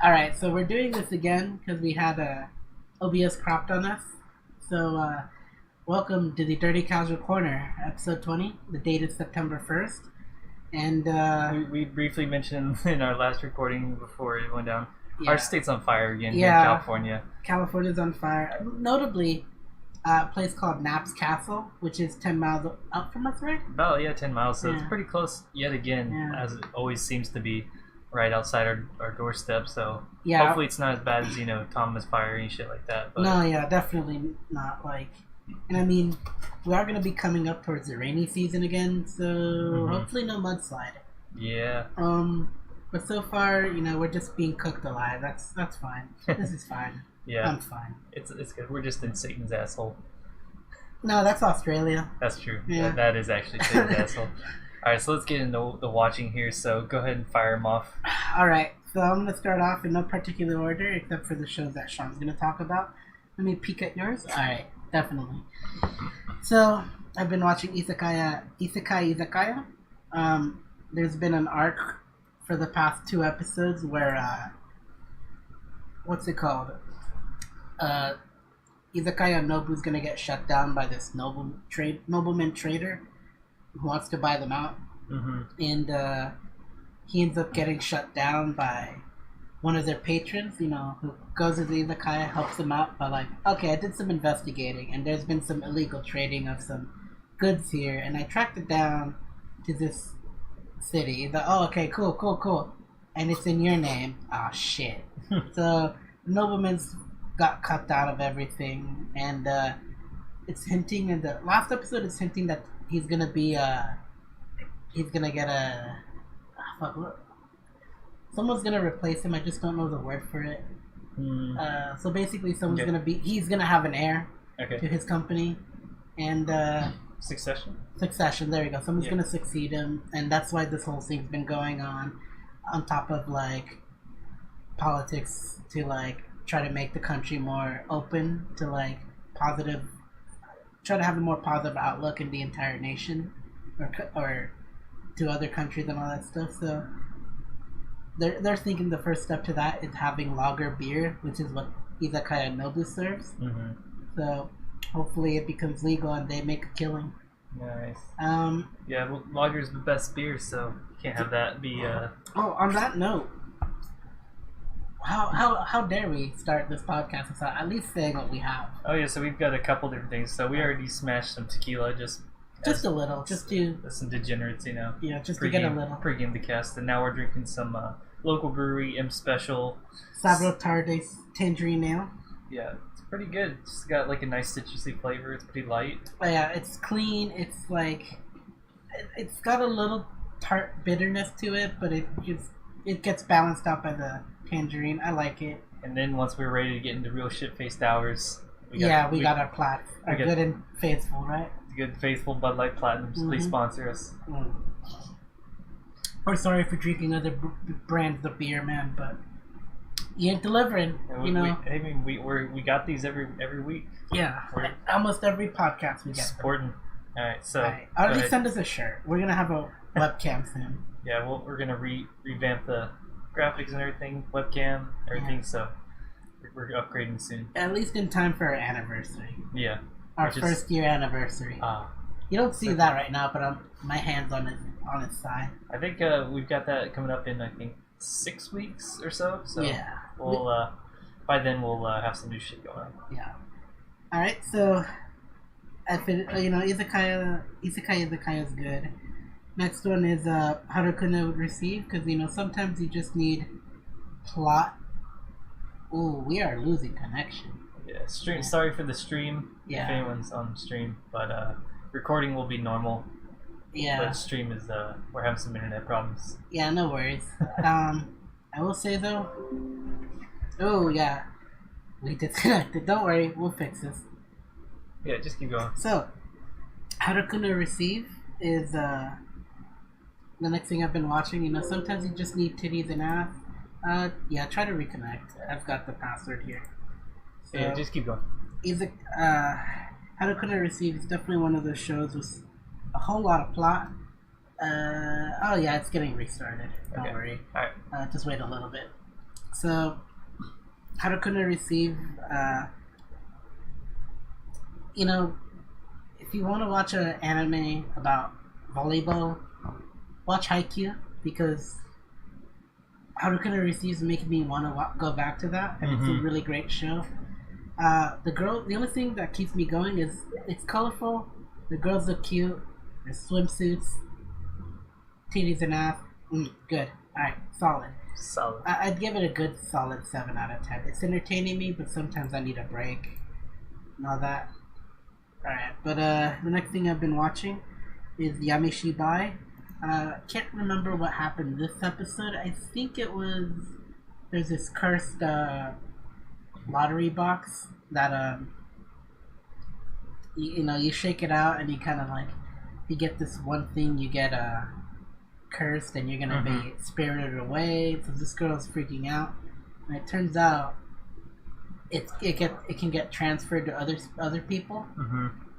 Alright, so we're doing this again because we had OBS cropped on us. So, welcome to the Dirty Casual Corner, episode 20. The date is September 1st. And, we briefly mentioned in our last recording before it went down, our state's on fire again here in California. California's on fire. Notably, a place called Knapp's Castle, which is 10 miles up from us, right? About, 10 miles, so it's pretty close yet again, as it always seems to be, right outside our doorstep, so hopefully it's not as bad as, Thomas fire and shit like that. But... No, definitely not, and I mean, we are going to be coming up towards the rainy season again, so hopefully no mudslide. Yeah. But so far, we're just being cooked alive. That's fine. This is fine. Yeah. I'm fine. It's good. We're just in Satan's asshole. No, that's Australia. That's true. Yeah. That is actually Satan's asshole. Alright, so let's get into the watching here, so go ahead and fire them off. Alright, so I'm going to start off in no particular order, except for the shows that Sean's going to talk about. Let me peek at yours. Alright, definitely. So, I've been watching Isekai. There's been an arc for the past 2 episodes where, what's it called? Izakaya Nobu's gonna get shut down by this nobleman trader who wants to buy them out. And he ends up getting shut down by one of their patrons, who goes to the Izakaya, helps them out by okay, I did some investigating and there's been some illegal trading of some goods here and I tracked it down to this city. He's like, oh, okay, cool. And it's in your name. Oh, shit. So, the nobleman's got cut out of everything, and it's hinting in the last episode, it's hinting that he's gonna be, he's gonna get someone's gonna replace him, I just don't know the word for it. So basically, he's gonna have an heir to his company, and, Succession, there you go. Someone's gonna succeed him, and that's why this whole thing's been going on top of politics to try to make the country more open to positive, try to have a more positive outlook in the entire nation, or to other countries and all that stuff. So they're thinking the first step to that is having lager beer, which is what Izakaya Nobu serves. So hopefully it becomes legal and they make a killing. Nice. Well, lager's the best beer, so you can't have that be. Oh, on that note, how dare we start this podcast without at least saying what we have? Oh yeah, so we've got a couple different things. So we already smashed some tequila, just a little, just to some degenerates, Yeah, just to get a little. Pre-game the cast, and now we're drinking some local brewery M Special Sabro Tarde Tangerine Ale. Yeah, it's pretty good. It's got a nice citrusy flavor. It's pretty light. Oh, yeah, it's clean. It's it's got a little tart bitterness to it, but it gets balanced out by the tangerine. I like it. And then once we're ready to get into real shit-faced hours, we got our plat. Our good and faithful, right? Good faithful Bud Light Platinums. Please sponsor us. Or sorry for drinking other brands of beer, man, but you ain't delivering. We got these every week. Yeah, almost every podcast we get. Supporting. All right, so at least send us a shirt. We're gonna have a webcam soon. Yeah, we're gonna revamp the graphics and everything, webcam, everything. So we're upgrading soon. At least in time for our anniversary. Yeah, our first year anniversary. You don't see that right now, but my hand's on his side. I think we've got that coming up in 6 weeks or so. So yeah, we'll by then we'll have some new shit going on. Yeah. All right, so Izakaya is good. Next one is Harukuno Receive, because sometimes you just need plot. Ooh, we are losing connection. Yeah, stream. Yeah. Sorry for the stream. Yeah. If anyone's on stream, but recording will be normal. Yeah. But stream is we're having some internet problems. Yeah, no worries. I will say though. Oh yeah, we disconnected. Don't worry, we'll fix this. Yeah, just keep going. So, Harukuno Receive is the next thing I've been watching. Sometimes you just need titties and ass. Yeah, try to reconnect. I've got the password here. So, yeah, just keep going. Harukuno Receive is definitely one of those shows with a whole lot of plot. Oh yeah, it's getting restarted. Don't worry. Alright. Just wait a little bit. So, Harakuna receive, you know, if you want to watch an anime about volleyball, watch Haikyuu, because Harakuna receives making me want to go back to that, and it's a really great show. The only thing that keeps me going is it's colorful. The girls look cute. There's swimsuits, titties and ass. Good. All right, solid. Solid. I'd give it a good solid 7 out of 10. It's entertaining me, but sometimes I need a break and all that. All right, but the next thing I've been watching is Yamishi Bai. Can't remember what happened this episode. I think it was there's this cursed lottery box that you shake it out and you kind of like you get this one thing, you get cursed and you're gonna be spirited away. So this girl's freaking out, and it turns out it can get transferred to other people.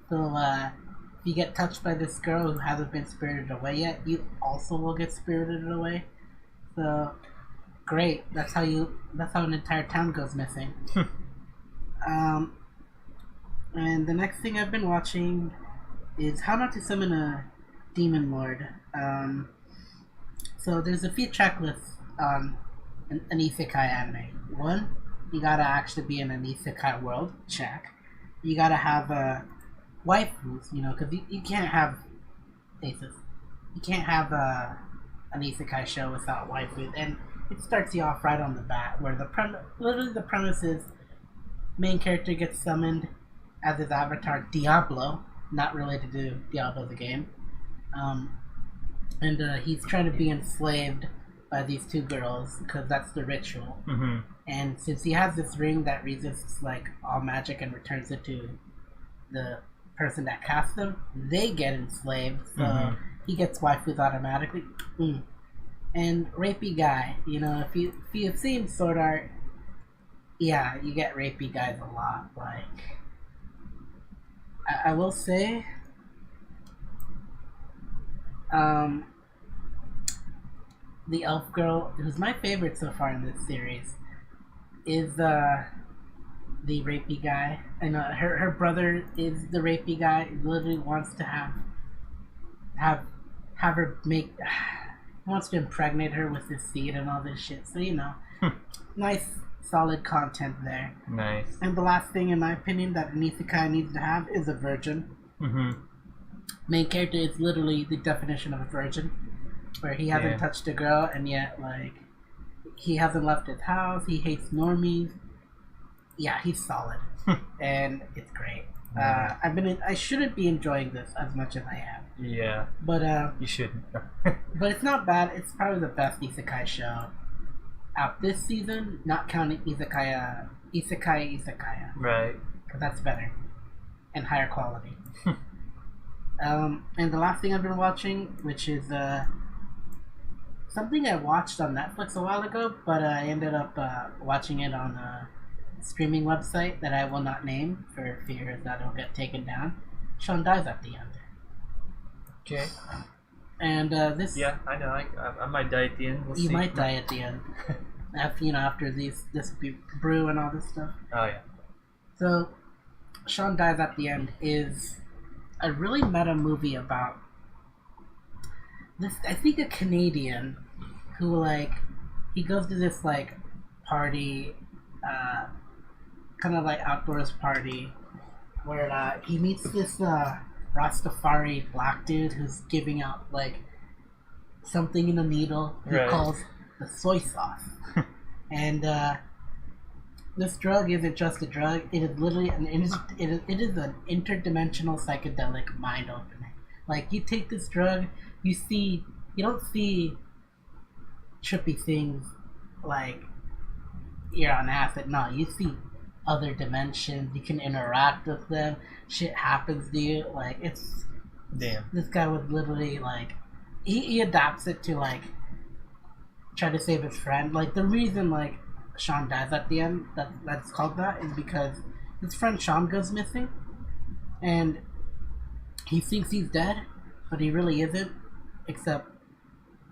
So if you get touched by this girl who hasn't been spirited away yet, you also will get spirited away. So great. That's how an entire town goes missing. And the next thing I've been watching is How Not to Summon a Demon Lord. So there's a few checklists on an isekai anime. One, you gotta actually be in an isekai world. Check. You gotta have waifus, because you can't have aces. You can't have an isekai show without waifus, and it starts you off right on the bat, where the premise is main character gets summoned as his avatar Diablo, not related to Diablo the game, and he's trying to be enslaved by these two girls because that's the ritual. And since he has this ring that resists like all magic and returns it to the person that cast them, they get enslaved, so he gets waifus automatically. And rapey guy, if you've seen Sword Art, yeah, you get rapey guys a lot. Like, I will say, the elf girl, who's my favorite so far in this series, is the rapey guy. I know her brother is the rapey guy. He literally wants to have her make. Wants to impregnate her with his seed and all this shit. So nice, solid content there. Nice. And the last thing, in my opinion, that an isekai needs to have is a virgin. Main character is literally the definition of a virgin, where he hasn't touched a girl, and yet like he hasn't left his house. He hates normies. Yeah, he's solid, and it's great. I shouldn't be enjoying this as much as I am. Yeah. But you shouldn't. But it's not bad. It's probably the best isekai show out this season, not counting isekai. Right. Because that's better and higher quality. And the last thing I've been watching, which is something I watched on Netflix a while ago, but I ended up watching it on a streaming website that I will not name for fear that it'll get taken down. Sean dies at the end. Okay. And this. Yeah, I know. I might die at the end. You might die at the end. After this brew and all this stuff. Oh yeah. So, Sean dies at the end is a really meta movie about this. I think a Canadian who he goes to this party, kind of outdoors party, where he meets this Rastafari black dude who's giving out something in a needle he calls the soy sauce. And this drug isn't just a drug, it is literally it is an interdimensional psychedelic mind opening. You take this drug, you don't see trippy things like you're on acid. No, you see other dimensions, you can interact with them, shit happens to you. It's damn. This guy would literally he adapts it to try to save his friend. The reason Sean dies at the end, that's called that, is because his friend Sean goes missing, and he thinks he's dead, but he really isn't. Except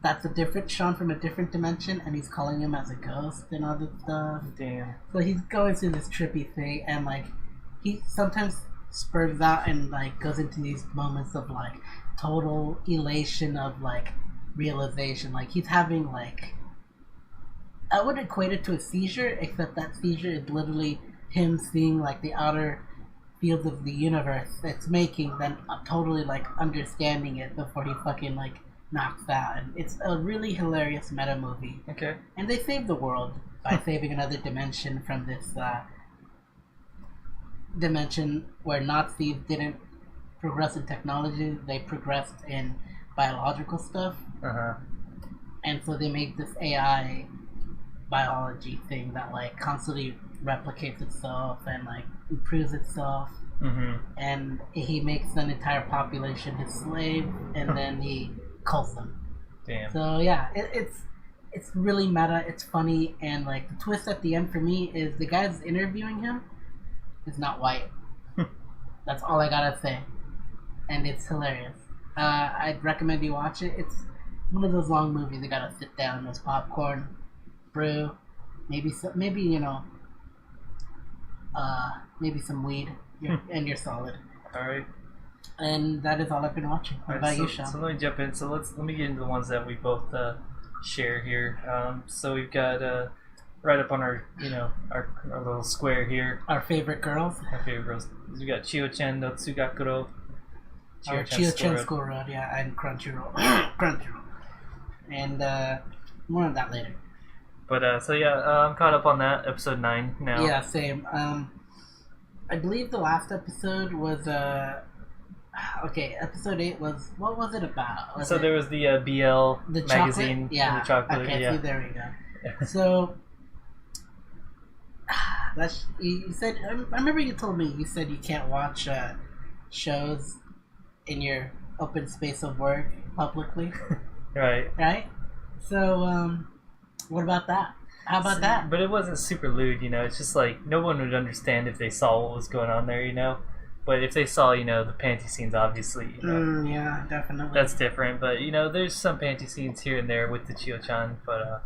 that's a different Sean from a different dimension, and he's calling him as a ghost and all this stuff. Damn. So he's going through this trippy thing, and like he sometimes spurs out and like goes into these moments of like total elation of like realization. Like he's having like, I would equate it to a seizure, except that seizure is literally him seeing like the outer fields of the universe it's making, then totally like understanding it before he fucking like knocks out. And it's a really hilarious meta movie. Okay. And they saved the world by saving another dimension from this dimension where Nazis didn't progress in technology, they progressed in biological stuff. And so they made this AI biology thing that like constantly replicates itself and like improves itself. And he makes an entire population his slave, and then he cults them. Damn. So yeah, it's really meta. It's funny, and like the twist at the end for me is the guy that's interviewing him is not white. That's all I gotta say, and it's hilarious. I'd recommend you watch it. It's one of those long movies. You gotta sit down, there's popcorn, brew, maybe you know, maybe some weed, and you're solid. All right. And that is all I've been watching. What about you, Sean? So let me jump in. So let me get into the ones that we both share here. So we've got right up on our our little square here. Our favorite girls. Our favorite girls. We got Chio-chan no Tsugakuro. Our Chio-chan School Road, yeah, and Crunchyroll. Crunchyroll. And more on that later. But so yeah, I'm caught up on that episode 9 now. Yeah, same. I believe the last episode was okay. Episode 8 was, what was it about? There was the BL magazine. Chocolate? Yeah. The chocolate. Okay, yeah. see, there we go. So that's, you said. I remember you told me you said you can't watch shows in your open space of work publicly. Right. Right. So what about that? How about that? But it wasn't super lewd, It's just like no one would understand if they saw what was going on there, But if they saw, the panty scenes, obviously, yeah, definitely. That's different. But there's some panty scenes here and there with the Chio-chan, but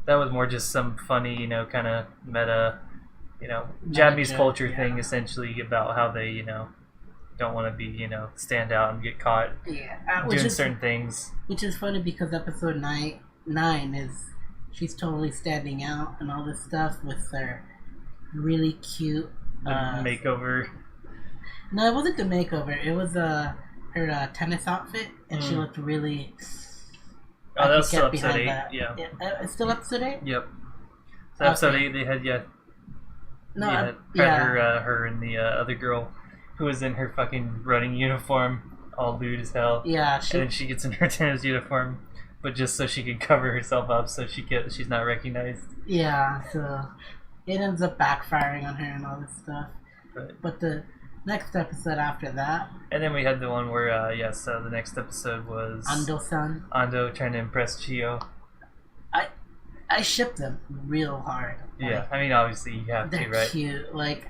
that was more just some funny, kind of meta, Japanese culture thing, essentially, about how they, don't want to be, stand out and get caught doing certain things. Which is funny because episode 9 is, she's totally standing out and all this stuff with her really cute makeover. No, it wasn't the makeover. It was her tennis outfit, and she looked really. Oh, that was still episode 8. Yeah. It's still episode 8. Yep. So episode 8, they had her and the other girl, who was in her fucking running uniform, all lewd as hell. Yeah. And then she gets in her tennis uniform, but just so she could cover herself up, so she's not recognized. Yeah. So it ends up backfiring on her and all this stuff. Right. But the next episode after that. And then we had the one where, so the next episode was Ando-san. Ando trying to impress Chio. I ship them real hard. Yeah, I mean, obviously you have to, right? They're cute. Like,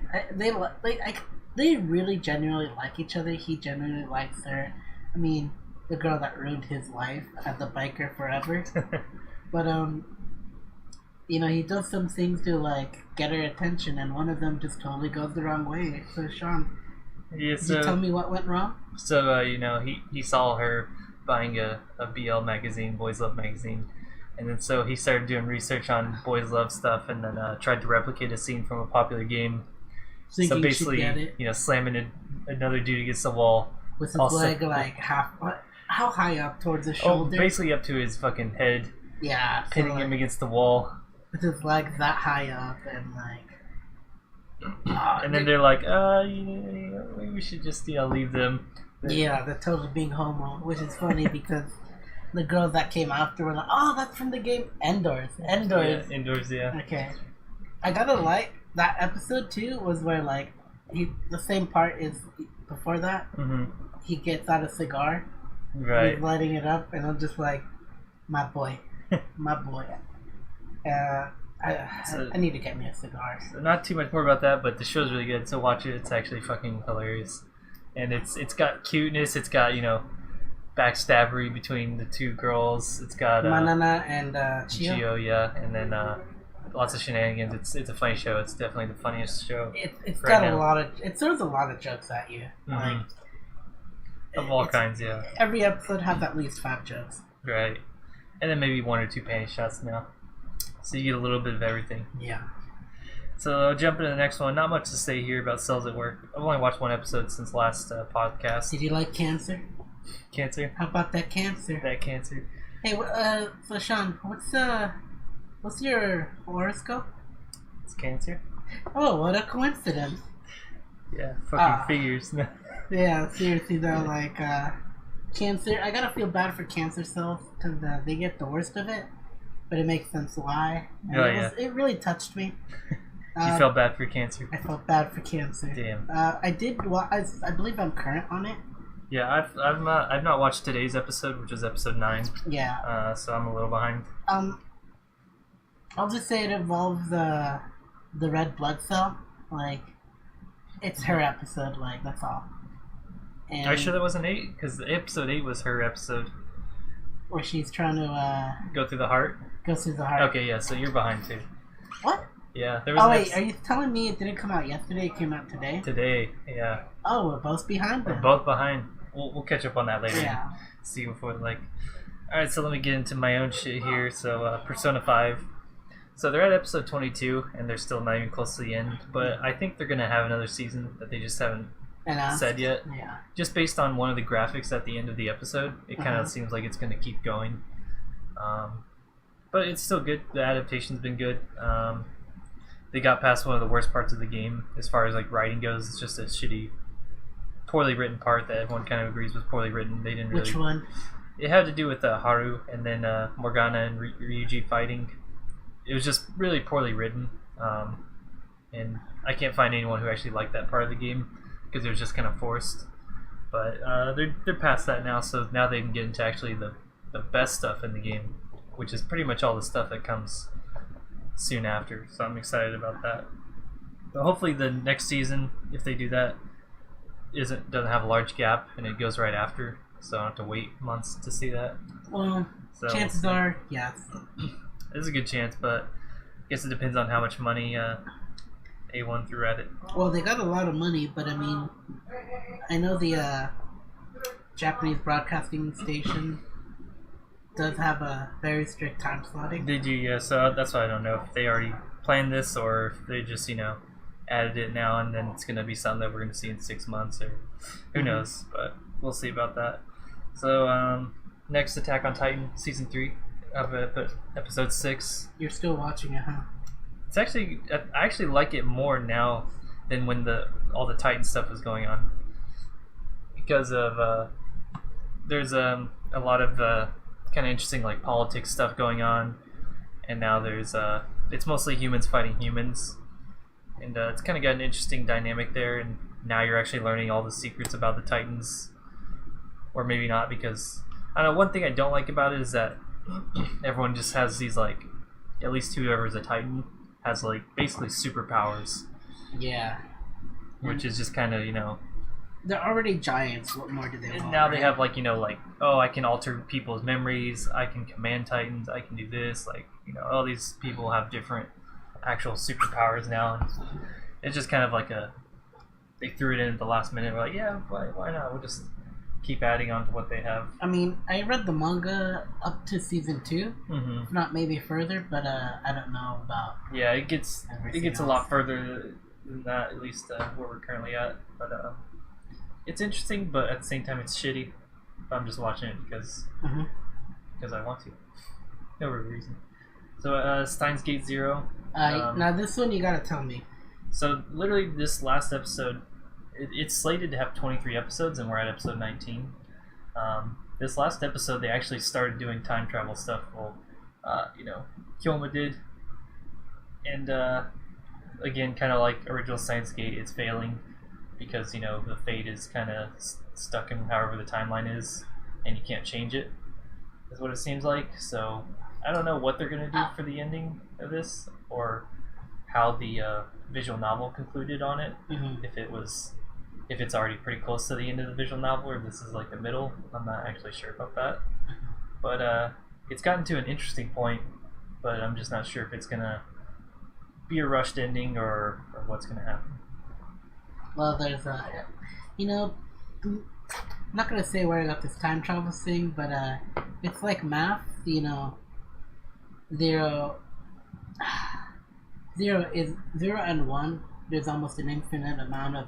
they really genuinely like each other. He genuinely likes her. I mean, the girl that ruined his life as a biker forever. But, he does some things to, like, get her attention, and one of them just totally goes the wrong way. So, Sean, can you tell me what went wrong? So, he saw her buying a BL magazine, Boys Love magazine, and then so he started doing research on Boys Love stuff, and then tried to replicate a scene from a popular game. Thinking so basically, slamming another dude against the wall. With his leg, like, how high up towards his shoulder? Oh, basically up to his fucking head. Yeah. Pinning him against the wall. With his legs that high up, and like... and then they're like, maybe we should just, leave them. Yeah, they're totally being homo, which is funny because the girls that came after were like, oh, that's from the game Endors. Yeah, Endors, yeah. Okay. I gotta like, that episode too was where, like, the same part is before that. Mm-hmm. He gets out a cigar. Right. He's lighting it up, and I'm just like, my boy. My boy. I need to get me a cigar. So not too much more about that, but the show's really good, so watch it. It's actually fucking hilarious. And it's got cuteness, it's got, backstabbery between the two girls. It's got Manana and Chio. Chio, yeah, and then lots of shenanigans. It's a funny show. It's definitely the funniest show. It's right got now. a lot of. It throws a lot of jokes at you. Like, of all kinds, yeah. Every episode has at least 5 jokes. Right, and then maybe 1 or 2 panty shots now. So you get a little bit of everything. Yeah. So jump into the next one. Not much to say here about Cells at Work. I've only watched 1 episode since last podcast. Did you like Cancer? Cancer? How about that Cancer? That Cancer. Hey, so Sean, what's your horoscope? It's Cancer. Oh, what a coincidence! Yeah, fucking figures. Yeah, seriously though, like Cancer. I gotta feel bad for Cancer cells because they get the worst of it, but it makes sense why. And it really touched me. You felt bad for Cancer? I felt bad for Cancer. Damn. I did. Well, I believe I'm current on it. Yeah, I've not watched today's episode, which is episode 9. Yeah. So I'm a little behind. I'll just say it involves the red blood cell. Like, it's her episode. Like, that's all. And are you sure that wasn't 8? Because episode 8 was her episode. Where she's trying to go through the heart. Go through the heart. Okay, yeah. So you're behind too. What? Yeah, there was. Oh wait, are you telling me it didn't come out yesterday? It came out today. Today, yeah. Oh, we're both behind. Then. We're both behind. We'll catch up on that later. Yeah. See before like. All right, so let me get into my own shit here. So Persona 5. So they're at episode 22, and they're still not even close to the end. But I think they're gonna have another season that they just haven't said yet. Yeah. Just based on one of the graphics at the end of the episode, it kind of seems like it's gonna keep going. But it's still good. The adaptation's been good. They got past one of the worst parts of the game as far as like writing goes. It's just a shitty, poorly written part that everyone kind of agrees was poorly written. They didn't really. Which one? It had to do with Haru and then Morgana and Ryuji fighting. It was just really poorly written, and I can't find anyone who actually liked that part of the game because it was just kind of forced. But they're past that now, so now they can get into actually the best stuff in the game, which is pretty much all the stuff that comes soon after. So I'm excited about that. But hopefully the next season, if they do that, doesn't have a large gap and it goes right after, so I don't have to wait months to see that. Well, so chances are, yes. There's a good chance, but I guess it depends on how much money A1 threw at it. Well, they got a lot of money, but I mean, I know the Japanese broadcasting station does have a very strict time slotting. Did you? Yeah, so that's why I don't know if they already planned this or if they just, added it now and then it's going to be something that we're going to see in 6 months or who knows, but we'll see about that. So, next, Attack on Titan, Season 3, Episode 6. You're still watching it, huh? It's actually, I actually like it more now than when all the Titan stuff was going on. Because of, there's a lot of kind of interesting like politics stuff going on, and now there's it's mostly humans fighting humans, and it's kind of got an interesting dynamic there, and now you're actually learning all the secrets about the Titans, or maybe not, because I don't know, one thing I don't like about it is that everyone just has these like, at least whoever's a Titan has like basically superpowers. Yeah. Which is just kind of, they're already giants. What more do they want? And now they have like, oh, I can alter people's memories. I can command Titans. I can do this. Like, all these people have different actual superpowers now. And it's just kind of like they threw it in at the last minute. We're like, yeah, why not? We'll just keep adding on to what they have. I mean, I read the manga up to season 2, mm-hmm. not maybe further, but I don't know about. Yeah, it gets a lot further than that, at least where we're currently at. But it's interesting, but at the same time, it's shitty. I'm just watching it because I want to. No real reason. So Steins Gate Zero. Now this one you gotta tell me. So literally, this last episode. It's slated to have 23 episodes, and we're at episode 19. This last episode, they actually started doing time travel stuff. Well, Kyoma did. And, again, kind of like original Steins Gate, it's failing because, the fate is kind of stuck in however the timeline is, and you can't change it, is what it seems like. So, I don't know what they're going to do for the ending of this, or how the visual novel concluded on it, if if it's already pretty close to the end of the visual novel or this is like the middle. I'm not actually sure about that. But it's gotten to an interesting point, but I'm just not sure if it's gonna be a rushed ending or what's gonna happen. Well, there's I'm not gonna say where I got this time travel thing, but it's like math. Zero is 0 and 1. There's almost an infinite amount of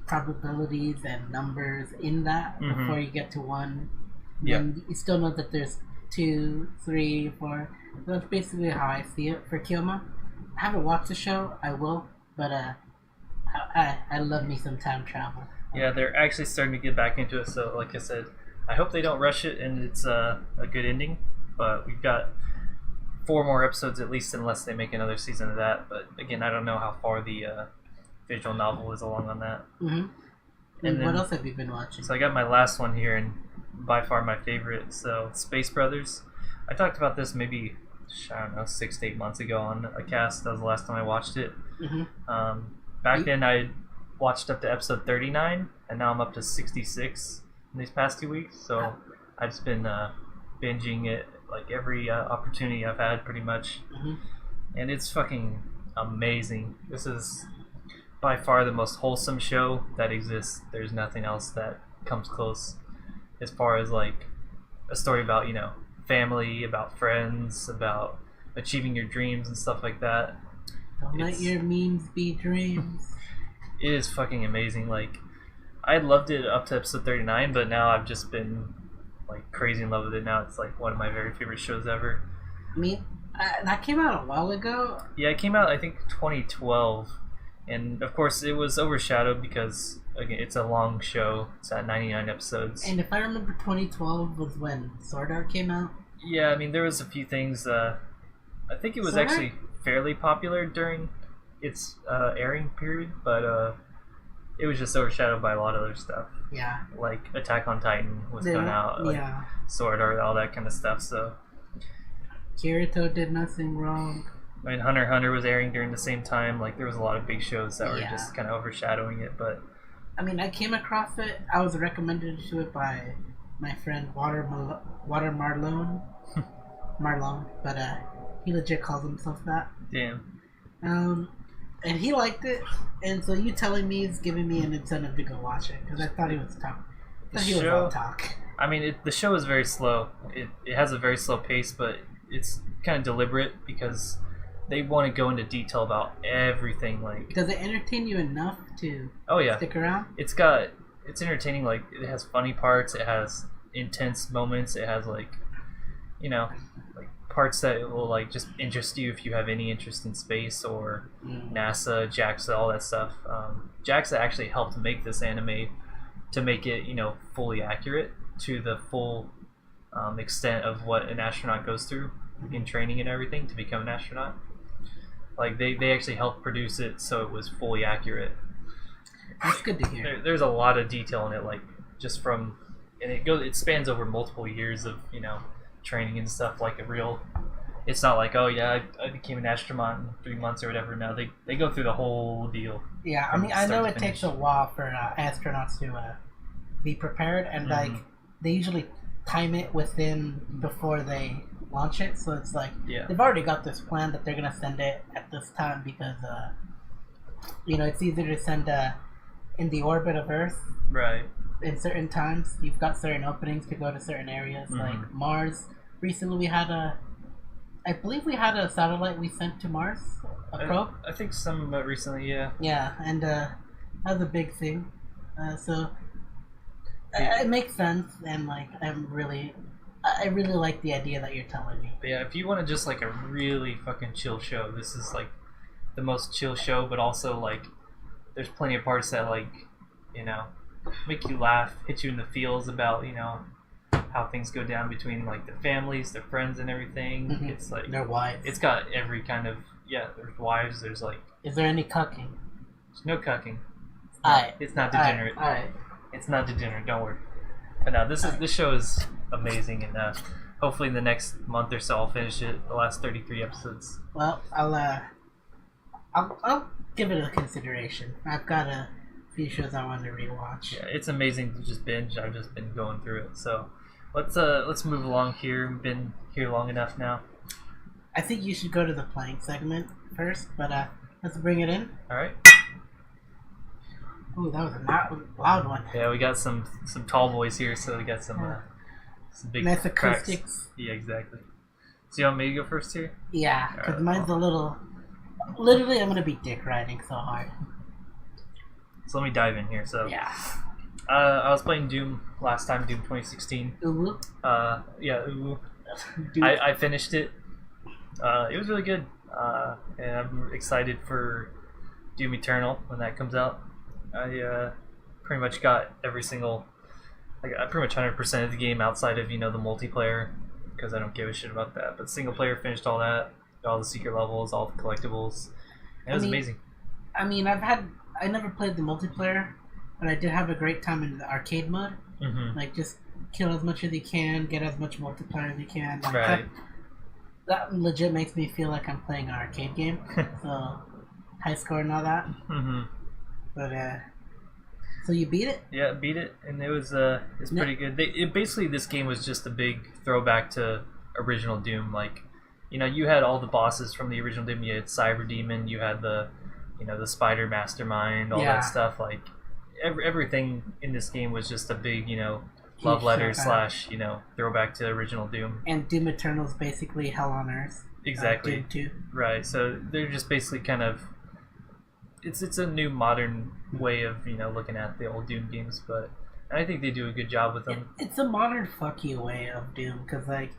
probabilities and numbers in that before you get to 1. Yeah. And you still know that there's 2, 3, 4. So that's basically how I see it for Kyoma. I haven't watched the show. I will, but I love me some time travel. Yeah, they're actually starting to get back into it. So, like I said, I hope they don't rush it and it's a good ending. But we've got 4 more episodes at least, unless they make another season of that. But again, I don't know how far the visual novel is along on that. And what else have you been watching? So I got my last one here, and by far my favorite. So Space Brothers. I talked about this maybe, I don't know, 6 to 8 months ago on a cast. That was the last time I watched it. Back then I watched up to episode 39, and now I'm up to 66 in these past 2 weeks. So I've just been binging it like every opportunity I've had, pretty much. And it's fucking amazing. This is by far the most wholesome show that exists. There's nothing else that comes close as far as like a story about family, about friends, about achieving your dreams and stuff like that. Don't let your memes be dreams. It is fucking amazing. Like, I loved it up to episode 39, but now I've just been like crazy in love with it. Now it's like one of my very favorite shows ever. I mean, that came out a while ago. Yeah, it came out I think 2012, and of course it was overshadowed because again it's a long show. It's at 99 episodes. And if I remember, 2012 was when Sword Art came out. Yeah, I mean there was a few things. I think it was Sword actually fairly popular during its airing period, but it was just overshadowed by a lot of other stuff. Yeah. Like Attack on Titan was coming out, like Sword Art, all that kind of stuff. So Kirito did nothing wrong. I mean, Hunter x Hunter was airing during the same time. Like there was a lot of big shows that were just kind of overshadowing it. But I mean, I came across it. I was recommended to it by my friend Water Marlone. Marlone, but he legit calls himself that. Damn. And he liked it, and so you telling me is giving me an incentive to go watch it because I thought he was talk. He was all talk. I mean, the show is very slow. It has a very slow pace, but it's kind of deliberate because they want to go into detail about everything. Like, does it entertain you enough to stick around? It's entertaining. Like, it has funny parts. It has intense moments. It has like parts that will like just interest you if you have any interest in space or NASA, JAXA, all that stuff. JAXA actually helped make this anime to make it fully accurate to the full extent of what an astronaut goes through in training and everything to become an astronaut. Like they actually helped produce it so it was fully accurate. That's good to hear. There's a lot of detail in it, like just from, and it spans over multiple years of training and stuff. Like it's not like, oh yeah, I became an astronaut in 3 months or whatever. No, they go through the whole deal. Yeah, I mean, I know it takes a while for astronauts to be prepared, and like they usually time it within before they launch it. So it's like they've already got this plan that they're gonna send it at this time because it's easier to send in the orbit of Earth. Right. In certain times, you've got certain openings to go to certain areas, like Mars. Recently, I believe we had a satellite we sent to Mars, a probe. I think some recently, yeah. Yeah, and that was a big thing. So it makes sense, and like I really like the idea that you're telling me. But yeah, if you want to just like a really fucking chill show, this is like the most chill show. But also like, there's plenty of parts that like, make you laugh, hit you in the feels about how things go down between like the families, their friends, and everything. It's like their wives. It's got every kind of there's wives. There's like. Is there any cucking? There's no cucking. It's not degenerate. It's not degenerate. Don't worry. But no, this show is amazing, and hopefully in the next month or so I'll finish it. The last 33 episodes. Well, I'll give it a consideration. I've got few shows I want to rewatch. Yeah, it's amazing to just binge. I've just been going through it. So let's move along here. We've been here long enough now. I think you should go to the playing segment first, but let's bring it in. All right. Ooh, that was a loud one. Yeah, we got some tall boys here, so we got some big nice cracks. acoustics. Yeah, exactly. So you want me to go first here? Yeah, because mine's a little... Literally, I'm going to be dick riding so hard. So let me dive in here. So yeah. I was playing Doom last time, Doom 2016. Ooh. Yeah, ooh. I finished it. It was really good. And I'm excited for Doom Eternal when that comes out. I pretty much got every single... I pretty much 100% of the game outside of, the multiplayer, because I don't give a shit about that. But single player, finished all that, all the secret levels, all the collectibles. It was amazing. I mean, I never played the multiplayer, but I did have a great time in the arcade mode. Mm-hmm. Like, just kill as much as you can, get as much multiplayer as you can. Like, right. That legit makes me feel like I'm playing an arcade game. So, high score and all that. Mm-hmm. But, so you beat it? Yeah, beat it, and it was it's pretty good. Basically, this game was just a big throwback to original Doom. Like, you had all the bosses from the original Doom. You had Cyber Demon, you had the Spider Mastermind, all that stuff. Like, everything in this game was just a big, love letter / throwback to original Doom. And Doom Eternal is basically Hell on Earth. Exactly. Doom 2. Right. So they're just basically kind of... It's a new modern way of looking at the old Doom games, but I think they do a good job with them. It's a modern fuck you way of Doom, because like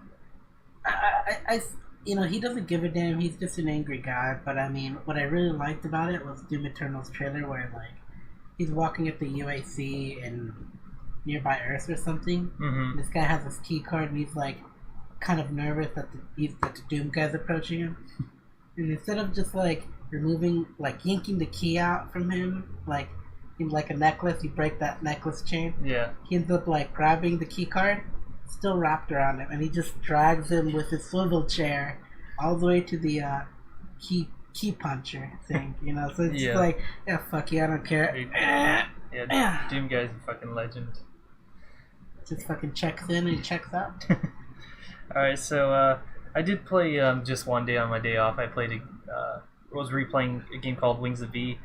he doesn't give a damn. He's just an angry guy. But I mean, what I really liked about it was Doom Eternal's trailer, where like he's walking at the UAC in nearby Earth or something. Mm-hmm. This guy has his key card, and he's like kind of nervous that the Doom guy's approaching him, and instead of just like yanking the key out from him, like a necklace, you break that necklace chain. Yeah. He ends up like grabbing the key card, still wrapped around him, and he just drags him with his swivel chair all the way to the key puncher thing. So it's just like, yeah, fuck you, I don't care. Yeah, Doom guy's a fucking legend. Just fucking checks in and checks out. Alright, so I did play just one day on my day off. I was replaying a game called Wings of V.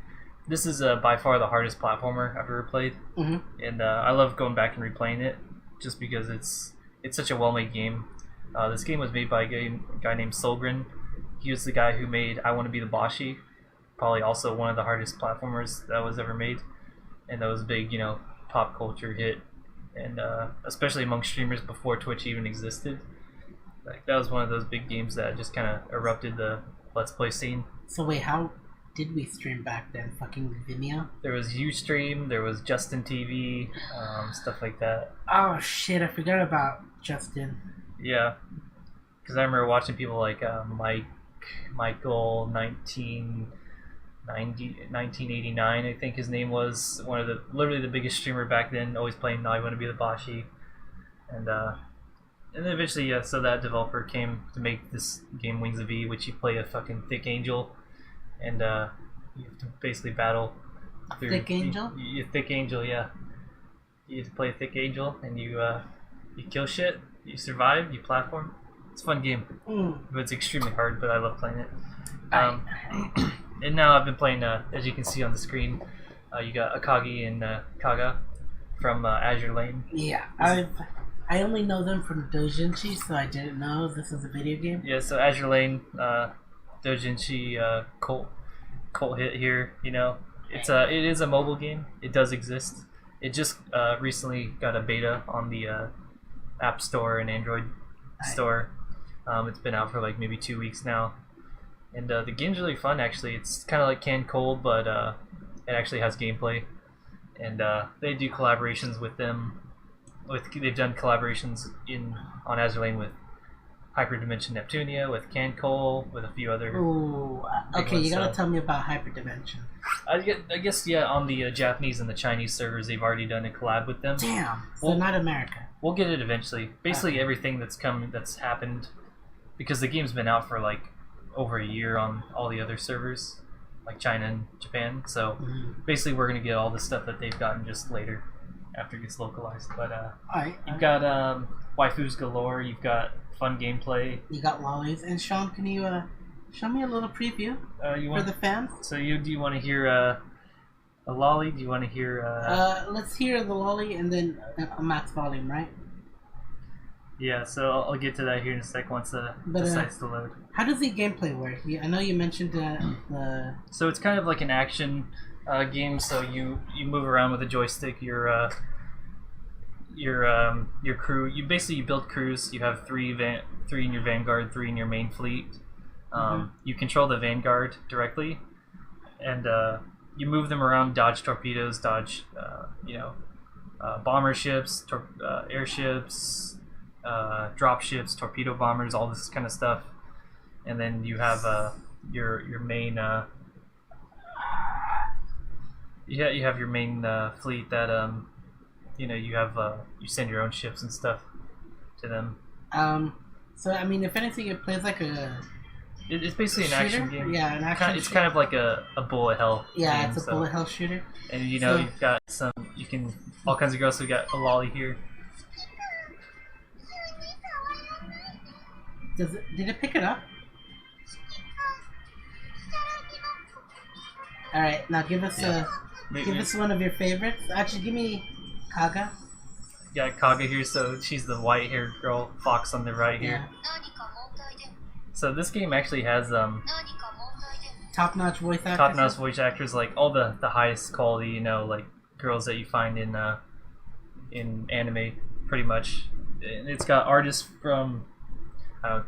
This is by far the hardest platformer I've ever played, and I love going back and replaying it just because it's such a well-made game. This game was made by a guy named Solgren. He was the guy who made I Want to Be the Boshi, probably also one of the hardest platformers that was ever made, and that was a big pop culture hit, and especially among streamers before Twitch even existed. Like, that was one of those big games that just kind of erupted the Let's Play scene. So wait, how did we stream back then? Fucking Vimeo? There was Ustream, there was Justin TV, stuff like that. Oh shit, I forgot about Justin. Yeah, because I remember watching people like Michael 1989, I think his name was, literally the biggest streamer back then, always playing Now I Want to Be the Boshi. And then eventually, so that developer came to make this game Wings of V, which you play a fucking thick angel, and you have to basically battle through... Thick angel? You thick angel, yeah. You have to play a thick angel, and you kill shit, you survive, you platform. It's a fun game, but it's extremely hard, but I love playing it. And now I've been playing, as you can see on the screen, you got Akagi and Kaga from Azure Lane. Yeah, I only know them from Dojinshi, so I didn't know this was a video game. Yeah, so Azure Lane, Dojinshi, cult hit here. It is a mobile game. It does exist. It just recently got a beta on the App Store and Android Store. It's been out for like maybe 2 weeks now, and the game's really fun. Actually, it's kind of like Can Cold, but it actually has gameplay, and they do collaborations with them. They've done collaborations on Azure Lane with Hyperdimension Neptunia, with Cancol, with a few other. Ooh, okay, you gotta tell me about Hyperdimension. I guess on the Japanese and the Chinese servers, they've already done a collab with them. Damn, so not America. We'll get it eventually. Basically, everything that's happened, because the game's been out for like over a year on all the other servers. like China and Japan. So basically, we're gonna get all the stuff that they've gotten just later after it gets localized. But you've got waifus galore. You've got fun gameplay. You got lollies. And Sean, can you show me a little preview for the fans? So do you want to hear a lolly? Do you want to hear? Let's hear the lolly and then a max volume, right? Yeah, so I'll get to that here in a sec once the site's to load. How does the gameplay work? I know you mentioned the... So it's kind of like an action game. So you move around with a joystick. Your crew. You build crews. You have three in your vanguard, 3 in your main fleet. You control the vanguard directly, and you move them around, dodge torpedoes, dodge bomber ships, airships. Drop ships, torpedo bombers, all this kind of stuff, and then you have your main you have your main fleet that you send your own ships and stuff to them. So I mean, if anything, it plays like it's basically an action game. Yeah, an action. It's kind of like a bullet hell. Yeah, game, it's a bullet hell shooter. And you've got all kinds of girls. So we got a lolly here. Did it pick it up? All right, now give us one of your favorites. Actually, give me Kaga. Yeah, Kaga here. So she's the white-haired girl, Fox on the right here. So this game actually has top-notch voice actors. Top-notch voice actors, like all the highest quality, like girls that you find in anime, pretty much. And it's got artists from.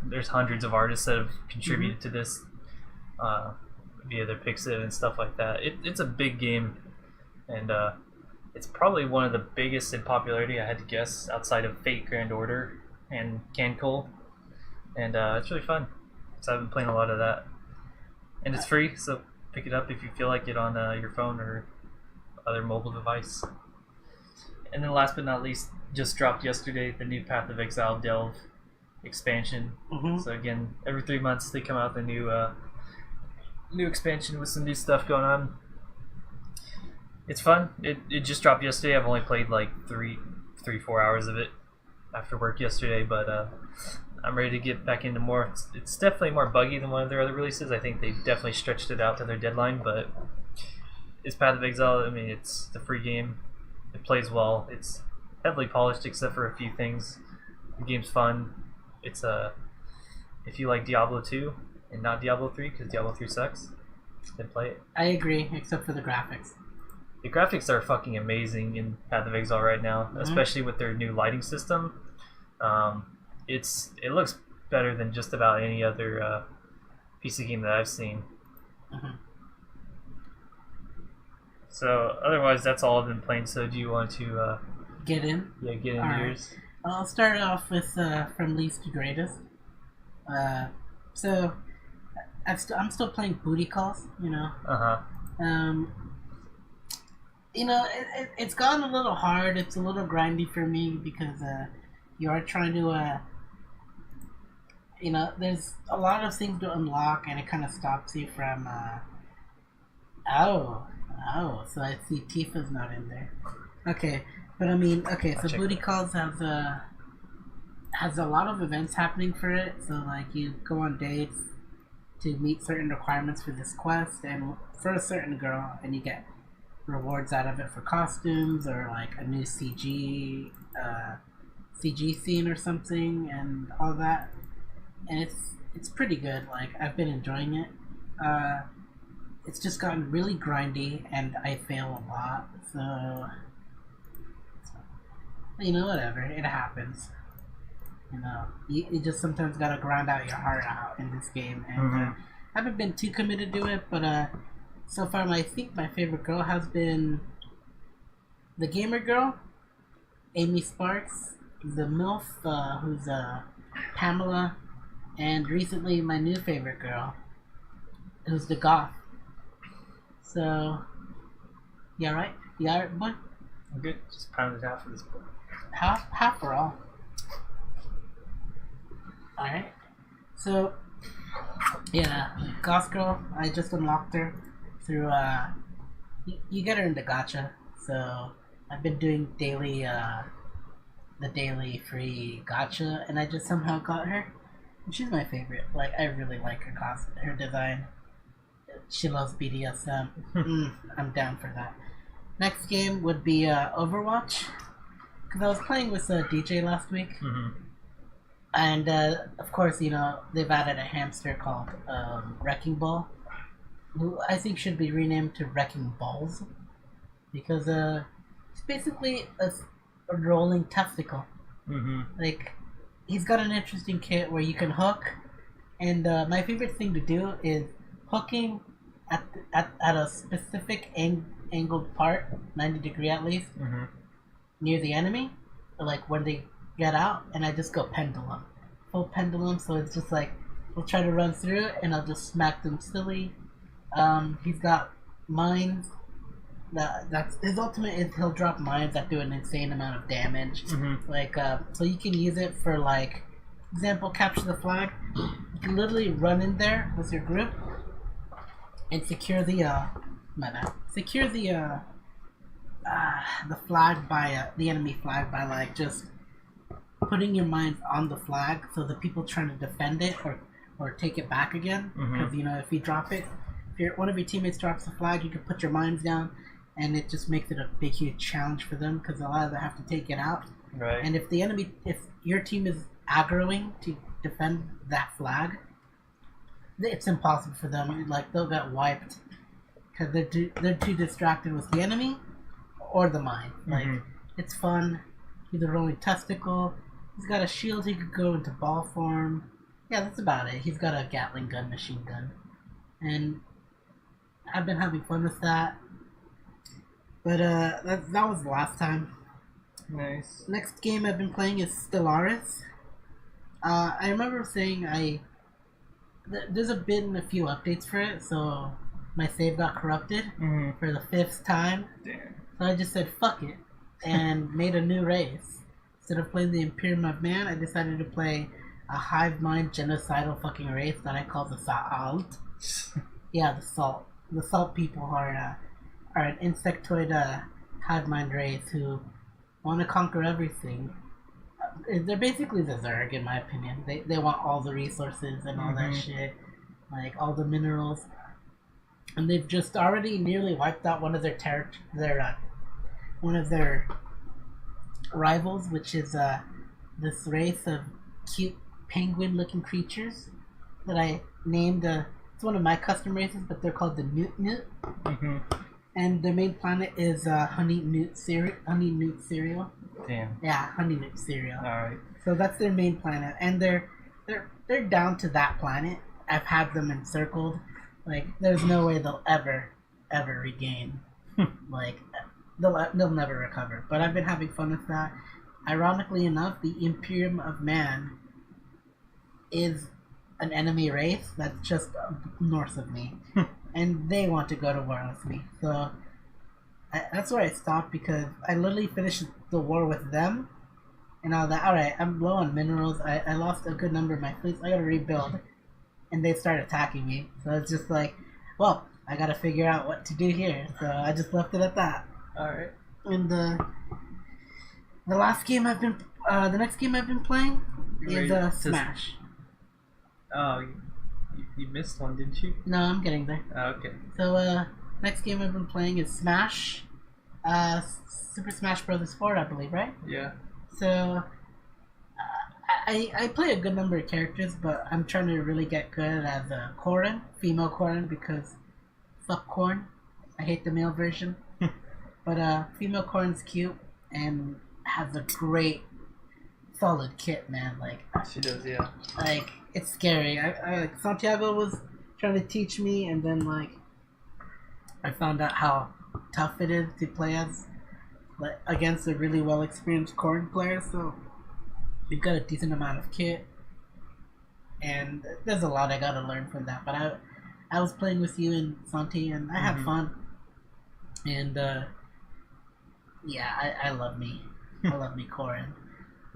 There's hundreds of artists that have contributed to this via their Pixit and stuff like that. It's a big game, and it's probably one of the biggest in popularity, I had to guess, outside of Fate Grand Order and Cancol. And it's really fun. So I've been playing a lot of that. And it's free, so pick it up if you feel like it on your phone or other mobile device. And then last but not least, just dropped yesterday, the new Path of Exile Delve expansion. So again, every 3 months they come out with a new expansion with some new stuff going on. It's fun. It just dropped yesterday. I've only played like 4 hours of it after work yesterday, but I'm ready to get back into more. It's definitely more buggy than one of their other releases. I think they definitely stretched it out to their deadline, but it's Path of Exile. I mean, it's the free game. It plays well. It's heavily polished except for a few things. The game's fun. It's if you like Diablo 2 and not Diablo 3, because Diablo 3 sucks, then play it. I agree, except for the graphics. The graphics are fucking amazing in Path of Exile right now, especially with their new lighting system. It looks better than just about any other PC game that I've seen. So otherwise, that's all I've been playing. So do you want to get in? Yeah, get in yours. I'll start off with from least to greatest. So I'm still playing Booty Calls. It's gotten a little hard. It's a little grindy for me because you are trying to there's a lot of things to unlock, and it kind of stops you from. So I see Tifa's not in there. Okay. But I mean, so Booty Calls has a lot of events happening for it. So like you go on dates to meet certain requirements for this quest, and for a certain girl, and you get rewards out of it for costumes or like a new CG scene or something, and all that. And it's pretty good. Like I've been enjoying it. It's just gotten really grindy, and I fail a lot. So. Whatever, it happens. You just sometimes gotta grind out your heart out in this game, and I haven't been too committed to it, but so far I think my favorite girl has been the gamer girl, Amy Sparks, the MILF, who's Pamela, and recently my new favorite girl, who's the goth. So, you alright? You alright, boy? I'm good. Just pounded out for this book. Half or all? Alright. So, yeah, Goth Girl, I just unlocked her. through you get her into gacha. So I've been doing the daily free gacha, and I just somehow got her. And she's my favorite. Like I really like her design. She loves BDSM. I'm down for that. Next game would be Overwatch, because I was playing with DJ last week, and of course, you know, they've added a hamster called Wrecking Ball, who I think should be renamed to Wrecking Balls, because it's basically a rolling testicle. Like, he's got an interesting kit where you can hook, and my favorite thing to do is hooking at a specific angled part, 90 degree at least, near the enemy, like when they get out, and I just go pendulum, full pendulum. So it's just like we'll try to run through it, and I'll just smack them silly. He's got mines. That's his ultimate is he'll drop mines that do an insane amount of damage. Like so you can use it for, like, example, capture the flag. You can literally run in there with your group and secure the flag by the enemy flag by, like, just putting your mines on the flag, so the people trying to defend it or take it back again. Because you know, if you drop it, if one of your teammates drops the flag, you can put your mines down, and it just makes it a big, huge challenge for them, because a lot of them have to take it out. Right. And if your team is aggroing to defend that flag, it's impossible for them. Like, they'll get wiped because they're too distracted with the enemy or the mine. Like, it's fun. He's a rolling testicle. He's got a shield. He could go into ball form. Yeah, that's about it. He's got a Gatling gun, machine gun, and I've been having fun with that. But that was the last time. Nice. Next game I've been playing is Stellaris. I remember saying there's been a few updates for it, so my save got corrupted for the 5th time. Damn. So I just said fuck it and made a new race. Instead of playing the Imperium of Man, I decided to play a hive mind genocidal fucking race that I call the Salt. Yeah, the Salt. The Salt people are an insectoid hive mind race who want to conquer everything. They're basically the Zerg, in my opinion. They want all the resources and all that shit, like all the minerals, and they've just already nearly wiped out one of their rivals, which is this race of cute penguin-looking creatures that I named. It's one of my custom races, but they're called the Newt. And their main planet is Honey Newt Cereal. Damn. Yeah, Honey Newt Cereal. Alright. So that's their main planet, and they're down to that planet. I've had them encircled. Like, there's no way they'll ever regain. Like, they'll never recover. But I've been having fun with that. Ironically enough, the Imperium of Man is an enemy race that's just north of me. And they want to go to war with me. So that's where I stopped, because I literally finished the war with them. And I was like, alright, I'm low on minerals. I lost a good number of my fleets. I gotta rebuild. And they start attacking me. So it's just like, well, I gotta figure out what to do here. So I just left it at that. Alright. And the next game I've been playing is Smash. Oh, you missed one, didn't you? No, I'm getting there. Oh, okay. So, next game I've been playing is Smash. Super Smash Bros. 4, I believe, right? Yeah. So, I play a good number of characters, but I'm trying to really get good as a Corrin, female Corrin, because fuck Corn. I hate the male version. But female Corrin's cute and has a great, solid kit, man. Like, She does, yeah. like, it's scary. I Santiago was trying to teach me, and then, like, I found out how tough it is to play as, like, against a really well experienced Corrin player. So we've got a decent amount of kit, and there's a lot I gotta learn from that. But I was playing with you and Santi, and I had fun. And yeah, I love me. I love me Corrin.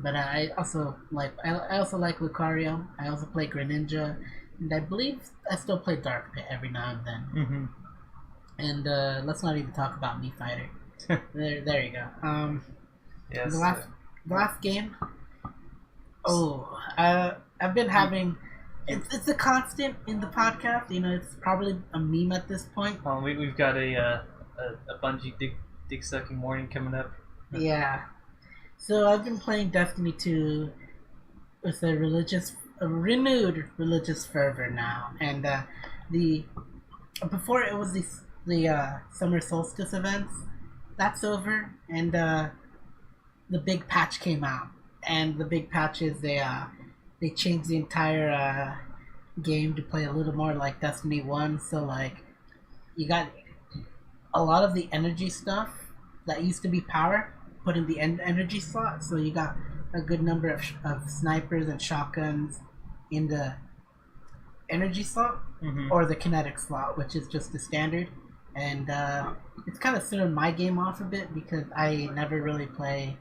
But I also like Lucario. I also play Greninja, and I believe I still play Dark Pit every now and then. And let's not even talk about Me Fighter. There you go. Yes. The last game. Oh, I've been having. It's a constant in the podcast. You know, it's probably a meme at this point. Well, we've got a Bungie dick sucking morning coming up. Yeah. So I've been playing Destiny 2 with a renewed religious fervor now, and before it was the summer solstice events. That's over, and the big patch came out, and the big patch is they changed the entire game to play a little more like Destiny 1. So like, you got a lot of the energy stuff that used to be power put in the energy slot. So you got a good number of snipers and shotguns in the energy slot, or the kinetic slot, which is just the standard. And it's kind of thrown my game off a bit because I never really play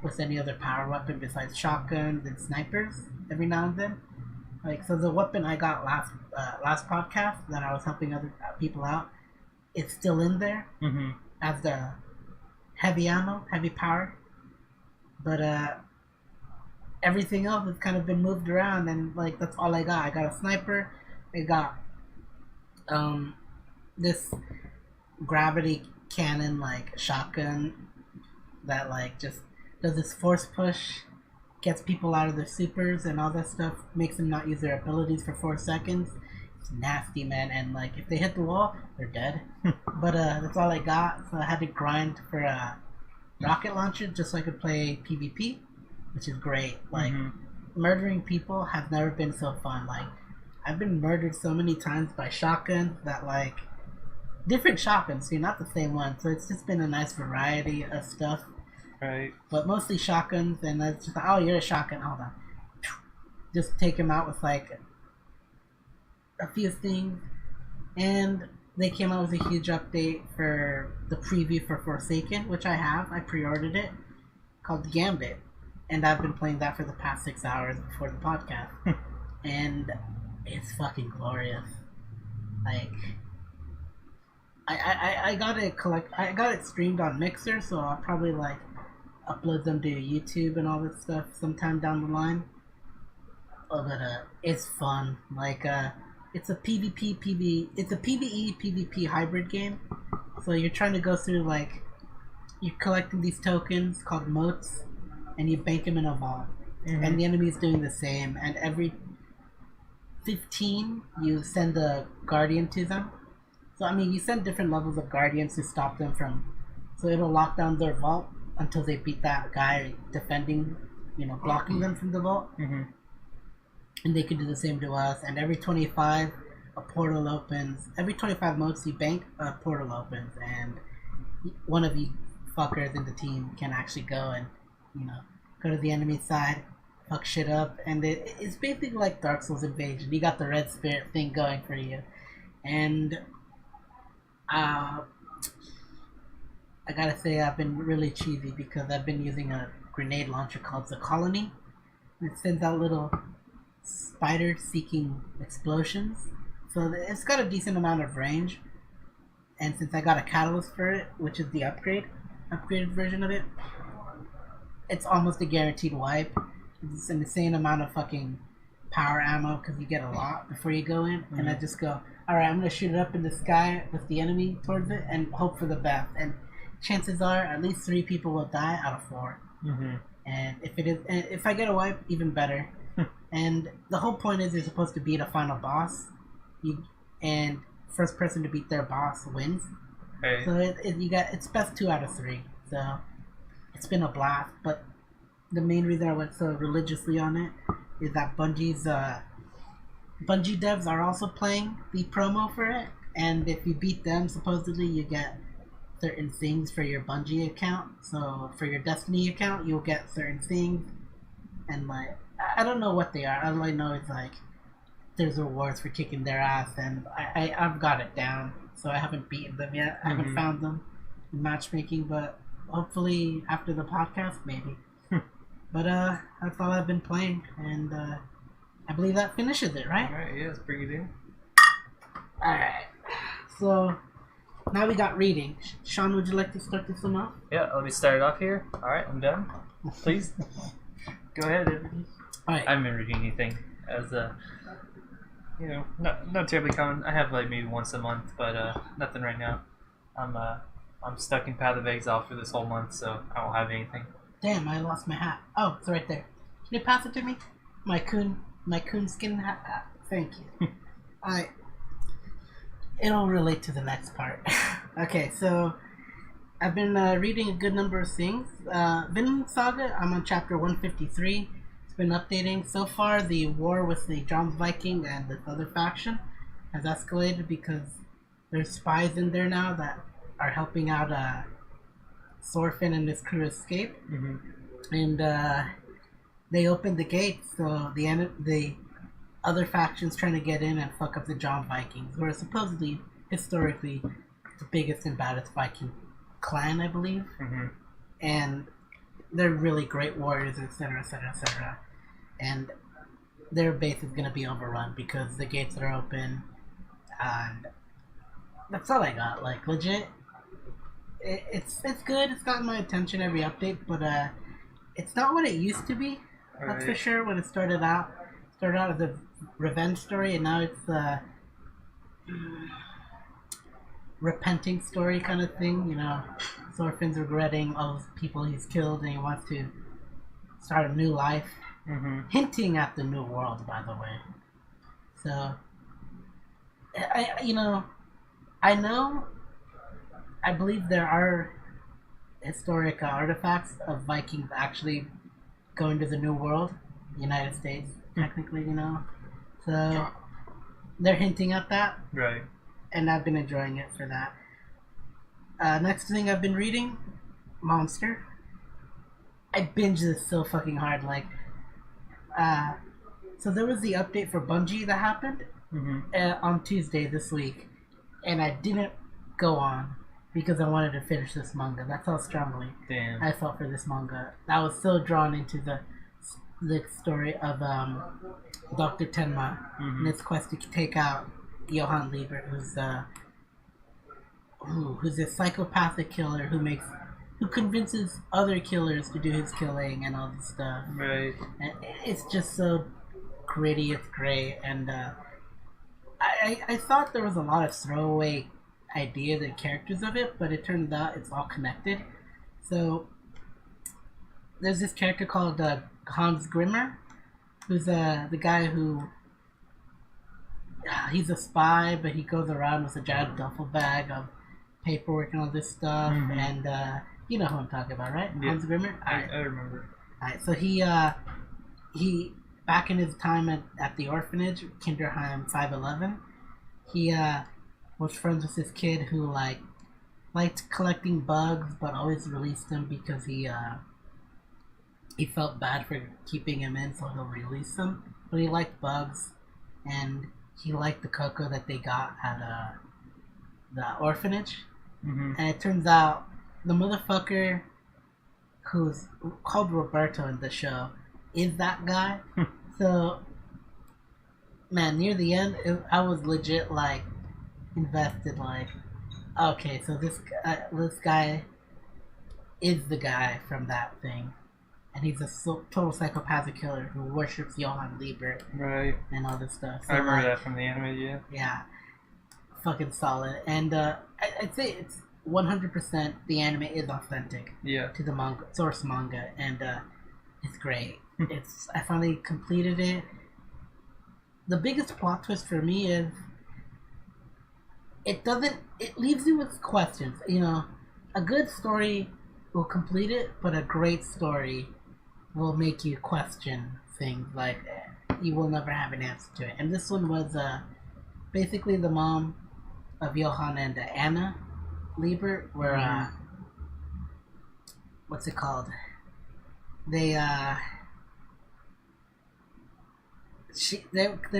with any other power weapon besides shotguns and snipers every now and then. Like, so the weapon I got last podcast that I was helping other people out, it's still in there as the heavy ammo, heavy power. But everything else has kind of been moved around, and like that's all I got. I got a sniper. I got this gravity cannon like shotgun that like just does this force push, gets people out of their supers and all that stuff, makes them not use their abilities for 4 seconds. It's nasty, man, and like if they hit the wall, they're dead. But that's all I got, so I had to grind for a rocket launcher just so I could play PvP, which is great. Like murdering people has never been so fun. Like I've been murdered so many times by shotguns that like different shotguns, see, not the same one. So it's just been a nice variety of stuff. Right. But mostly shotguns, and it's just like, oh, you're a shotgun. Hold on. Just take him out with like a few things. And they came out with a huge update for the preview for Forsaken, which I have. I pre-ordered it, called Gambit. And I've been playing that for the past 6 hours before the podcast. And it's fucking glorious. Like, I got it streamed on Mixer, so I'll probably like upload them to YouTube and all that stuff sometime down the line. Oh, but it's fun. Like it's a it's a PvE PvP hybrid game. So you're trying to go through like, you're collecting these tokens called motes, and you bank them in a vault. And the enemy's doing the same. And every 15, you send a guardian to them. So, I mean, you send different levels of guardians to stop them from... So it'll lock down their vault until they beat that guy defending, you know, blocking them from the vault. And they can do the same to us. And every 25, a portal opens. Every 25 motes you bank, a portal opens. And one of you fuckers in the team can actually go and, you know, go to the enemy side, fuck shit up. And it's basically like Dark Souls Invasion. You got the Red Spirit thing going for you. And... I gotta say I've been really cheesy because I've been using a grenade launcher called the Colony. It sends out little spiders seeking explosions. So it's got a decent amount of range. And since I got a catalyst for it, which is the upgraded version of it, it's almost a guaranteed wipe. It's an insane amount of fucking power ammo because you get a lot before you go in. And I just go, alright, I'm going to shoot it up in the sky with the enemy towards it and hope for the best. And chances are at least 3 people will die out of 4. And if I get a wipe, even better. And the whole point is you're supposed to beat a final boss. And first person to beat their boss wins. Right. So it's best 2 out of 3. So it's been a blast. But the main reason I went so religiously on it is that Bungie devs are also playing the promo for it, and if you beat them, supposedly you get certain things for your Bungie account. So for your Destiny account, you'll get certain things, and like I don't know what they are. All I know is like there's rewards for kicking their ass, and I've got it down, so I haven't beaten them yet. I haven't found them in matchmaking, but hopefully after the podcast, maybe. But that's all I've been playing, and I believe that finishes it, right? Alright, yeah, let's bring it in. Alright. So, now we got reading. Sean, would you like to start this one off? Yeah, let me start it off here. Alright, I'm done. Please. Go ahead, Edwin. Alright. I haven't been reading anything as not terribly common. I have like maybe once a month, but nothing right now. I'm stuck in Path of Exile for this whole month, so I won't have anything. Damn, I lost my hat. Oh, it's right there. Can you pass it to me? My coon skin hat. Thank you. It'll relate to the next part. Okay, so I've been reading a good number of things. Vinland Saga, I'm on chapter 153. It's been updating. So far, the war with the John Viking and the other faction has escalated because there's spies in there now that are helping out Thorfinn and his crew escape. Mm-hmm. And they opened the gates, so the other factions trying to get in and fuck up the John Vikings, who are supposedly, historically, the biggest and baddest Viking clan, I believe. Mm-hmm. And they're really great warriors, etc., etc., etc. And their base is going to be overrun because the gates are open. And that's all I got. Like, legit, it's good. It's gotten my attention every update, but it's not what it used to be. That's for sure. When it started out as a revenge story, and now it's a repenting story kind of thing. You know, Thorfinn's regretting all the people he's killed, and he wants to start a new life. Mm-hmm. Hinting at the new world, by the way. So, I believe there are historic artifacts of Vikings actually going to the New World, United States, technically, you know. So they're hinting at that. Right. And I've been enjoying it for that. Next thing I've been reading, Monster. I binged this so fucking hard. Like, so there was the update for Bungie that happened on Tuesday this week, and I didn't go on because I wanted to finish this manga. That's how strongly I felt for this manga. I was so drawn into the story of Dr. Tenma and his quest to take out Johann Liebert, who's a psychopathic killer who convinces other killers to do his killing and all this stuff. Right. And it's just so gritty, it's great, and I thought there was a lot of throwaway ideas and characters of it, but it turns out it's all connected. So there's this character called Hans Grimmer, who's the guy who he's a spy, but he goes around with a giant duffel bag of paperwork and all this stuff, and you know who I'm talking about, right? Yeah. Hans Grimmer. I remember. Alright, so he back in his time at the orphanage, Kinderheim 511, he was friends with this kid who liked collecting bugs, but always released them because he felt bad for keeping him in, so he'll release them. But he liked bugs, and he liked the cocoa that they got at the orphanage. And it turns out the motherfucker who's called Roberto in the show is that guy. So, man, near the end, I was legit invested. Okay, so this guy is the guy from that thing, and he's a total psychopathic killer who worships Johann Liebert, right, and all this stuff. So, I remember that from the anime. Yeah, fucking solid. And I'd say it's 100% the anime is authentic. Yeah. To the source manga, and it's great. I finally completed it. The biggest plot twist for me is it leaves you with questions. You know, a good story will complete it, but a great story will make you question things like you will never have an answer to it. And this one was basically the mom of Johann and Anna Liebert were what's it called? They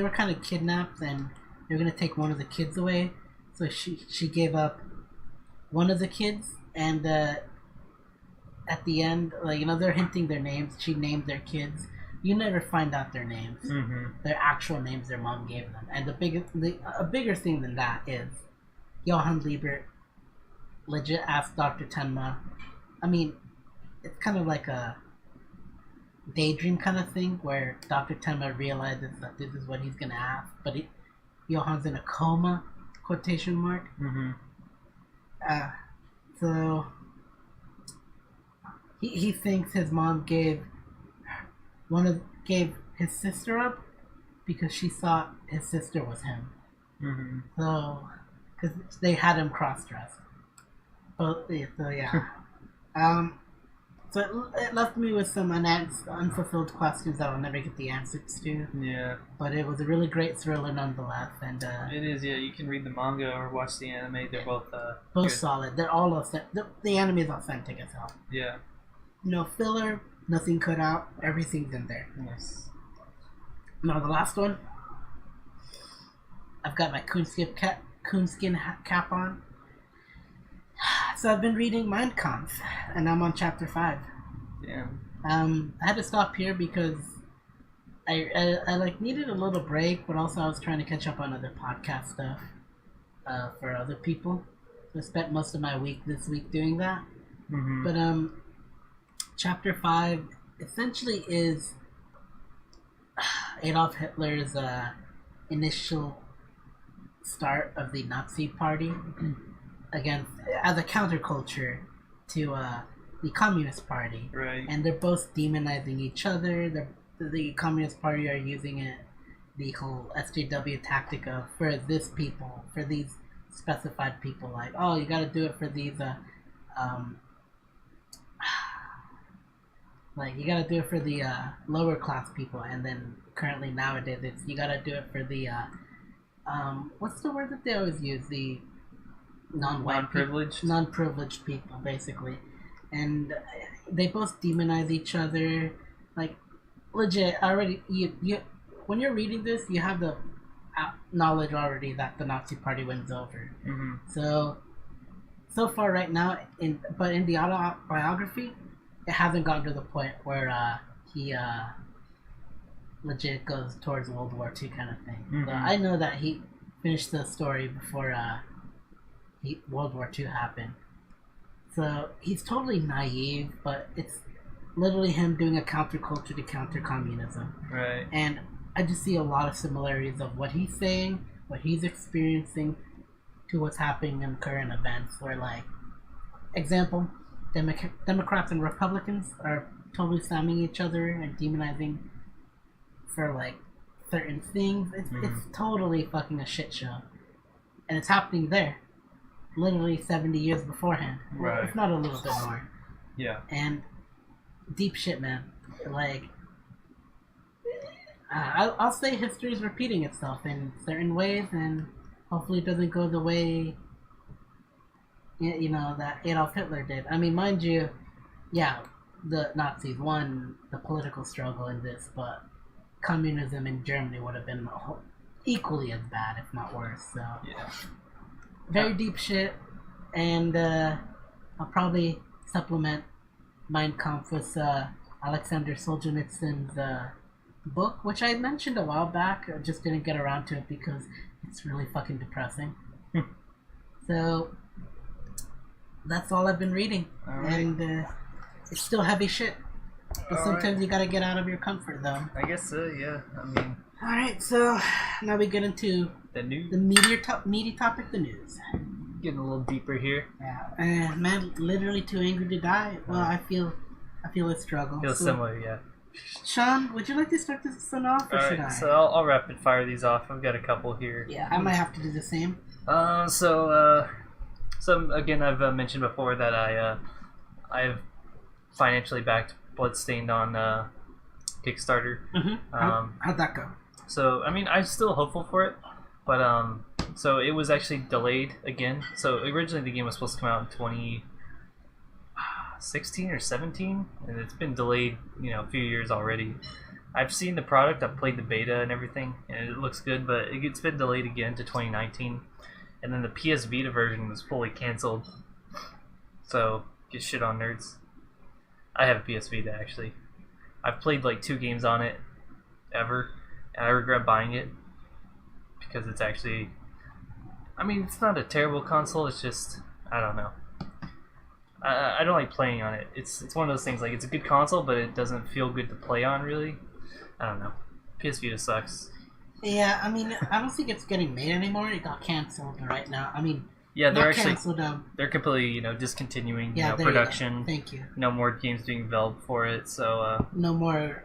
were kind of kidnapped, and they were gonna take one of the kids away. So she gave up one of the kids, and at the end, they're hinting their names. She named their kids. You never find out their names, their actual names their mom gave them. And a bigger thing than that is Johann Liebert legit asked Dr. Tenma. I mean, it's kind of like a daydream kind of thing where Dr. Tenma realizes that this is what he's gonna ask, but Johan's in a coma, quotation mark. Mm-hmm. So he thinks his mom gave his sister up because she thought his sister was him. Mm-hmm. So, because they had him cross-dressed. So yeah. So it left me with some unfulfilled questions that I'll never get the answers to. Yeah. But it was a really great thriller nonetheless, and it is. Yeah, you can read the manga or watch the anime. They're both both good. solid. They're all authentic. The anime is authentic as hell. Yeah. No filler, nothing cut out. Everything's in there. Yes. Now the last one. I've got my coonskin cap on. So I've been reading Mein Kampf, and I'm on chapter 5. Damn. I had to stop here because I like needed a little break, but also I was trying to catch up on other podcast stuff for other people. So I spent most of my week this week doing that. Mm-hmm. But chapter 5 essentially is Adolf Hitler's initial start of the Nazi Party against as a counterculture to the Communist Party. Right. And they're both demonizing each other. The Communist Party are using it, the whole SJW tactic of for these specified people, like, oh, you got to do it for these like you got to do it for the lower class people, and then currently nowadays it's you got to do it for the what's the word that they always use, the non-privileged people basically. And they both demonize each other, like legit. Already you when you're reading this, you have the knowledge already that the Nazi Party wins over. Mm-hmm. So far right now, in the autobiography, it hasn't gotten to the point where he legit goes towards World War II kind of thing. Mm-hmm. So I know that he finished the story before World War II happened. So he's totally naive, but it's literally him doing a counterculture to counter communism. Right. And I just see a lot of similarities of what he's saying, what he's experiencing, to what's happening in current events. Where, like, example, Democrats and Republicans are totally slamming each other and demonizing for, like, certain things. It's totally fucking a shit show. And it's happening there. Literally 70 years beforehand. Right. If not a little bit more. Yeah. And deep shit, man. Like, I'll say history is repeating itself in certain ways, and hopefully it doesn't go the way, you know, that Adolf Hitler did. I mean, mind you, yeah, the Nazis won the political struggle in this, but communism in Germany would have been equally as bad, if not worse. So yeah, very deep shit, and I'll probably supplement Mein Kampf with Alexander Solzhenitsyn's book, which I mentioned a while back. I just didn't get around to it because it's really fucking depressing. So that's all I've been reading. Right. And it's still heavy shit. But sometimes you gotta get out of your comfort zone. I guess so, yeah. I mean... Alright, so now we get into the news. The meaty topic, the news. Getting a little deeper here. Yeah. Man, literally too angry to die. Well, I feel a struggle. Feels similar, yeah. Sean, would you like to start this one off, or should I? So I'll rapid fire these off. I've got a couple here. Yeah, I might have to do the same. So again, I've mentioned before that I've financially backed Bloodstained on Kickstarter. Mm-hmm. How'd that go? So I mean, I'm still hopeful for it, but so it was actually delayed again. So originally the game was supposed to come out in 2016 or 17, and it's been delayed, a few years already. I've seen the product, I've played the beta and everything, and it looks good, but it's been delayed again to 2019. And then the PS Vita version was fully canceled. So get shit on, nerds. I have a PS Vita actually. I've played like 2 games on it ever, and I regret buying it because it's actually, I mean, it's not a terrible console. It's just, I don't know. I don't like playing on it. It's one of those things, like, it's a good console, but it doesn't feel good to play on, really. I don't know. PS Vita sucks. Yeah, I mean, I don't think it's getting made anymore. It got canceled right now. I mean, yeah, they're actually canceled. They're completely discontinuing Yeah, production. Thank you. No more games being developed for it. So no more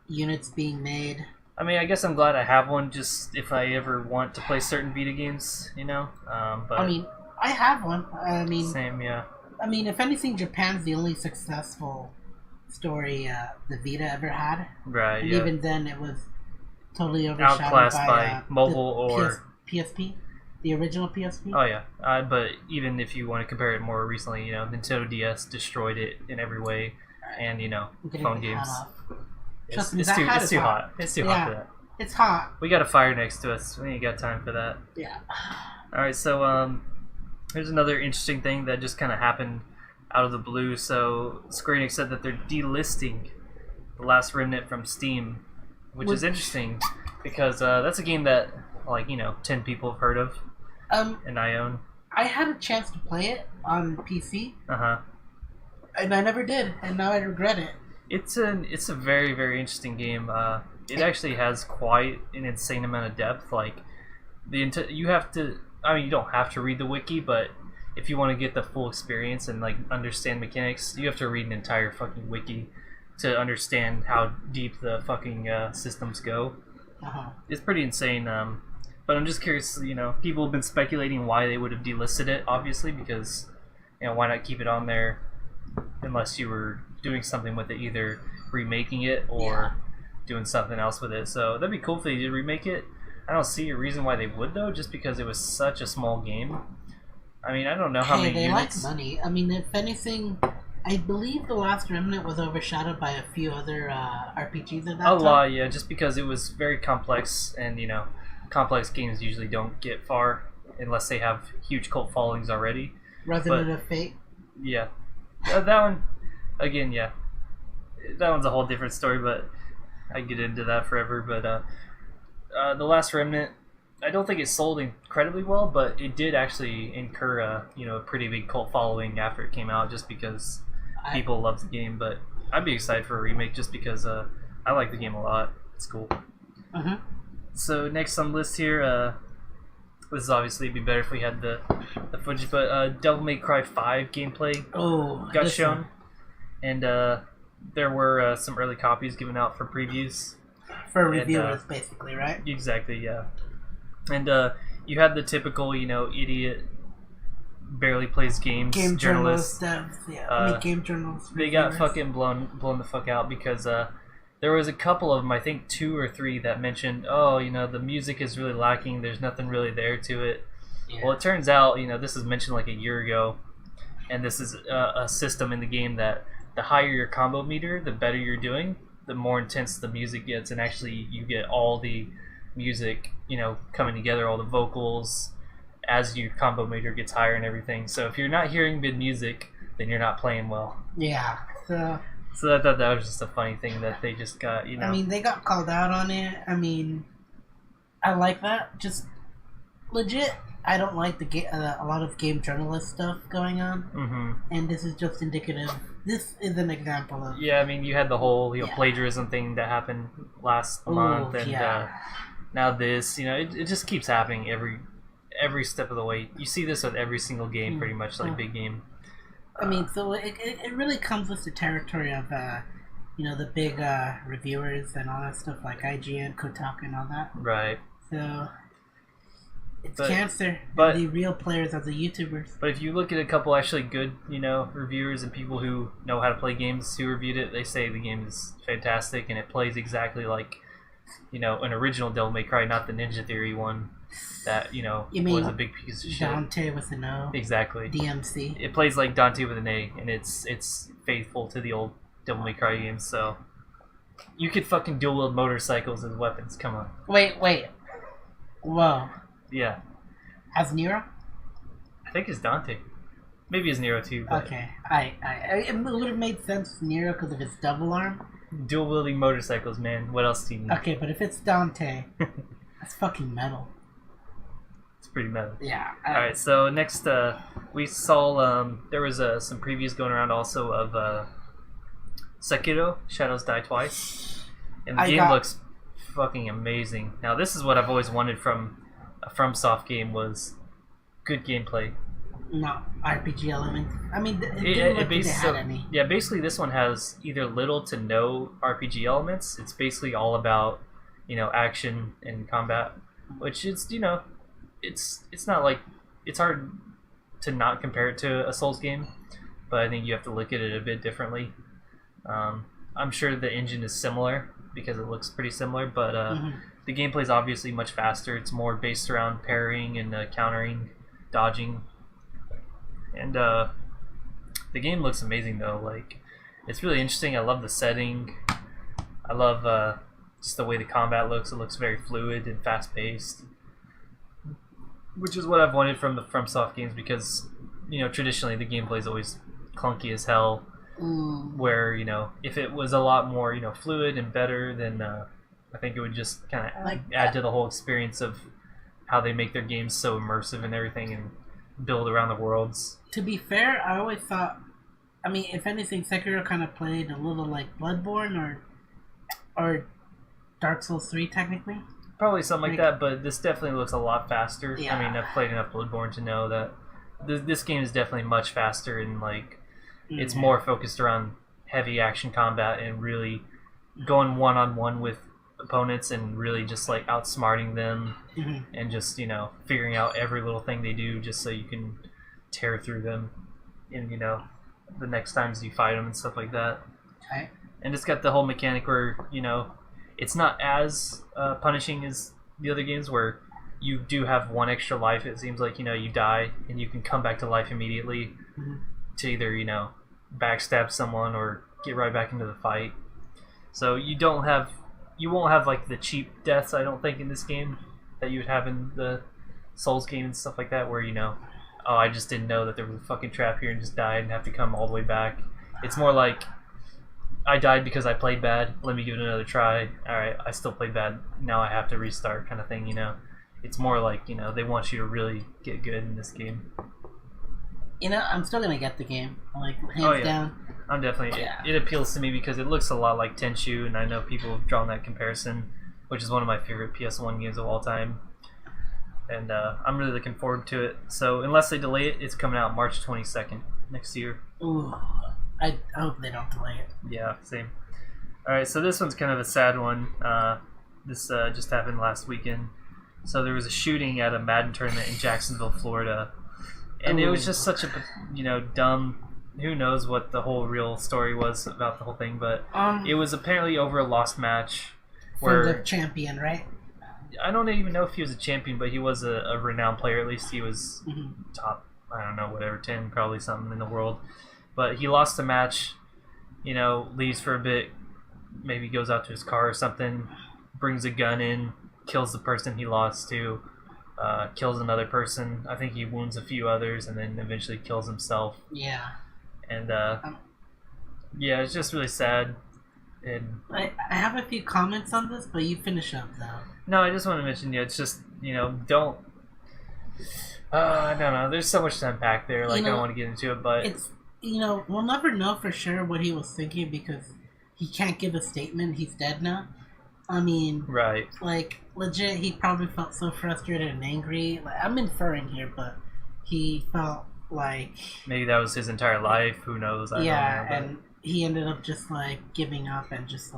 units being made. I mean, I guess I'm glad I have one, just if I ever want to play certain Vita games, But I mean, I have one. I mean, same, yeah. I mean, if anything, Japan's the only successful story the Vita ever had. Right. And yeah. even then, it was totally overshadowed Outclassed by mobile or PSP, the original PSP. Oh yeah, but even if you want to compare it more recently, Nintendo DS destroyed it in every way, and phone games. It's too hot. It's too hot for that. It's hot. We got a fire next to us. We ain't got time for that. Yeah. All right, so here's another interesting thing that just kind of happened out of the blue. So Square Enix said that they're delisting The Last Remnant from Steam, which is interesting because that's a game that 10 people have heard of, and I own. I had a chance to play it on PC. Uh-huh. And I never did, and now I regret it. It's a very, very interesting game. It actually has quite an insane amount of depth. Like you have to. I mean, you don't have to read the wiki, but if you want to get the full experience and understand mechanics, you have to read an entire fucking wiki to understand how deep the fucking systems go. Uh-huh. It's pretty insane. But I'm just curious. People have been speculating why they would have delisted it. Obviously, because why not keep it on there unless you were doing something with it, either remaking it or doing something else with it. So that'd be cool if they did remake it. I don't see a reason why they would, though, just because it was such a small game. I mean, I don't know how many they units. like money. I mean, if anything, I believe The Last Remnant was overshadowed by a few other RPGs at that time. A lot, yeah, just because it was very complex, and complex games usually don't get far unless they have huge cult followings already. Resident of Fate. Yeah, that one. Again, yeah, that one's a whole different story, but I get into that forever. But The Last Remnant, I don't think it sold incredibly well, but it did actually incur a pretty big cult following after it came out, just because people love the game. But I'd be excited for a remake just because I like the game a lot. It's cool. Uh-huh. So next on the list here, this is obviously it'd be better if we had the footage, but Devil May Cry 5 gameplay got shown. And there were some early copies given out for previews. For reviewers, basically, right? Exactly, yeah. And you had the typical, idiot, barely plays games game journalists. Game journalists. They got fucking blown the fuck out because there was a couple of them, I think 2 or 3, that mentioned, the music is really lacking. There's nothing really there to it. Yeah. Well, it turns out, this was mentioned like a year ago, and this is a system in the game that the higher your combo meter, the better you're doing, the more intense the music gets, and actually you get all the music, coming together, all the vocals, as your combo meter gets higher and everything. So if you're not hearing good music, then you're not playing well. Yeah. So I thought that was just a funny thing that they just got, I mean, they got called out on it. I mean, I like that. Just legit. I don't like a lot of game journalist stuff going on, and this is just indicative. This is an example of. Yeah, I mean, you had the whole plagiarism thing that happened last month, and now this. It just keeps happening every step of the way. You see this with every single game, pretty much, like big game. I mean, so it really comes with the territory of the big reviewers and all that stuff, like IGN, Kotaku, and all that. Right. So. It's cancer. But the real players are the YouTubers. But if you look at a couple actually good, reviewers and people who know how to play games who reviewed it, they say the game is fantastic and it plays exactly like, an original Devil May Cry, not the Ninja Theory one that, was a big piece of shit. Dante with an O. Exactly. DMC. It plays like Dante with an A, and it's faithful to the old Devil May Cry games, so you could fucking dual wield motorcycles as weapons. Come on. Wait. Whoa. Yeah. As Nero? I think it's Dante. Maybe it's Nero too. But okay. It would have made sense Nero because of his double arm. Dual wielding motorcycles, man. What else do you need? Okay, but if it's Dante, that's fucking metal. pretty meta. Yeah. All right, so next we saw there was some previews going around also of Sekiro: Shadows Die Twice, and the game looks fucking amazing. Now this is what I've always wanted from a FromSoft game, was good gameplay. No RPG elements. I mean, it didn't look like they had any. Yeah, basically this one has either little to no RPG elements. It's basically all about, action and combat, which is, it's not like, it's hard to not compare it to a Souls game, but I think you have to look at it a bit differently. I'm sure the engine is similar because it looks pretty similar, but the gameplay is obviously much faster. It's more based around parrying and countering, dodging. And the game looks amazing though. Like, it's really interesting. I love the setting. I love just the way the combat looks. It looks very fluid and fast paced, which is what I've wanted from the FromSoft games, because traditionally the gameplay is always clunky as hell. Where if it was a lot more fluid and better, then I think it would just kind of add to the whole experience of how they make their games so immersive and everything, and build around the worlds. To be fair, I always thought, I mean, if anything, Sekiro kind of played a little like Bloodborne or Dark Souls 3 technically. Probably something like that, but this definitely looks a lot faster. Yeah. I mean, I've played enough Bloodborne to know that this game is definitely much faster, and it's more focused around heavy action combat and really going one-on-one with opponents and really just outsmarting them and just figuring out every little thing they do just so you can tear through them in the next times you fight them and stuff like that. Okay. And it's got the whole mechanic where it's not as punishing as the other games, where you do have one extra life. It seems like you die and you can come back to life immediately to either backstab someone or get right back into the fight. So you won't have the cheap deaths, I don't think, in this game that you would have in the Souls game and stuff like that, where oh, I just didn't know that there was a fucking trap here and just died and have to come all the way back. It's more like, I died because I played bad, let me give it another try. Alright, I still played bad, now I have to restart, kind of thing. It's more like they want you to really get good in this game. I'm still gonna get the game, hands down. I'm definitely. It appeals to me because it looks a lot like Tenchu, and I know people have drawn that comparison, which is one of my favorite PS1 games of all time. And I'm really looking forward to it. So unless they delay it, it's coming out March 22nd next year. Ooh, I hope they don't delay it. Yeah, same. All right, so this one's kind of a sad one. This just happened last weekend. So there was a shooting at a Madden tournament in Jacksonville, Florida. And it was just such a, dumb, who knows what the whole real story was about the whole thing, but it was apparently over a lost match. From the champion, right? I don't even know if he was a champion, but he was a renowned player. At least he was top, I don't know, whatever, 10, probably something in the world. But he lost the match, leaves for a bit, maybe goes out to his car or something, brings a gun in, kills the person he lost to, kills another person. I think he wounds a few others, and then eventually kills himself. Yeah. And it's just really sad. And I have a few comments on this, but you finish up though. No, I just want to mention, it's just don't. I don't know. There's so much to unpack there. I don't want to get into it, but it's we'll never know for sure what he was thinking because he can't give a statement. He's dead now. I mean, right? Legit, he probably felt so frustrated and angry. I'm inferring here, but he felt like maybe that was his entire life. Who knows? I don't know, and he ended up just giving up and just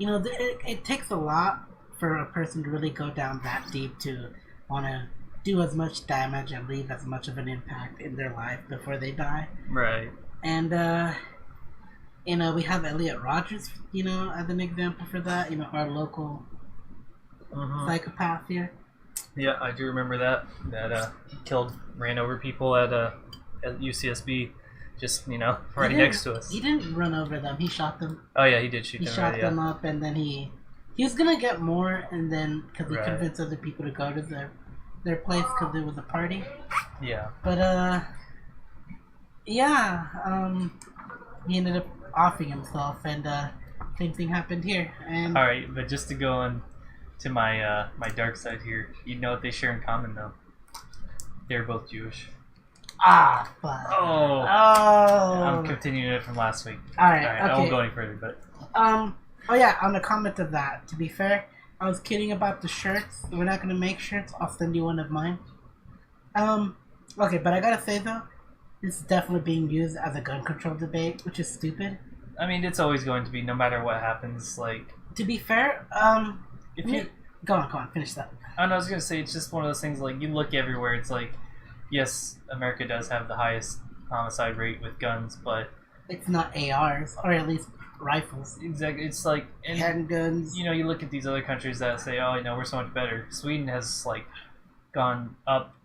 it takes a lot for a person to really go down that deep to want to do as much damage and leave as much of an impact in their life before they die. Right. And we have Elliot Rogers, as an example for that. Our local psychopath here. Yeah, I do remember that ran over people at UCSB, just right next to us. He didn't run over them. He shot them. Oh yeah, he did shoot them. He shot them up, and then he was gonna get more, and then because he convinced other people to go to their place because it was a party. Yeah. But he ended up offing himself, and same thing happened here. And all right, but just to go on to my my dark side here. You know what they share in common though? They're both Jewish. Ah, fuck. Oh. Oh. I'm continuing it from last week. Alright, Okay. okay. I won't go any further, but Oh yeah, on the comment of that, to be fair, I was kidding about the shirts. We're not gonna make shirts. I'll send you one of mine. Okay, but I gotta say though, this is definitely being used as a gun control debate, which is stupid. I mean, it's always going to be, no matter what happens. Like, to be fair, if you go on, finish that. I was gonna say, it's just one of those things. Like, you look everywhere. It's like, yes, America does have the highest homicide rate with guns, but it's not ARs, or at least rifles. Exactly. It's like handguns. You know, you look at these other countries that say, "Oh, you know, we're so much better." Sweden has like gone up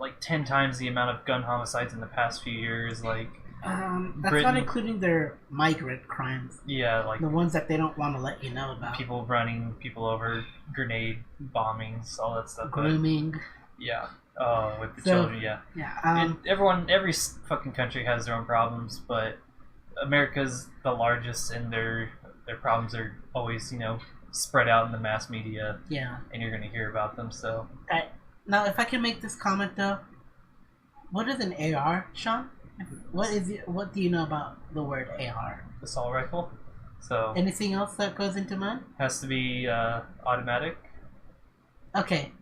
like 10 times the amount of gun homicides in the past few years. Like, that's Britain, not including their migrant crimes. Yeah, like the ones that they don't want to let you know about. People running people over, grenade bombings, all that stuff. Grooming. Yeah. Oh, with the children. Yeah. Yeah. Every fucking country has their own problems, but America's the largest, and their problems are always, you know, spread out in the mass media. Yeah. And you're gonna hear about them. So. Alright. Now, if I can make this comment though, what is an AR, Sean? What is it? What do you know about the word AR? Assault rifle. So. Anything else that goes into mind? Has to be automatic. Okay.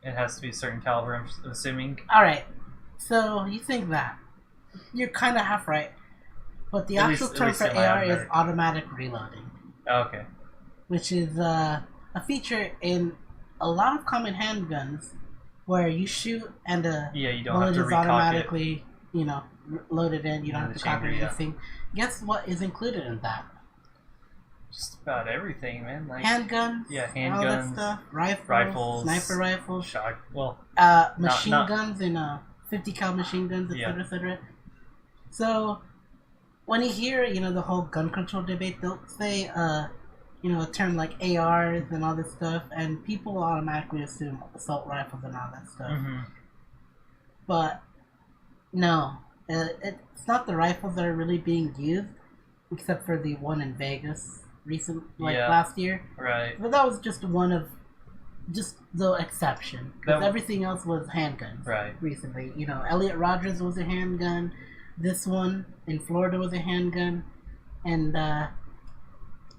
It has to be a certain caliber, I'm assuming. Alright. So, you think that. You're kind of half right. But the actual term for AR is automatic reloading. Okay. Which is a feature in a lot of common handguns where you shoot and the bullet is automatically, you know, loaded in. You don't have to cock it or anything. Guess what is included in that? Just about everything, man. Like handguns, handguns, all that stuff, rifles, sniper rifles, machine guns, and 50 cal machine guns, etc., etc. So when you hear, you know, the whole gun control debate, they'll say, you know, a term like ARs and all this stuff, and people automatically assume assault rifles and all that stuff. Mm-hmm. But no, it's not the rifles that are really being used, except for the one in Vegas last year. Right. But that was just one of the exception, because everything else was handguns. Right. Recently, you know, Elliot Rodgers was a handgun. This one in Florida was a handgun, and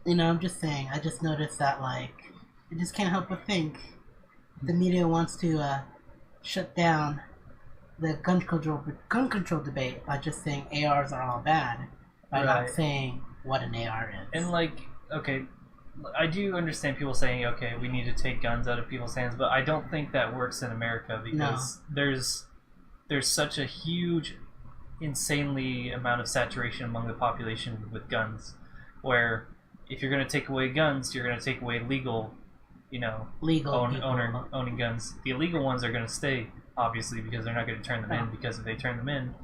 you know, I'm just saying. I just noticed that, like, I just can't help but think the media wants to shut down the gun control debate by just saying ARs are all bad, by not saying what an AR is. And like, okay, I do understand people saying, okay, we need to take guns out of people's hands, but I don't think that works in America, because there's such a huge, insanely amount of saturation among the population with guns, where if you're going to take away guns, you're going to take away legal, you know, owning guns. The illegal ones are going to stay, obviously, because they're not going to turn them in, because if they turn them in,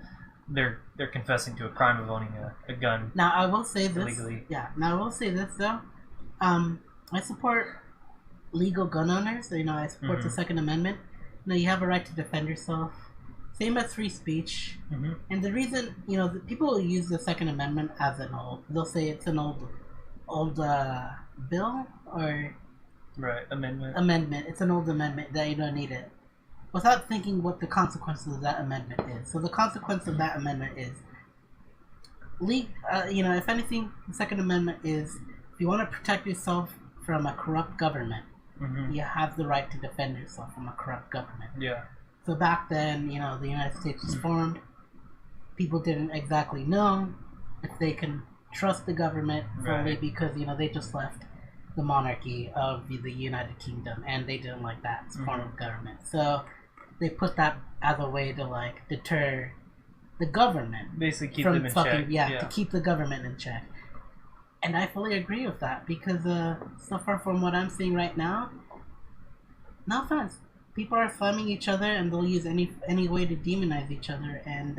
they're confessing to a crime of owning a gun. Now I will say this. Illegally. Yeah. Now I will say this though. I support legal gun owners. You know, I support the Second Amendment. You know, you have a right to defend yourself. Same as free speech. Mm-hmm. And the reason, you know, the people use the Second Amendment as they'll say it's an old bill or amendment. It's an old amendment that you don't need it, without thinking what the consequences of that amendment is. So the consequence of that amendment is, you know, if anything, the Second Amendment is, if you want to protect yourself from a corrupt government, you have the right to defend yourself from a corrupt government. Yeah. So back then, you know, the United States was formed. People didn't exactly know if they can trust the government fully, because, you know, they just left the monarchy of the United Kingdom, and they didn't like that form of government. So they put that as a way to, like, deter the government. Basically keep them in check. To keep the government in check. And I fully agree with that, because so far from what I'm seeing right now, no offense, people are slamming each other, and they'll use any way to demonize each other, and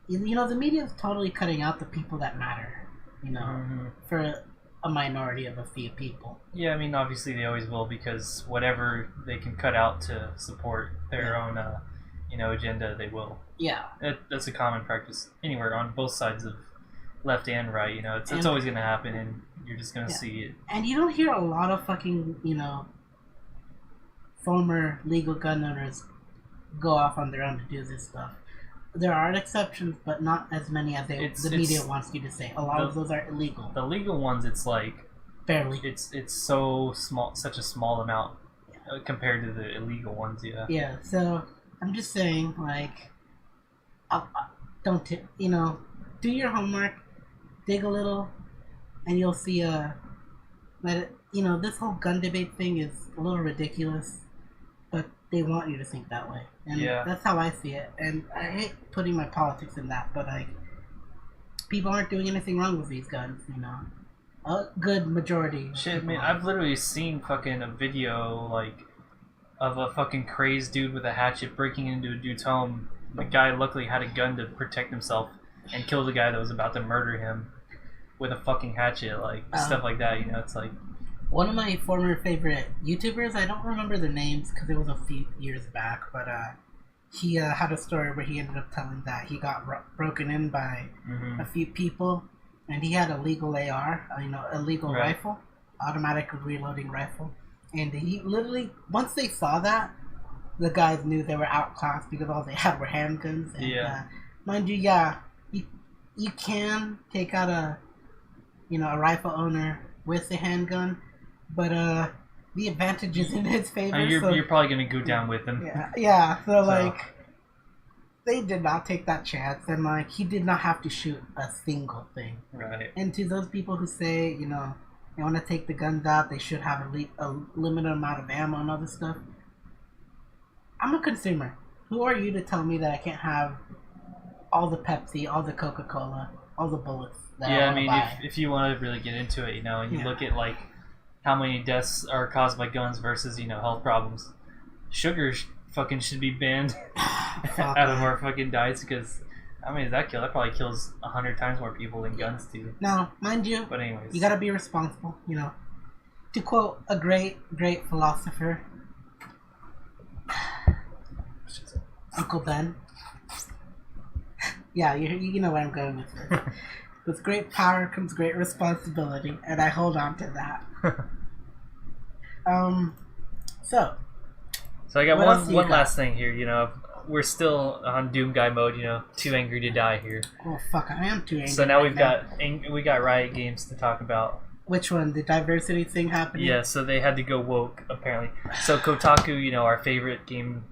you know, the media is totally cutting out the people that matter, you know, for a minority of a few people. Yeah, I mean, obviously they always will, because whatever they can cut out to support their own, you know, agenda, they will. Yeah. That's a common practice anywhere on both sides of left and right. You know, it's always gonna happen, and you're just gonna see it. And you don't hear a lot of fucking former legal gun owners go off on their own to do this stuff. There are exceptions, but not as many as the media wants you to say. A lot of those are illegal. The legal ones, it's like barely. It's so small, such a small amount compared to the illegal ones. Yeah. Yeah. So I'm just saying, like, don't do your homework, dig a little, and you'll see that this whole gun debate thing is a little ridiculous, but they want you to think that way, and that's how I see it. And I hate putting my politics in that, but like, people aren't doing anything wrong with these guns, a good majority. Shit, man, I've literally seen fucking a video like of a fucking crazed dude with a hatchet breaking into a dude's home. The guy luckily had a gun to protect himself and kill the guy that was about to murder him with a fucking hatchet, like stuff like that. It's like. One of my former favorite YouTubers, I don't remember their names because it was a few years back, but he had a story where he ended up telling that he got broken in by a few people, and he had a legal AR, a legal rifle, automatic reloading rifle, and he literally, once they saw that, the guys knew they were outclassed because all they had were handguns. And, mind you, you can take out a rifle owner with a handgun, but the advantage is in his favor. You're probably gonna go down with him. So like, they did not take that chance, and like, he did not have to shoot a single thing. Right. And to those people who say they want to take the guns out, they should have a limited amount of ammo and other stuff. I'm a consumer. Who are you to tell me that I can't have all the Pepsi, all the Coca-Cola, all the bullets? I mean, if you want to really get into it, and you look at like how many deaths are caused by guns versus health problems, sugar fucking should be banned out of our fucking diets, because how many does that kill? That probably kills 100 times more people than guns do. Now, mind you, but anyways, you gotta be responsible. To quote a great philosopher, Uncle Ben. Yeah, you know where I'm going with this. With great power comes great responsibility, and I hold on to that. So I got one last thing here. We're still on Doom Guy mode. Too angry to die here. Oh fuck, I am too angry. So now we got Riot Games to talk about. Which one? The diversity thing happening? Yeah, so they had to go woke apparently. So Kotaku, our favorite game,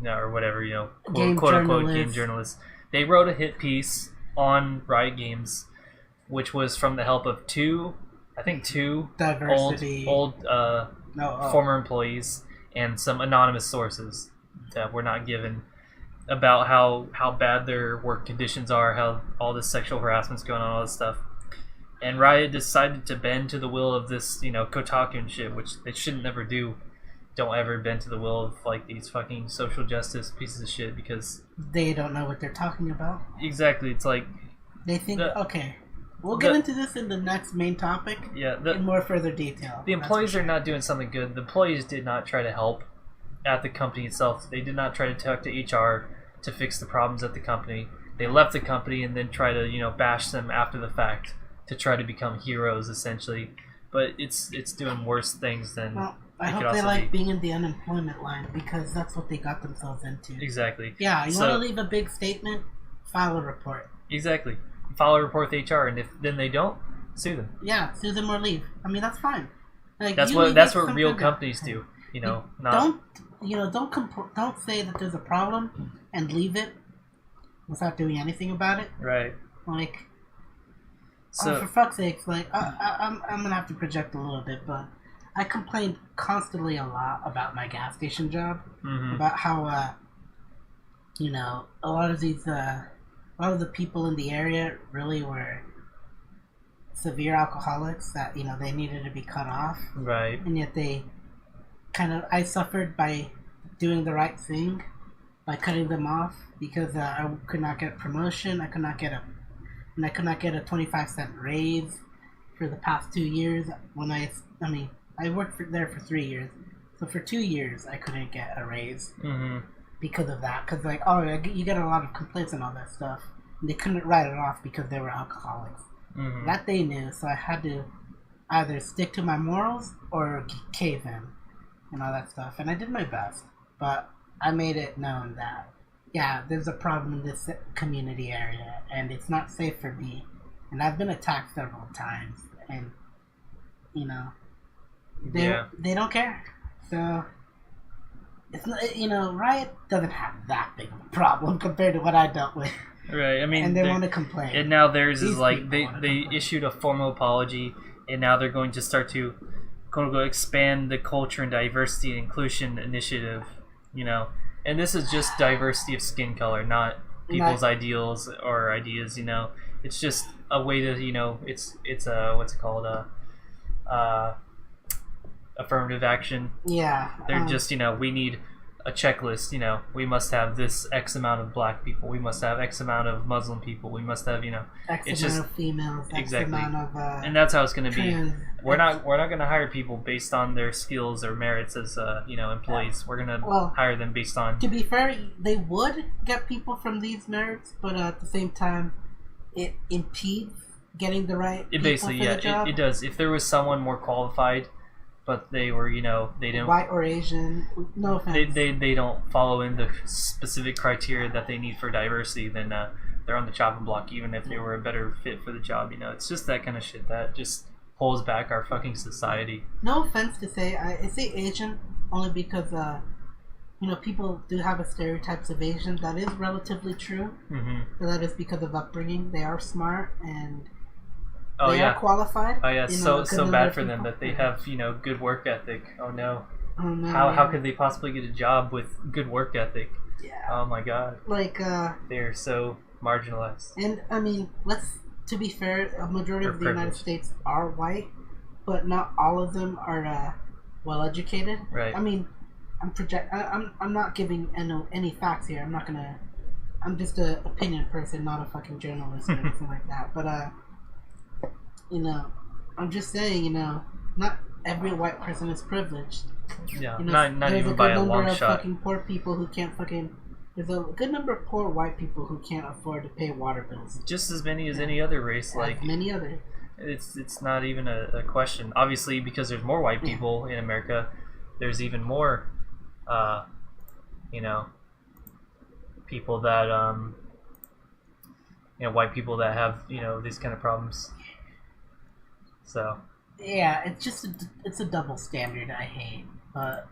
or whatever, quote unquote game journalists, they wrote a hit piece on Riot Games, which was from the help of two diversity old former employees and some anonymous sources that were not given, about how bad their work conditions are, how all this sexual harassment's going on, all this stuff. And Riot decided to bend to the will of this, Kotaku and shit, which they shouldn't ever do. Don't ever bend to the will of like these fucking social justice pieces of shit, because they don't know what they're talking about. Exactly, it's like they think okay. We'll get into this in the next main topic. In more further detail. The employees are not doing something good. The employees did not try to help at the company itself. They did not try to talk to HR to fix the problems at the company. They left the company and then try to bash them after the fact to try to become heroes, essentially. But it's doing worse things than. Well, I hope they like being in the unemployment line, because that's what they got themselves into. Exactly. Yeah, you want to leave a big statement? File a report. Exactly. File a report with HR, and if then they don't, sue them. Yeah, sue them or leave. I mean, that's fine. Like, that's what real companies do. Don't say that there's a problem and leave it without doing anything about it. Right. Like, for fuck's sake, like I'm gonna have to project a little bit, but I complained constantly a lot about my gas station job, about how a lot of the people in the area really were severe alcoholics that they needed to be cut off. Right. And yet I suffered by doing the right thing, by cutting them off, because I could not get a promotion. I could not get a 25-cent raise for the past 2 years. I worked there for 3 years, so for 2 years I couldn't get a raise because of that. Because you get a lot of complaints and all that stuff, and they couldn't write it off because they were alcoholics. Mm-hmm. That they knew, so I had to either stick to my morals or cave in and all that stuff. And I did my best, but I made it known that, yeah, there's a problem in this community area, and it's not safe for me. And I've been attacked several times, and, you know, they don't care. So, it's not, you know, Riot doesn't have that big of a problem compared to what I dealt with. Right, I mean, and they want to complain. And now theirs is like they issued a formal apology, and now they're going to start to quote unquote expand the culture and diversity and inclusion initiative. You know, and this is just diversity of skin color, not people's ideals or ideas. You know, it's just a way to, you know, it's a what's it called, affirmative action. Yeah, they're just, you know, we need a checklist. You know, we must have this X amount of black people. We must have X amount of Muslim people. We must have, you know, X it's amount just of females. exactly, X amount of, and that's how it's going to be. trans. We're not going to hire people based on their skills or merits as you know, employees. We're going to hire them based on. To be fair, they would get people from these merits, but at the same time, it impedes getting the right. It basically, people for the job. It does. If there was someone more qualified, but they were, you know, they didn't, white or Asian, no offense. they don't follow in the specific criteria that they need for diversity, then they're on the chopping block, even if they were a better fit for the job. You know, it's just that kind of shit that just holds back our fucking society. No offense to say, I say Asian only because you know, people do have a stereotypes of Asian. That is relatively true. Mm-hmm. But that is because of upbringing. They are smart and they are qualified. Oh yeah, you know, so bad for them that they have, you know, good work ethic. Oh no. Oh no. How could they possibly get a job with good work ethic? Yeah. Oh my god. Like they're so marginalized. And I mean, to be fair, a majority of the United States are white, but not all of them are well educated. Right. I mean, I'm not giving any facts here. I'm just a opinion person, not a fucking journalist or anything like that. But you know, I'm just saying, you know, not every white person is privileged. Yeah, you know, not even by a long shot. There's a good number of fucking poor people who can't fucking. There's a good number of poor white people who can't afford to pay water bills. Just as many as any other race, like many other. It's not even a question. Obviously, because there's more white people in America, there's even more, you know, people that you know, white people that have, you know, these kind of problems. So yeah, it's a double standard I hate. But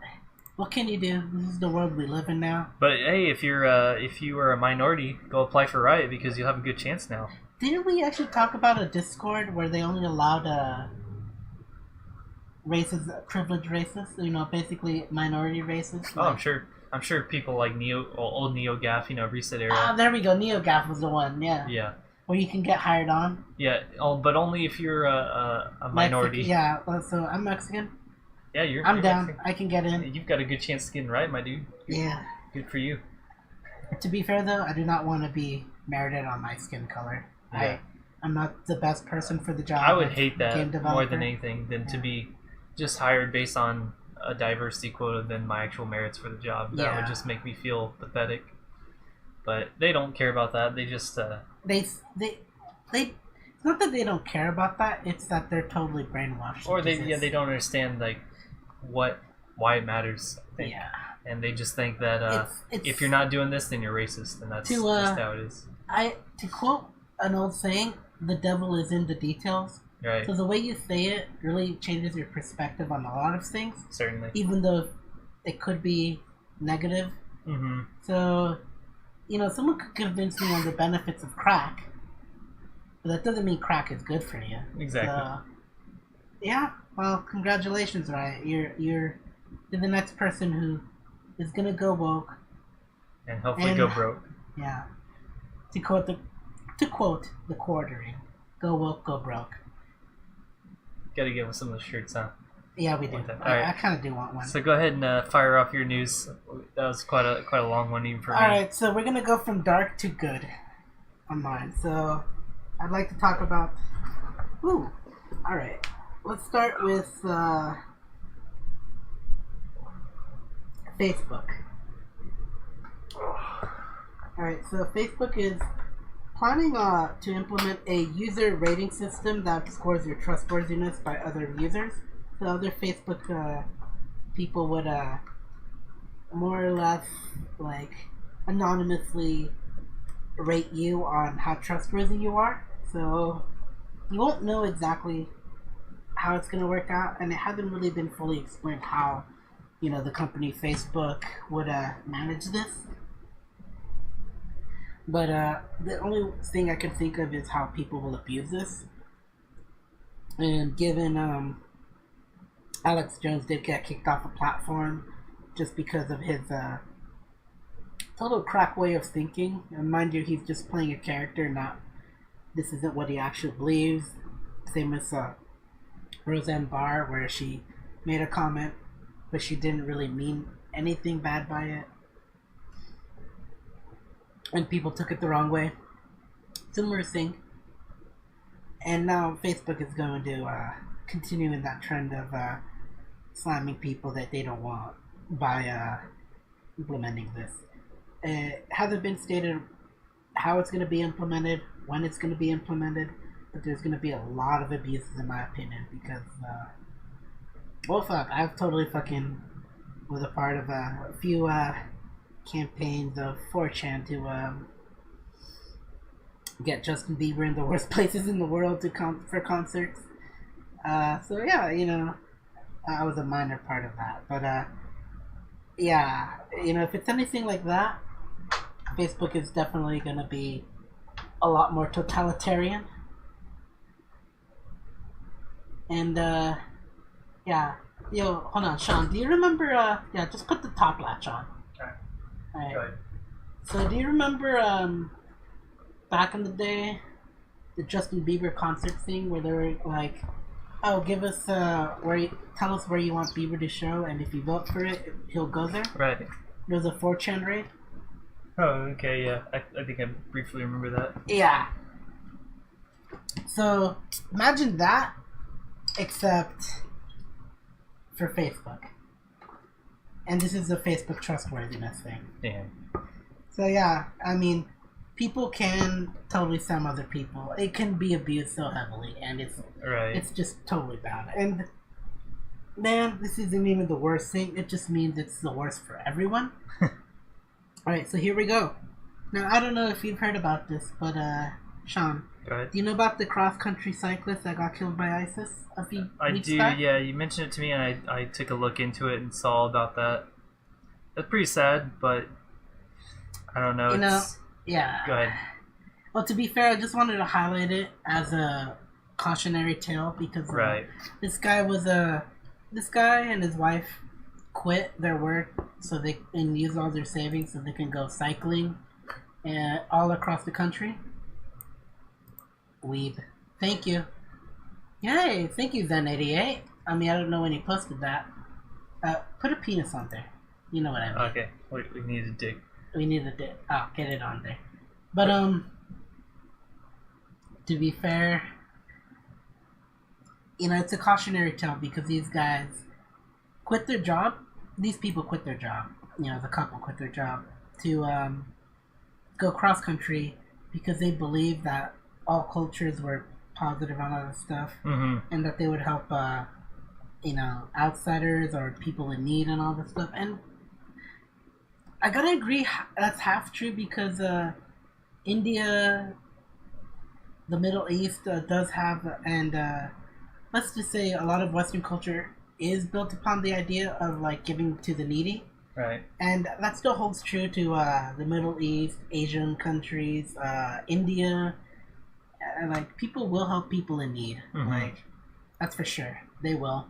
what can you do? This is the world we live in now. But hey, if you are a minority, go apply for Riot because you'll have a good chance now. Didn't we actually talk about a Discord where they only allowed races, privileged races? You know, basically minority races. Oh, like, I'm sure people like old NeoGaf, you know, Reset Era. Ah, there we go. NeoGaf was the one. Yeah. Yeah. Where you can get hired on. Yeah, but only if you're a minority. Yeah, so I'm Mexican. Yeah, you're down. Mexican. I can get in. You've got a good chance of getting right, my dude. Yeah. Good for you. To be fair, though, I do not want to be merited on my skin color. Yeah. I'm not the best person for the job. I would hate that more than anything than to be just hired based on a diversity quota than my actual merits for the job. That would just make me feel pathetic. But they don't care about that. They just they it's not that they don't care about that. It's that they're totally brainwashed. Or they don't understand like why it matters. I think. Yeah. And they just think that if you're not doing this, then you're racist, and that's just how it is. To quote an old saying, the devil is in the details. Right. So the way you say it really changes your perspective on a lot of things. Certainly. Even though it could be negative. Mm-hmm. So, you know, someone could convince me on the benefits of crack, but that doesn't mean crack is good for you. Exactly. So, yeah. Well, congratulations, right? You're the next person who is gonna go woke. And hopefully go broke. Yeah. To quote the quartering, go woke, go broke. Gotta get with some of the shirts, huh? Yeah, we do. I kind of do want one. So go ahead and fire off your news. That was quite a long one even for me. All right, so we're gonna go from dark to good on mine. So I'd like to talk about. Ooh, all right. Let's start with Facebook. All right, so Facebook is planning to implement a user rating system that scores your trustworthiness by other users. So other Facebook people would more or less like anonymously rate you on how trustworthy you are. So you won't know exactly how it's going to work out, and it hasn't really been fully explained how, you know, the company Facebook would manage this. But the only thing I can think of is how people will abuse this. And given Alex Jones did get kicked off a platform just because of his total crack way of thinking. And mind you, he's just playing a character, not this isn't what he actually believes. Same as Roseanne Barr, where she made a comment, but she didn't really mean anything bad by it. And people took it the wrong way. Similar thing. And now Facebook is going to continue in that trend of slamming people that they don't want by implementing this. It hasn't been stated how it's going to be implemented, when it's going to be implemented, but there's going to be a lot of abuses in my opinion because, well, fuck, I've totally fucking was a part of a few campaigns of 4chan to get Justin Bieber in the worst places in the world to for concerts. So yeah, you know, I was a minor part of that, but yeah, you know, if it's anything like that, Facebook is definitely going to be a lot more totalitarian. And yeah, yo, hold on, Sean, do you remember? Yeah, just put the top latch on. Alright. Go ahead. So, do you remember back in the day, the Justin Bieber concert thing where they were like, "Oh, give us tell us where you want Bieber to show, and if you vote for it, he'll go there." Right. There was a 4chan raid. Oh, okay, yeah. I think I briefly remember that. Yeah. So imagine that, except for Facebook. And this is a Facebook trustworthiness thing. Yeah. So yeah, I mean, people can totally slam other people. It can be abused so heavily, and it's just totally bad. And man, this isn't even the worst thing. It just means it's the worst for everyone. Alright, so here we go. Now, I don't know if you've heard about this, but Sean, do you know about the cross-country cyclist that got killed by ISIS a few weeks back? I do, yeah. You mentioned it to me, and I took a look into it and saw about that. That's pretty sad, but I don't know. Yeah. Go ahead. Well, to be fair, I just wanted to highlight it as a cautionary tale because this guy and his wife quit their work and use all their savings so they can go cycling all across the country. Weeb. Thank you. Yay, thank you, Zen88. I mean, I don't know when you posted that. Put a penis on there. You know what I mean. Okay, we need a dick. We need a dick. Oh, get it on there. But, to be fair, you know, it's a cautionary tale because these guys quit their job. These people quit their job. You know, the couple quit their job to go cross country because they believe that all cultures were positive on all this stuff, and that they would help, you know, outsiders or people in need and all this stuff. And I gotta agree, that's half true because India, the Middle East does have, and let's just say a lot of Western culture is built upon the idea of like giving to the needy. Right. And that still holds true to the Middle East, Asian countries, India. Like, people will help people in need. Like, that's for sure. They will.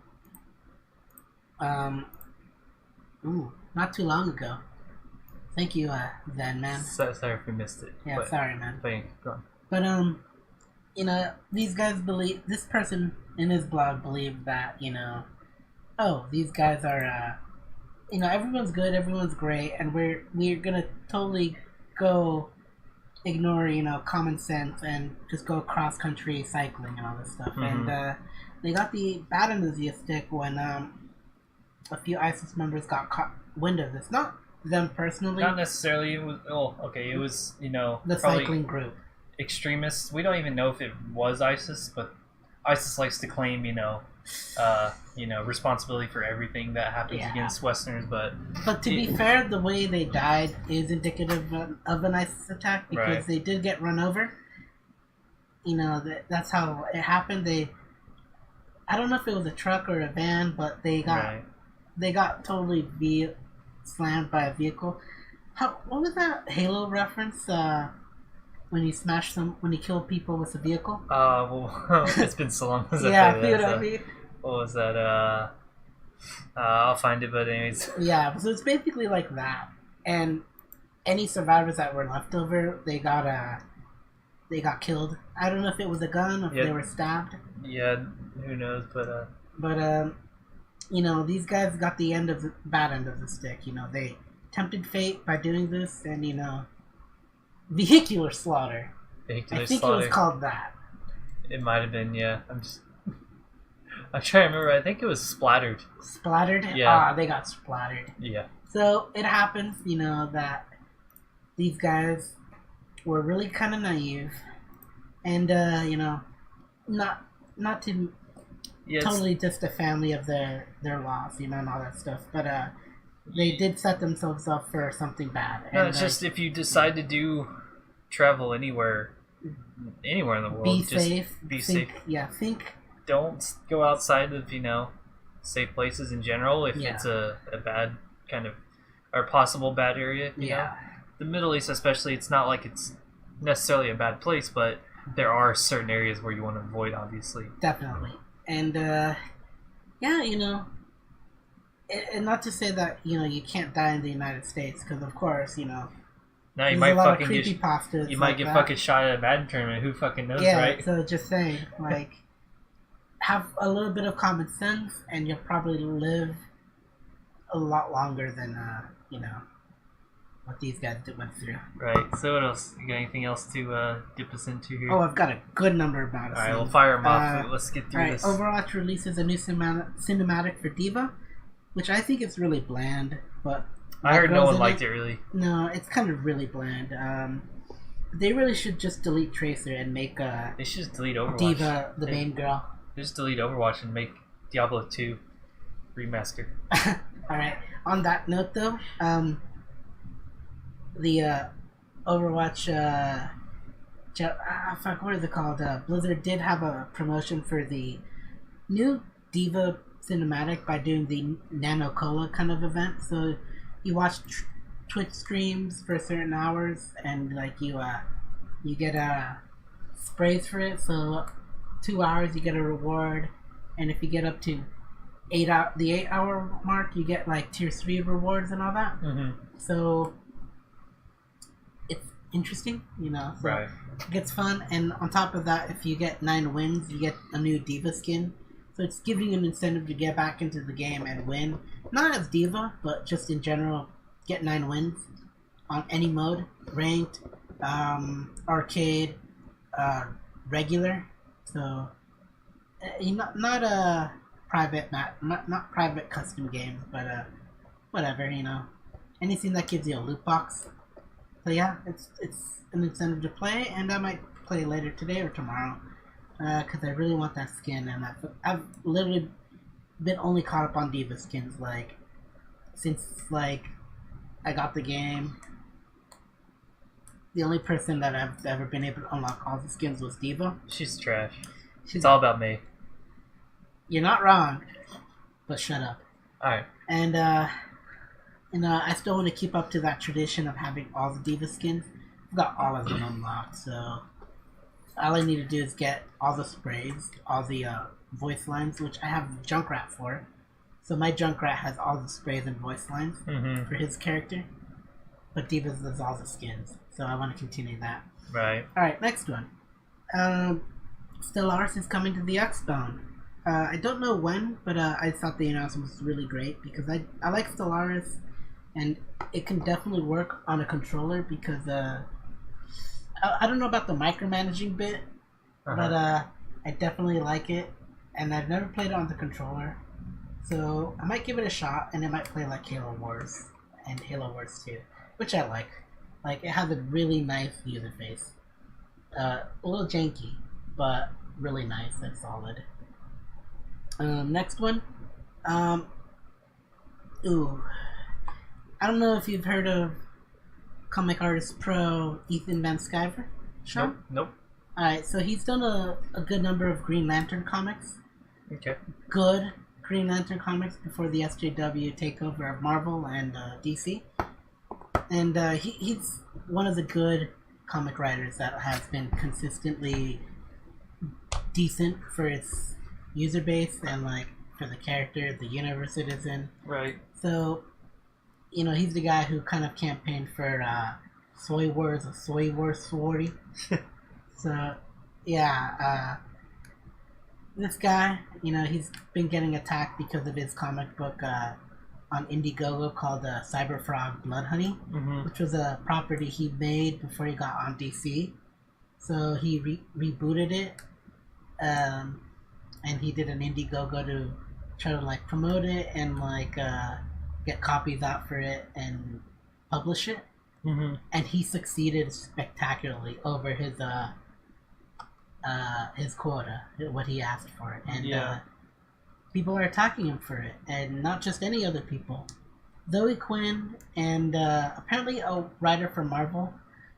Not too long ago. Thank you, Zen Man. Sorry if we missed it. Yeah, sorry, man. Go on. But, you know, these guys believe, this person in his blog believed that, you know, oh, these guys are, you know, everyone's good, everyone's great, and we're gonna totally go ignore, you know, common sense and just go cross-country cycling and all this stuff. And they got the bad end of the stick when a few ISIS members got caught wind of this. Not them personally. Not necessarily. It was it was, you know, the cycling group. extremists. We don't even know if it was ISIS, but ISIS likes to claim, responsibility for everything that happens against Westerners. But to be fair, the way they died is indicative of an ISIS attack because they did get run over. That's how it happened. I don't know if it was a truck or a van, but they got totally slammed by a vehicle. What was that Halo reference? When you kill people with a vehicle? It's been so long since I played that. I mean? What was that? I'll find it, but anyways. Yeah, so it's basically like that. And any survivors that were left over, they got killed. I don't know if it was a gun or if they were stabbed. Yeah, who knows, but these guys got the bad end of the stick. They tempted fate by doing this, and vehicular slaughter. I think it was called that. It might have been, yeah. I'm trying to remember. I think it was splattered. Splattered? Yeah. They got splattered. Yeah. So it happens, that these guys were really kind of naive, and not to totally just a family of their loss, and all that stuff, but they did set themselves up for something bad. No, it's just if you decide to travel anywhere in the world, be safe. Yeah, don't go outside of safe places in general if it's a bad kind of or possible bad area. You know? The Middle East, especially, it's not like it's necessarily a bad place, but there are certain areas where you want to avoid, obviously. Definitely, and and not to say that you can't die in the United States, because of course now you might fucking get fucking shot at a Madden tournament. Who fucking knows, right? So just saying, have a little bit of common sense, and you'll probably live a lot longer than what these guys went through. Right. So what else? You got anything else to dip us into here? Oh, I've got a good number of Madison. All right, we'll fire them off. Let's get through this. Overwatch releases a new cinematic for D.Va, which I think is really bland, but I heard no one liked it really. No, it's kind of really bland. They really should just delete Tracer and make they should just delete Overwatch. D.Va the main girl. Just delete Overwatch and make Diablo 2 remaster. Alright, on that note though, the Overwatch what is it called? Blizzard did have a promotion for the new D.Va cinematic by doing the Nano Cola kind of event. So you watch Twitch streams for certain hours, and you get sprays for it. So 2 hours you get a reward, and if you get up to the 8 hour mark, you get tier 3 rewards and all that. Mm-hmm. So it's interesting, So right. It gets fun, and on top of that, if you get 9 wins, you get a new D.Va skin. So it's giving you an incentive to get back into the game and win. Not as D.Va, but just in general, get 9 wins on any mode. Ranked, arcade, regular. So not a private not private custom games, but whatever, anything that gives you a loot box. So yeah, it's an incentive to play, and I might play later today or tomorrow. Because I really want that skin, and I've literally been only caught up on D.Va skins since I got the game. The only person that I've ever been able to unlock all the skins was D.Va. She's trash. It's all about me. You're not wrong, but shut up. All right. And I still want to keep up to that tradition of having all the D.Va skins. I've got all of them unlocked, so all I need to do is get all the sprays, all the voice lines, which I have Junkrat for. So my Junkrat has all the sprays and voice lines for his character, but D.Va's does all the skins. So I want to continue that. Right. All right, next one. Stellaris is coming to the Xbox. I don't know when, but I thought the announcement was really great because I like Stellaris, and it can definitely work on a controller because I don't know about the micromanaging bit, but I definitely like it, and I've never played it on the controller, so I might give it a shot, and it might play like Halo Wars and Halo Wars 2, which I like. It has a really nice user face. A little janky, but really nice and solid. Next one. Ooh. I don't know if you've heard of comic artist pro Ethan Van Sciver, Sean? Nope. Alright, so he's done a good number of Green Lantern comics. Okay. Good Green Lantern comics before the SJW takeover of Marvel and DC. And he's one of the good comic writers that has been consistently decent for its user base and like for the character, the universe it is in. Right. So, he's the guy who kind of campaigned for Soy Wars or Soy Wars Sorority. So, yeah, this guy, he's been getting attacked because of his comic book on Indiegogo called Cyber Frog Blood Honey, which was a property he made before he got on DC. So he rebooted it, and he did an Indiegogo to try to like promote it and like get copies out for it and publish it. And he succeeded spectacularly over his quota, what he asked for it, and people are attacking him for it, and not just any other people. Zoe Quinn and apparently a writer for Marvel,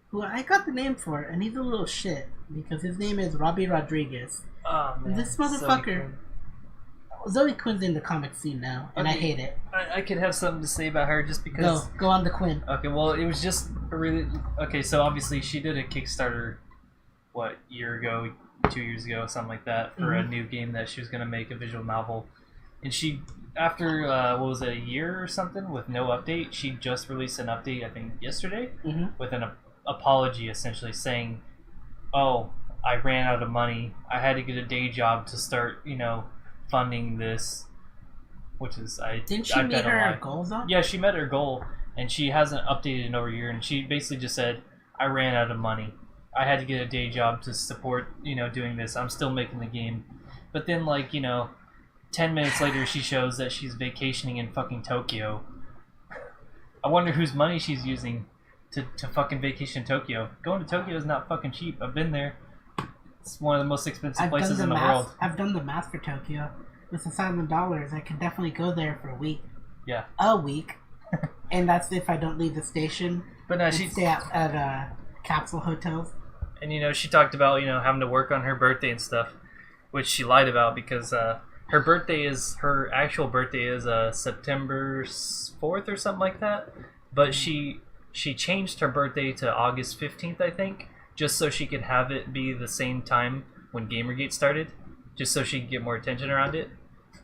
who I got the name for, and he's a little shit because his name is Robbie Rodriguez. Oh man, this motherfucker. Zoe Quinn's in the comic scene now, and I hate it. I could have something to say about her just because. Go on the Quinn. Okay, well, it was just a really okay. So obviously, she did a Kickstarter, year ago, 2 years ago, something like that, for a new game that she was gonna make, a visual novel, and she, after a year or something with no update, she just released an update, I think yesterday, with an apology, essentially saying, "Oh, I ran out of money. I had to get a day job to start, funding this," which is Didn't she meet her goals though? Yeah, she met her goal, and she hasn't updated in over a year, and she basically just said, "I ran out of money. I had to get a day job to support, doing this. I'm still making the game." But then, 10 minutes later, she shows that she's vacationing in fucking Tokyo. I wonder whose money she's using to fucking vacation in Tokyo. Going to Tokyo is not fucking cheap. I've been there. It's one of the most expensive places in the world. I've done the math for Tokyo. With $1,000, I can definitely go there for a week. Yeah. A week. And that's if I don't leave the station. But no, she stay at capsule hotels. And she talked about having to work on her birthday and stuff, which she lied about because her actual birthday is September 4th or something like that. But she changed her birthday to August 15th, I think, just so she could have it be the same time when Gamergate started, just so she could get more attention around it.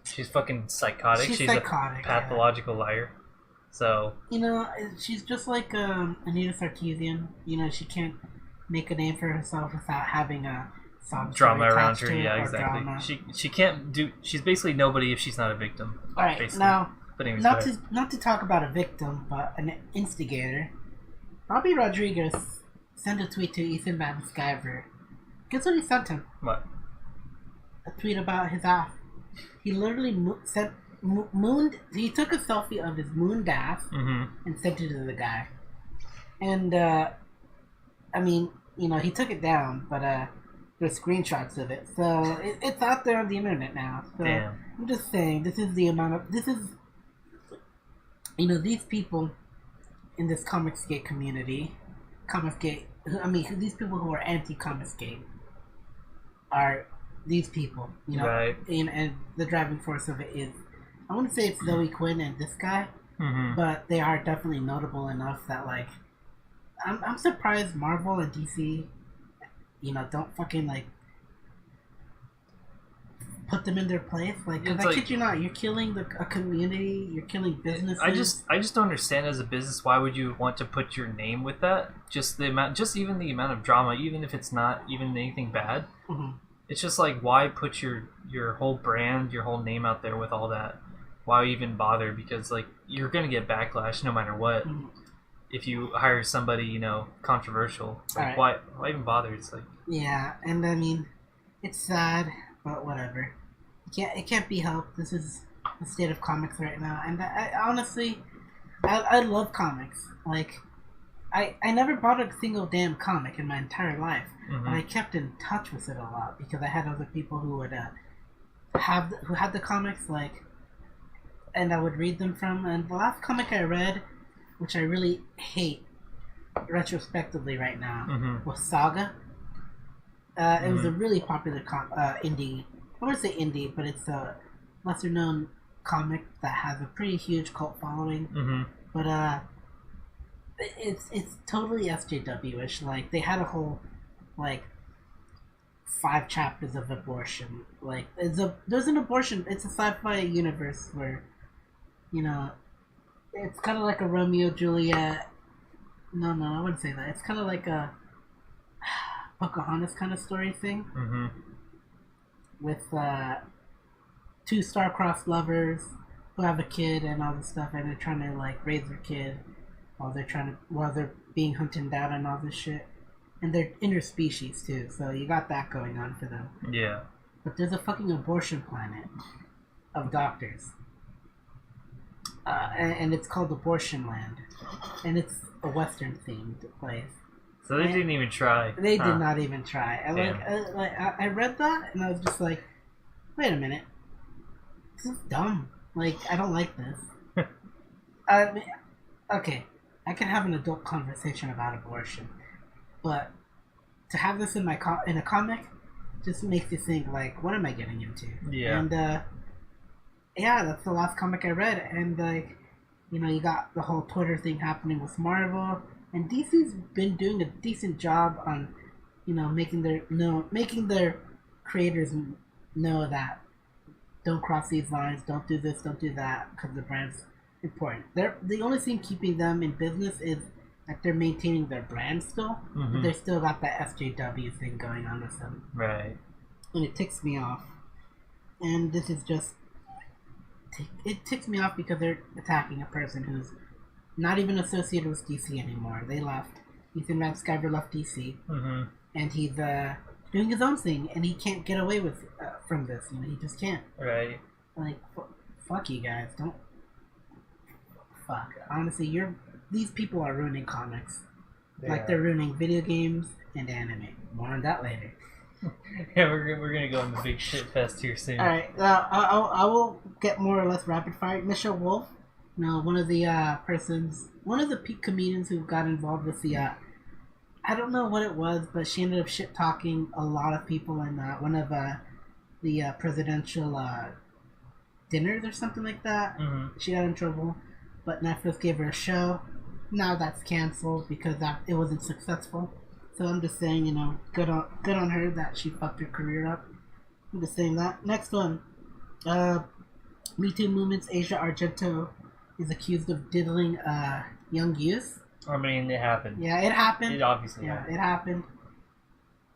She's fucking psychotic. She's psychotic, a pathological liar. So she's just like Anita Sarkeesian. She can't make a name for herself without having a drama around her. Yeah, exactly. Drama. She can't do. She's basically nobody if she's not a victim. All right, basically. Now, but anyways, not to talk about a victim, but an instigator. Robbie Rodriguez sent a tweet to Ethan Van Sciver. Guess what he sent him? What? A tweet about his ass. He literally he took a selfie of his mooned ass and sent it to the guy. And he took it down, but there's screenshots of it, so it's out there on the internet now. So damn. I'm just saying, these people in this Comicsgate community, these people who are anti-Comicsgate are these people, right. And the driving force of it is, I wouldn't say it's Zoe Quinn and this guy, but they are definitely notable enough that I'm surprised Marvel and DC, don't fucking put them in their place. Because I kid you not, you're killing a community, you're killing businesses. I just don't understand as a business, why would you want to put your name with that? Just even the amount of drama, even if it's not even anything bad. It's just why put your whole brand, your whole name out there with all that? Why even bother? Because you're gonna get backlash no matter what. If you hire somebody, controversial, right. why even bother? It's yeah, and it's sad, but whatever. It can't be helped. This is the state of comics right now, and I honestly, I love comics. I never bought a single damn comic in my entire life, Mm-hmm. and I kept in touch with it a lot because I had other people who would who had the comics, like, and I would read them from. And the last comic I read, which I really hate retrospectively right now, Mm-hmm. was Saga. It was a Mm-hmm. really popular indie. I wouldn't say indie, but it's a lesser known comic that has a pretty huge cult following. Mm-hmm. But it's totally SJW-ish. Like, they had a whole, like, 5 chapters of abortion. Like, there's an abortion. It's a sci-fi universe where, you know, it's kind of like a Romeo Juliet. No, I wouldn't say that. It's kind of like a Pocahontas kind of story thing Mm-hmm. with 2 star-crossed lovers who have a kid and all this stuff, and they're trying to, like, raise their kid while they're being hunted down and all this shit. And they're interspecies too, so you got that going on for them. Yeah. But there's a fucking abortion planet of doctors, and it's called Abortion Land, and it's a Western themed place. So they didn't even try. They did not even try. Damn. I read that and I was just like, wait a minute, this is dumb. Like, I don't like this. I mean, okay, I can have an adult conversation about abortion, but to have this in in a comic just makes you think, like, what am I getting into? Yeah. And yeah, that's the last comic I read, and like, you know, you got the whole Twitter thing happening with Marvel, and DC's been doing a decent job on, you know, making their creators know that don't cross these lines, don't do this, don't do that, because the brand's important. The only thing keeping them in business is that they're maintaining their brand still, Mm-hmm. but they still got that SJW thing going on with them. Right. And it ticks me off. And this is just... It ticks me off because they're attacking a person who's not even associated with DC anymore. They left. Ethan Van Sciver left DC. Mm-hmm. And he's doing his own thing, and he can't get away with from this. You know, he just can't. Right. Like, fuck you guys. Don't... Fuck. Honestly, these people are ruining comics. Like, they're ruining video games and anime. More on that later. Yeah, we're gonna go in the big shit fest here soon. Alright, I will get more or less rapid fire. Michelle Wolf, you know, one of the comedians who got involved with the, I don't know what it was, but she ended up shit talking a lot of people in one of the presidential dinners or something like that. Mm-hmm. She got in trouble, but Netflix gave her a show. Now that's canceled because it wasn't successful. So I'm just saying, you know, good on her that she fucked her career up. I'm just saying that. Next one. Me Too Movement's Asia Argento is accused of diddling young youth. I mean, it happened. Yeah, it happened. It obviously happened. It happened.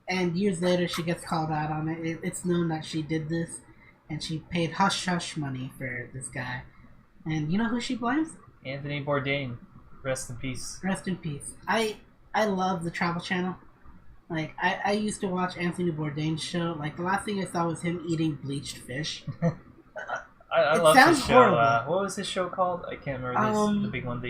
And years later, she gets called out on it. It's known that she did this, and she paid hush-hush money for this guy. And you know who she blames? Anthony Bourdain. Rest in peace. Rest in peace. I love the Travel Channel. Like, I used to watch Anthony Bourdain's show. Like, the last thing I saw was him eating bleached fish. I love his show. What was his show called? I can't remember. The big one.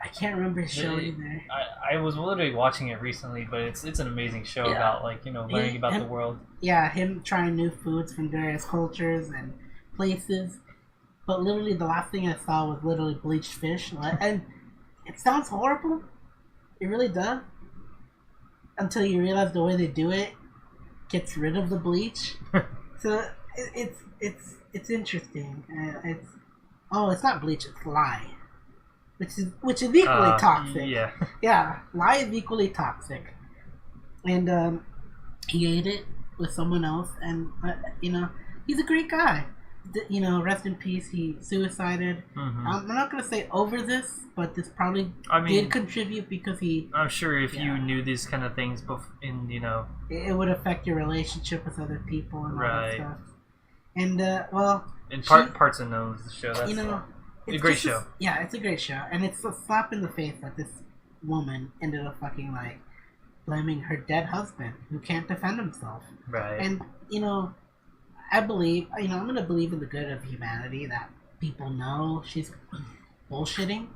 I can't remember his show either. I was literally watching it recently, but it's an amazing show about, like, you know, learning about the world. Yeah, him trying new foods from various cultures and places. But literally, the last thing I saw was literally bleached fish. And it sounds horrible. It really does. Until you realize the way they do it gets rid of the bleach. So it's interesting. It's not bleach, it's lye, which is equally toxic. Yeah, lye is equally toxic. And he ate it with someone else, and you know, he's a great guy. You know, rest in peace. He suicided. Mm-hmm. I'm not gonna say over this, but this probably did contribute because he. I'm sure if you knew these kind of things, you know, it would affect your relationship with other people and all that stuff. And in parts unknown, the show. That's, you know, it's a great show. It's a great show, and it's a slap in the face that this woman ended up fucking like blaming her dead husband who can't defend himself. Right. And you know. I believe, you know, I'm going to believe in the good of humanity that people know she's bullshitting.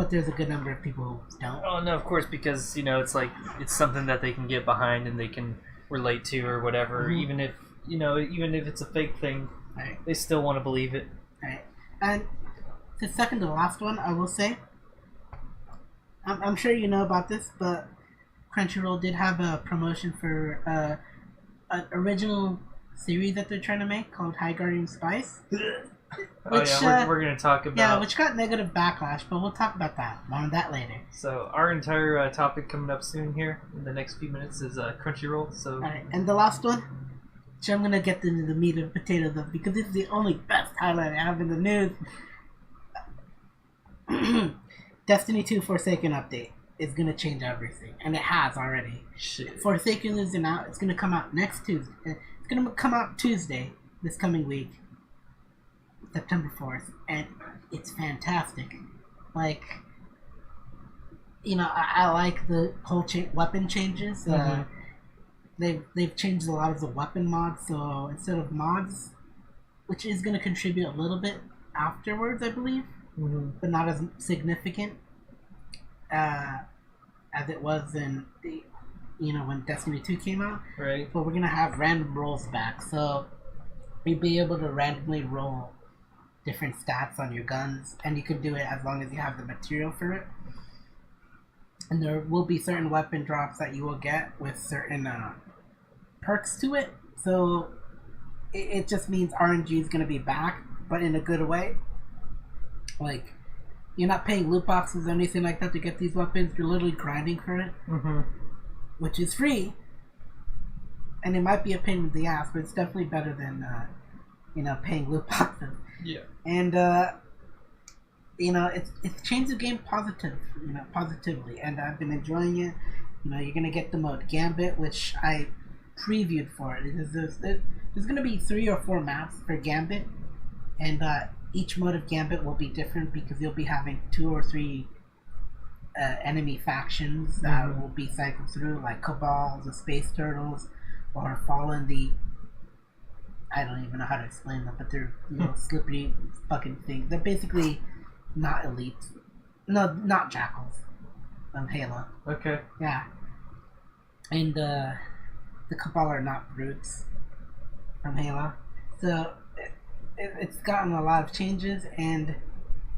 But there's a good number of people who don't. Oh no, of course, because it's like it's something that they can get behind and they can relate to or whatever. Mm-hmm. Even if it's a fake thing, right. They still want to believe it. Right. And the second to last one, I will say, I'm sure you know about this, but Crunchyroll did have a promotion for an original series that they're trying to make called High Guardian Spice. Which, we're going to talk about... Yeah, which got negative backlash, but we'll talk about that. More on that later. So, our entire topic coming up soon here, in the next few minutes, is Crunchyroll, so... Alright, and the last one, which I'm going to get into the meat and potatoes of, because this is the only best highlight I have in the news. Destiny 2 Forsaken update is going to change everything, and it has already. Shit. Forsaken isn't out. It's going to come out next Tuesday. It's going to come out Tuesday, this coming week. September 4th, and it's fantastic. Like, I like the whole weapon changes. Mm-hmm. They've changed a lot of the weapon mods, so instead of mods, which is going to contribute a little bit afterwards, I believe, mm-hmm. but not as significant as it was in the, when Destiny 2 came out. Right. But we're going to have random rolls back, so you'll be able to randomly roll different stats on your guns, and you can do it as long as you have the material for it. And there will be certain weapon drops that you will get with certain perks to it. So it just means RNG is going to be back, but in a good way. Like, you're not paying loot boxes or anything like that to get these weapons. You're literally grinding for it, mm-hmm. which is free. And it might be a pain in the ass, but it's definitely better than paying loot boxes. Yeah. And it's changed the game positively, and I've been enjoying it. You're gonna get the mode Gambit, which I previewed for it. There's gonna be 3 or 4 maps for Gambit, and each mode of Gambit will be different because you'll be having 2 or 3 enemy factions that mm-hmm. will be cycled through, like Cabal, the Space Turtles, or Fallen, the... I don't even know how to explain them, but they're slippery fucking things. They're basically not elites. No, not jackals. Halo. Okay. Yeah. And the Cabal are not brutes from Halo. So it's gotten a lot of changes, and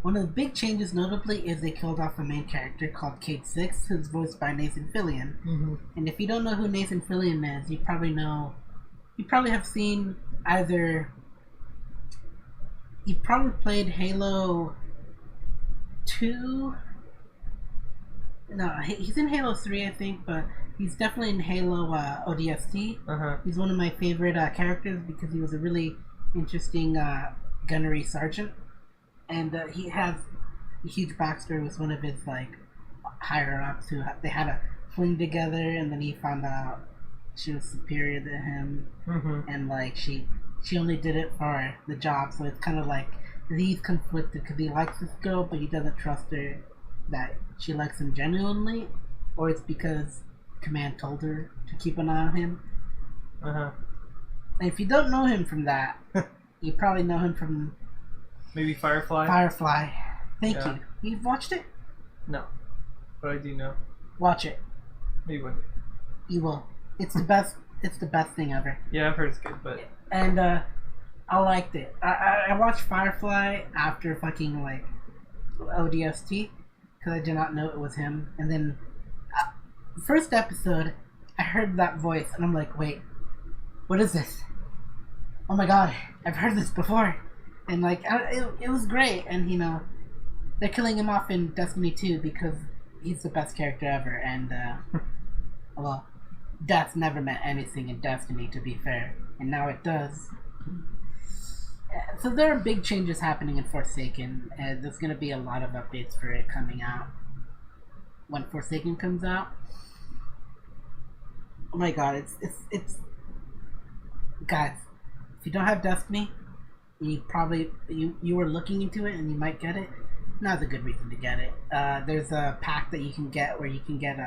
one of the big changes notably is they killed off a main character called Kate Six, who's voiced by Nathan Fillion. Mm-hmm. And if you don't know who Nathan Fillion is, you probably have seen either... He probably played Halo 2. No, he's in Halo 3, I think, but he's definitely in Halo ODST. Uh-huh. He's one of my favorite characters because he was a really interesting gunnery sergeant. And he has a huge backstory with one of his higher-ups who they had a fling together, and then he found out she was superior to him, mm-hmm. and she only did it for the job. So it's kind of like he's conflicted because he likes this girl, but he doesn't trust her that she likes him genuinely, or it's because Command told her to keep an eye on him. Uh-huh. And if you don't know him from that, you probably know him from maybe Firefly. Thank you. You've watched it? No, but I do know. Watch it. Maybe one day. You will. It's the best. It's the best thing ever. Yeah, I've heard it's good, but I liked it. I watched Firefly after fucking ODST because I did not know it was him. And then first episode, I heard that voice and I'm like, wait, what is this? Oh my god, I've heard this before. And it was great. And they're killing him off in Destiny 2 because he's the best character ever. And well, death never meant anything in Destiny, to be fair, and now it does. So there are big changes happening in Forsaken, and there's going to be a lot of updates for it coming out when Forsaken comes out. Oh my god, it's guys, if you don't have Destiny, you were looking into it and you might get it. Now's a good reason to get it. There's a pack that you can get where you can get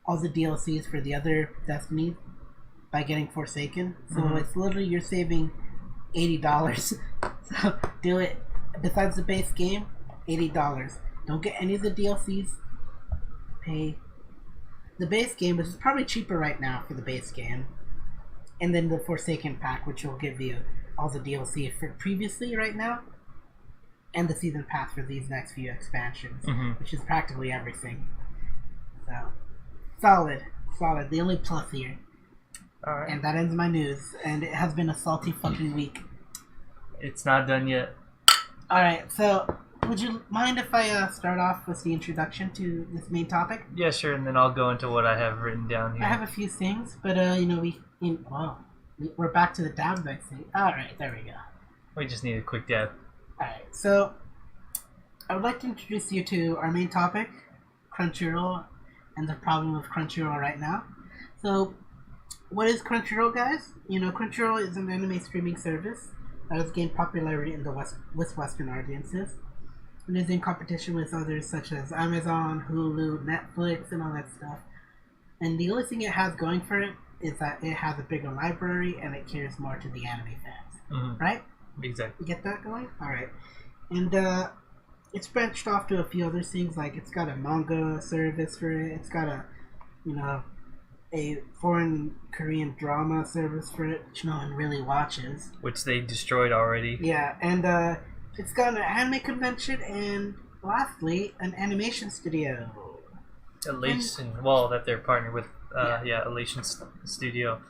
all the DLCs for the other Destiny by getting Forsaken. So mm-hmm. It's literally you're saving $80. So do it. Besides the base game, $80. Don't get any of the DLCs. Pay the base game, which is probably cheaper right now for the base game, and then the Forsaken pack, which will give you all the DLC for previously right now, and the season pass for these next few expansions, which is practically everything. So, solid. The only plus here. All right. And that ends my news, and it has been a salty fucking week. It's not done yet. Alright, so would you mind if I start off with the introduction to this main topic? Yeah, sure, and then I'll go into what I have written down here. I have a few things, but we're back to the dabs, I see. Alright, there we go. We just need a quick dab. Alright, so I would like to introduce you to our main topic, Crunchyroll, and the problem with Crunchyroll right now. So, what is Crunchyroll, guys? Crunchyroll is an anime streaming service that has gained popularity in the with Western audiences. It is in competition with others such as Amazon, Hulu, Netflix, and all that stuff. And the only thing it has going for it is that it has a bigger library and it caters more to the anime fans. Right? Exactly. You get that going? Alright. And it's branched off to a few other things, like it's got a manga service for it, it's got a foreign Korean drama service for it, which no one really watches. Which they destroyed already. Yeah, and it's got an anime convention, and lastly, an animation studio. Elation, that they're partnered with, Elation Studio.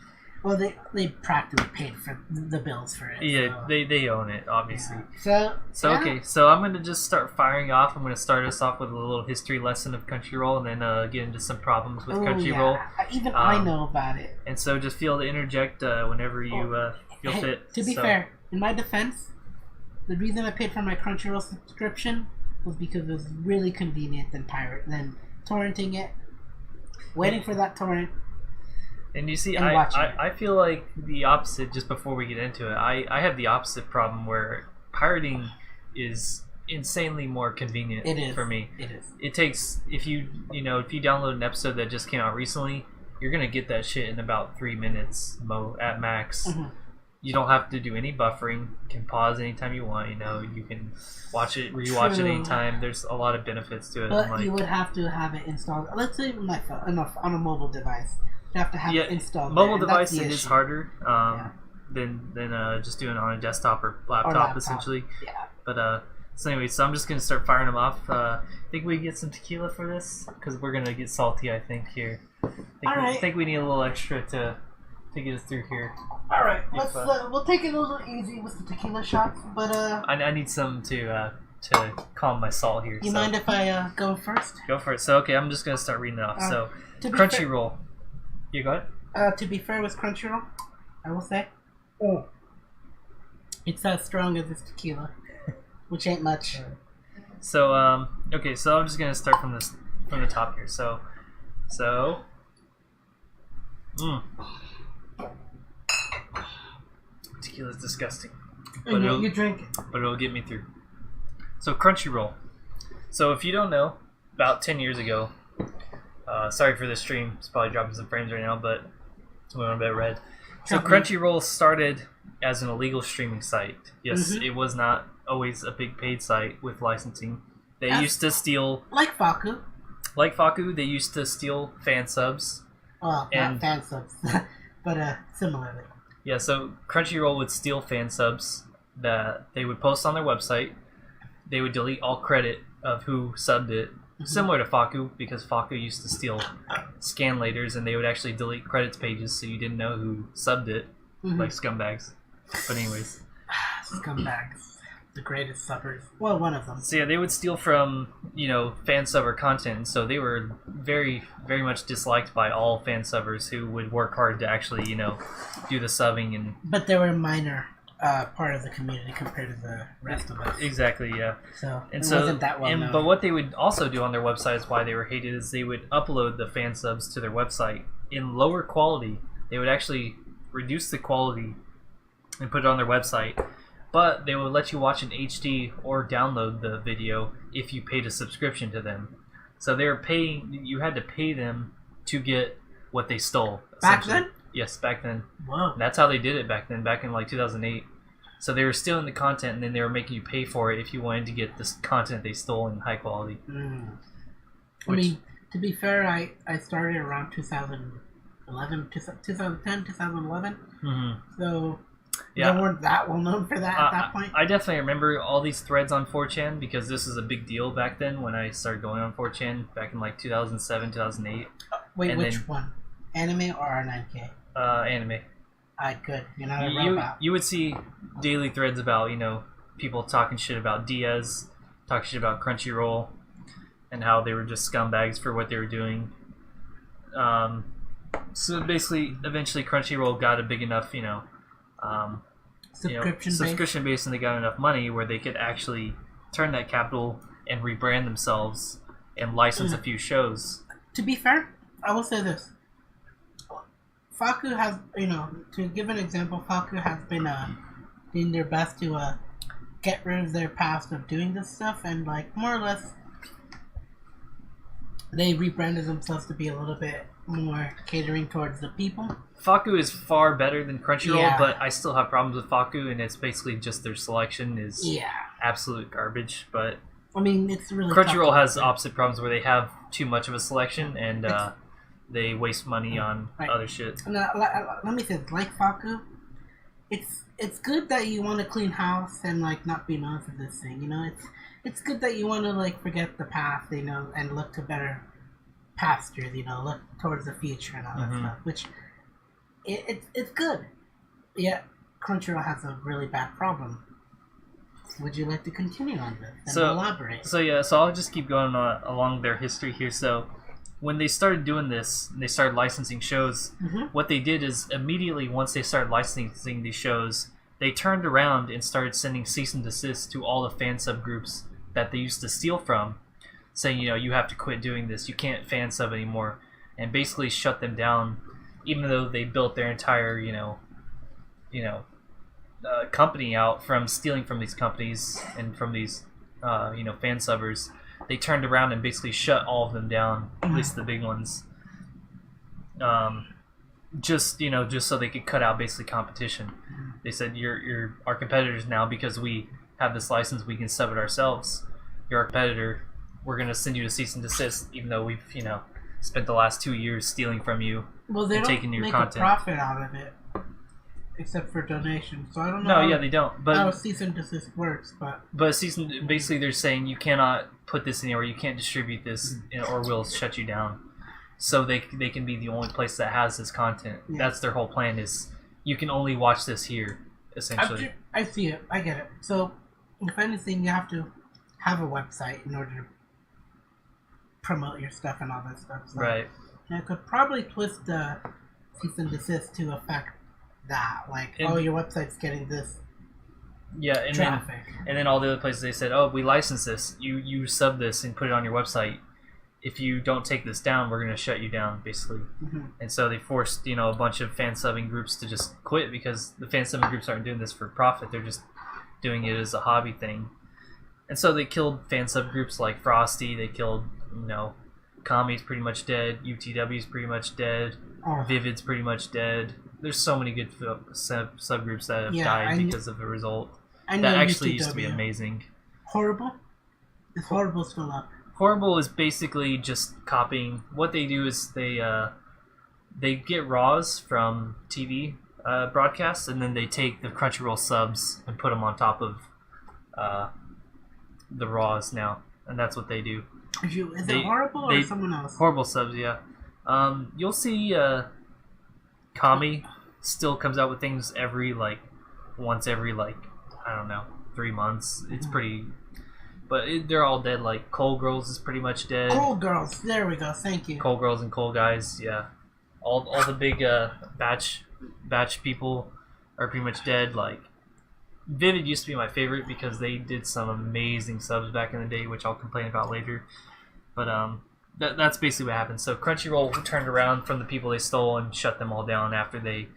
Well, they practically paid for the bills for it. Yeah, so. They own it, obviously. Yeah. Okay, so I'm going to just start firing off. I'm going to start us off with a little history lesson of Crunchyroll, and then get into some problems with Crunchyroll. Yeah. Even I know about it. And so just feel to interject whenever you feel fit. To be fair, in my defense, the reason I paid for my Crunchyroll subscription was because it was really convenient than torrenting it, waiting for that torrent. And you see, I feel like the opposite, just before we get into it. I have the opposite problem where pirating is insanely more convenient for me. It is. It takes, if you download an episode that just came out recently, you're going to get that shit in about 3 minutes at max. You don't have to do any buffering. You can pause anytime you want. You can watch it, rewatch it anytime. There's a lot of benefits to it. But you would have to have it installed. Let's say on my phone, on a mobile device. You have to have it installed. Mobile device, it is harder than just doing it on a desktop or laptop. Essentially. Yeah. But so anyway, so I'm just gonna start firing them off. I think we get some tequila for this because we're gonna get salty. I think here. I think we need a little extra to get us through here. All right, let's we'll take it a little easy with the tequila shots, but I need some to calm my salt here. You mind if I go first? Go for it. So okay, I'm just gonna start reading it off. So Crunchyroll. You got it? To be fair with Crunchyroll, I will say, it's as strong as this tequila, which ain't much. So okay, so I'm just gonna start from the top here. So tequila's disgusting, but you drink it, but it'll get me through. So Crunchyroll. So if you don't know, about 10 years ago. Sorry for the stream. It's probably dropping some frames right now, but it's going a bit red. So Crunchyroll started as an illegal streaming site. Yes, it was not always a big paid site with licensing. They used to steal... Like Faku, they used to steal fan subs. Well, not fan subs, but similarly. Yeah, so Crunchyroll would steal fan subs that they would post on their website. They would delete all credit of who subbed it. Similar to Faku, because Faku used to steal scanlators and they would actually delete credits pages so you didn't know who subbed it, like scumbags. But anyways. Scumbags. The greatest subbers. Well, one of them. So yeah, they would steal from, fan subber content, so they were very, very much disliked by all fan subbers who would work hard to actually, do the subbing and... But they were a minor part of the community compared to the rest of us. Exactly, yeah. So it wasn't that well known. But what they would also do on their websites, why they were hated, is they would upload the fan subs to their website in lower quality. They would actually reduce the quality and put it on their website, but they would let you watch in HD or download the video if you paid a subscription to them. So they were paying. You had to pay them to get what they stole. Back then? Yes, back then. Wow. That's how they did it back then, back in like 2008. So they were stealing the content, and then they were making you pay for it if you wanted to get this content they stole in high quality. I mean, to be fair, I started around 2010, 2011. So they weren't that well known for that at that point. I definitely remember all these threads on 4chan because this was a big deal back then when I started going on 4chan back in like 2007, 2008. Wait, which one? Anime or R9K? Anime. Good. You're not a robot. You would see daily threads about, people talking shit about Diaz, talking shit about Crunchyroll, and how they were just scumbags for what they were doing. So basically, eventually Crunchyroll got a big enough, subscription base, and they got enough money where they could actually turn that capital and rebrand themselves and license a few shows. To be fair, I will say this. Faku has, to give an example, Faku has been doing their best to get rid of their past of doing this stuff, and like more or less, they rebranded themselves to be a little bit more catering towards the people. Faku is far better than Crunchyroll, but I still have problems with Faku, and it's basically just their selection is absolute garbage. But I mean, it's really Crunchyroll has opposite problems where they have too much of a selection and they waste money on other shit. Now, let me say this, like Faku, it's good that you want to clean house and like not be known for this thing. It's good that you want to like forget the past, and look to better pastures. Look towards the future and all that stuff. Which it's good. Yet Crunchyroll has a really bad problem. Would you like to continue on this and elaborate? So I'll just keep going along their history here. So when they started doing this, they started licensing shows. What they did is immediately once they started licensing these shows, they turned around and started sending cease and desist to all the fan subgroups that they used to steal from, saying, you have to quit doing this. You can't fan sub anymore, and basically shut them down, even though they built their entire, company out from stealing from these companies and from these, fan subbers. They turned around and basically shut all of them down, at least the big ones. Just so they could cut out basically competition. They said, you're our competitors now because we have this license, we can sub it ourselves. You're our competitor. We're going to send you to cease and desist, even though we've, spent the last 2 years stealing from you and taking your content. They don't make a profit out of it, except for donations. So I don't know. No, they don't. But how cease and desist works, but basically they're saying you cannot put this anywhere, you can't distribute this, or we'll shut you down. So they can be the only place that has this content. That's their whole plan. Is you can only watch this here, essentially. I see it. I get it. So if anything, you have to have a website in order to promote your stuff and all that stuff. So right. I could probably twist the cease and desist to affect that. Like, your website's getting this traffic. And then all the other places, they said, we license this. You sub this and put it on your website. If you don't take this down, we're going to shut you down, basically. And so they forced, a bunch of fan subbing groups to just quit because the fan subbing groups aren't doing this for profit. They're just doing it as a hobby thing. And so they killed fan subgroups like Frosty. They killed, Kami's pretty much dead. UTW's pretty much dead. Vivid's pretty much dead. There's so many good subgroups that have died because of the result. That actually used to be amazing. Horrible? Is Horrible still up? Horrible is basically just copying. What they do is they get raws from TV broadcasts, and then they take the Crunchyroll subs and put them on top of the raws now, and that's what they do. Is it Horrible or someone else? Horrible subs, yeah. You'll see Kami still comes out with things once every I don't know, 3 months. It's pretty, but they're all dead. Like Cold Girls is pretty much dead. Cold Girls, there we go. Thank you. Cold Girls and Cold Guys, yeah. All the big batch people are pretty much dead. Like Vivid used to be my favorite because they did some amazing subs back in the day, which I'll complain about later. But that's basically what happened. So Crunchyroll turned around from the people they stole and shut them all down after they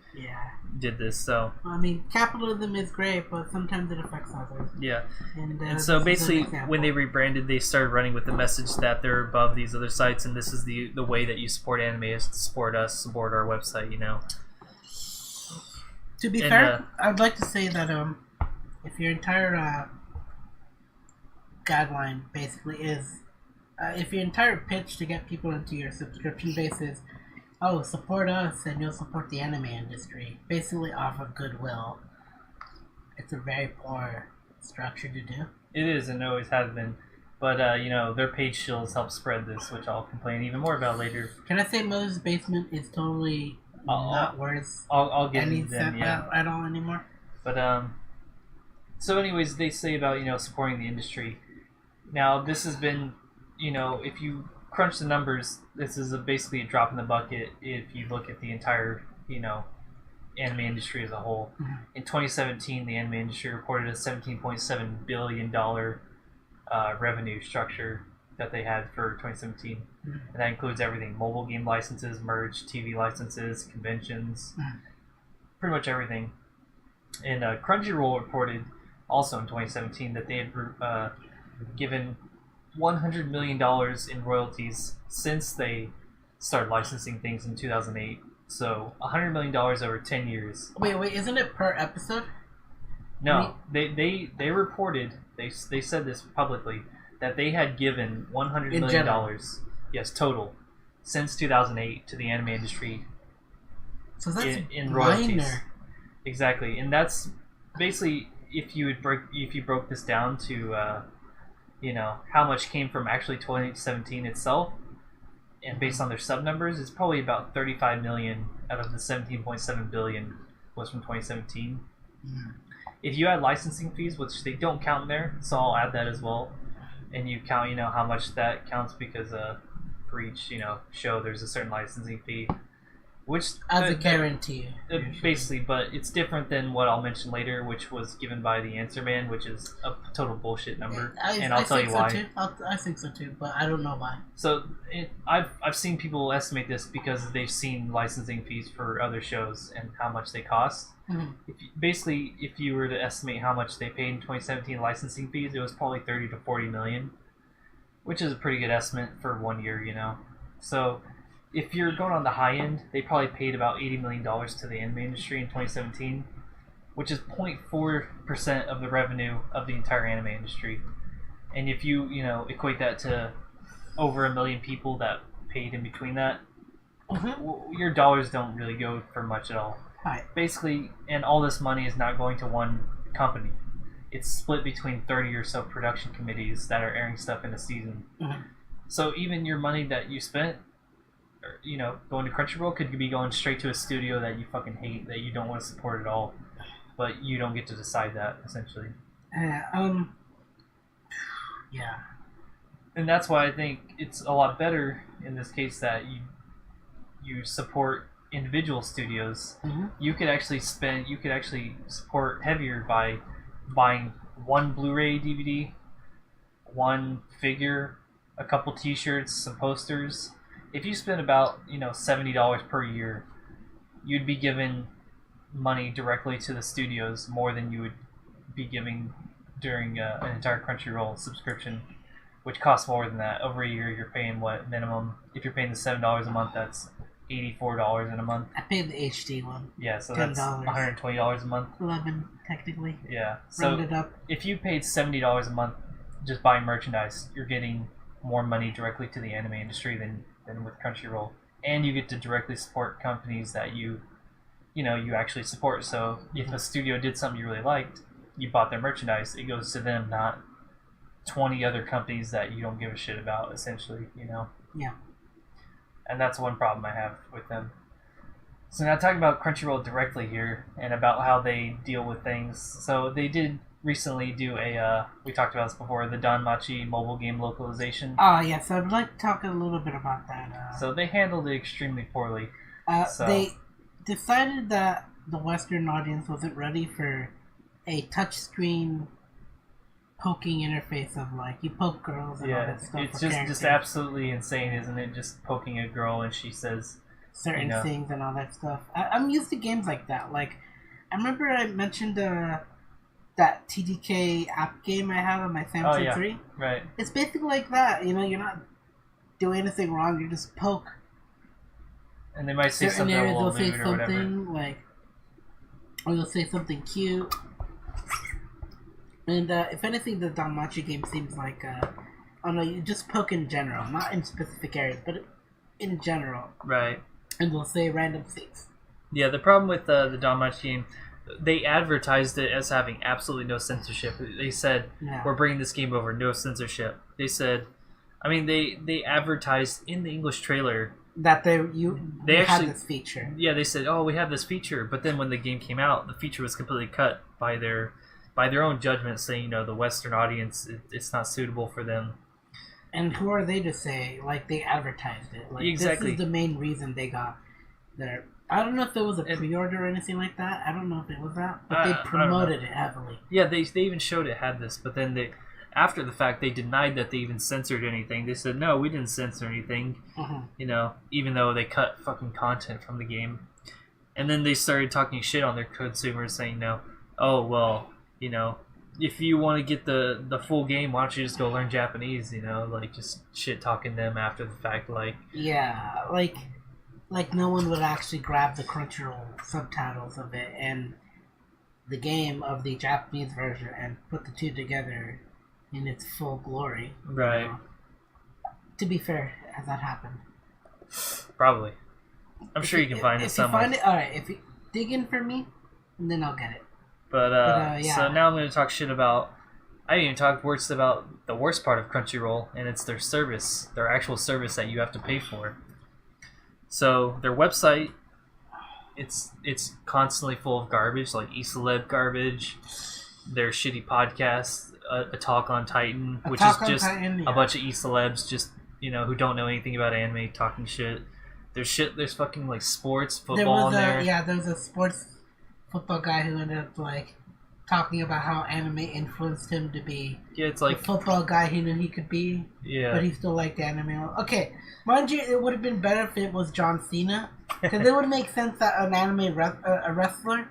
did this. So I mean, capitalism is great, but sometimes it affects others. Yeah, and so basically, when they rebranded, they started running with the message that they're above these other sites, and this is the way that you support anime is to support us, support our website. To be fair, I'd like to say that if your entire guideline basically is, if your entire pitch to get people into your subscription base is, oh, support us and you'll support the anime industry, basically off of goodwill, it's a very poor structure to do. It is, and always has been. But, their page shields help spread this, which I'll complain even more about later. Can I say Mother's Basement is totally not worth I'll get any into them, yeah. at all anymore? But, so anyways, they say about, supporting the industry. Now, this has been, if you crunch the numbers, this is basically a drop in the bucket if you look at the entire, anime industry as a whole. Mm-hmm. In 2017, the anime industry reported a $17.7 billion revenue structure that they had for 2017. Mm-hmm. And that includes everything: mobile game licenses, merch, TV licenses, conventions, pretty much everything. And Crunchyroll reported also in 2017 that they had given $100 million in royalties since they started licensing things in 2008. So $100 million over 10 years. Wait, isn't it per episode? No, they reported, they said this publicly, that they had given $100 million general. Yes, total, since 2008 to the anime industry. So that's in royalties. minor. Exactly, and that's basically if you broke this down to how much came from actually 2017 itself, and based on their sub numbers, it's probably about 35 million out of the 17.7 billion was from 2017. If you add licensing fees, which they don't count there, so I'll add that as well, and you count how much that counts, because for each show there's a certain licensing fee, which as a guarantee, basically. But it's different than what I'll mention later, which was given by the Answer Man, which is a total bullshit number, and I'll tell you why. I think so too, but I don't know why. So I've seen people estimate this because they've seen licensing fees for other shows and how much they cost. Mm-hmm. If you were to estimate how much they paid in 2017 licensing fees, it was probably 30 to 40 million, which is a pretty good estimate for 1 year, So if you're going on the high end, they probably paid about $80 million to the anime industry in 2017, which is 0.4% of the revenue of the entire anime industry. And if you, equate that to over 1 million people that paid in between that, your dollars don't really go for much at all. Right. Basically, and all this money is not going to one company. It's split between 30 or so production committees that are airing stuff in a season. Mm-hmm. So even your money that you spent, going to Crunchyroll, could be going straight to a studio that you fucking hate, that you don't want to support at all, but you don't get to decide that, essentially. Yeah. And that's why I think it's a lot better in this case that you support individual studios. Mm-hmm. You could actually support heavier by buying one Blu-ray DVD, one figure, a couple t-shirts, some posters. If you spend about $70 per year, you'd be giving money directly to the studios more than you would be giving during an entire Crunchyroll subscription, which costs more than that. Over a year, you're paying what minimum? If you're paying the $7 a month, that's $84 in a month. I paid the HD one. Yeah, so $10. that's $120 a month. 11 technically. Yeah, so rounded up. If you paid $70 a month just buying merchandise, you're getting more money directly to the anime industry than with Crunchyroll, and you get to directly support companies that you actually support. So if a studio did something you really liked, you bought their merchandise, it goes to them, not 20 other companies that you don't give a shit about, essentially. Yeah. And that's one problem I have with them. So now talking about Crunchyroll directly here and about how they deal with things. So they did recently do we talked about this before, the Danmachi mobile game localization. Oh, yes, I'd like to talk a little bit about that. So they handled it extremely poorly. They decided that the Western audience wasn't ready for a touchscreen poking interface of you poke girls and all that stuff. It's just absolutely insane, isn't it? Just poking a girl and she says certain things and all that stuff. I'm used to games like that. I remember I mentioned that TDK app game I have on my Samsung 3. Right. It's basically like that. You're not doing anything wrong. You just poke. And they might say certain something areas a little they'll say rude or something whatever. or they'll say something cute. And if anything, the Danmachi game seems like, oh no, you just poke in general, not in specific areas, but in general. Right. And they'll say random things. Yeah, the problem with the Danmachi game, they advertised it as having absolutely no censorship. They said, we're bringing this game over, no censorship. They said, they advertised in the English trailer that they actually had this feature. Yeah, they said, oh, we have this feature, but then when the game came out, the feature was completely cut by their own judgment, saying, the Western audience, it's not suitable for them. And who are they to say, like, they advertised it? Like, exactly. This is the main reason they got their... I don't know if it was a pre-order or anything like that. I don't know if it was that, but they promoted it heavily. Yeah, they even showed it had this, but then after the fact, they denied that they even censored anything. They said, no, we didn't censor anything, even though they cut fucking content from the game. And then they started talking shit on their consumers, saying, oh, well, if you want to get the full game, why don't you just go learn Japanese, like just shit-talking them after the fact, like... Yeah, like no one would actually grab the Crunchyroll subtitles of it and the game of the Japanese version and put the two together in its full glory. Right. To be fair, has that happened? Probably. I'm sure you can find it somewhere. If you find it, alright, if you dig in for me, and then I'll get it. But yeah. So now I'm going to talk shit about... I didn't even talk words about the worst part of Crunchyroll, and it's their service. Their actual service that you have to pay for. So their website, it's constantly full of garbage, like Isoleb garbage, their shitty podcast, A Talk on Titan, which is just a bunch of Isolebs, just who don't know anything about anime, talking shit. There's fucking like sports, football in there. Yeah, there was a sports football guy who ended up like talking about how anime influenced him to be it's like the football guy he knew he could be. Yeah. But he still liked anime. Okay, mind you, it would have been better if it was John Cena, because it would make sense that an anime a wrestler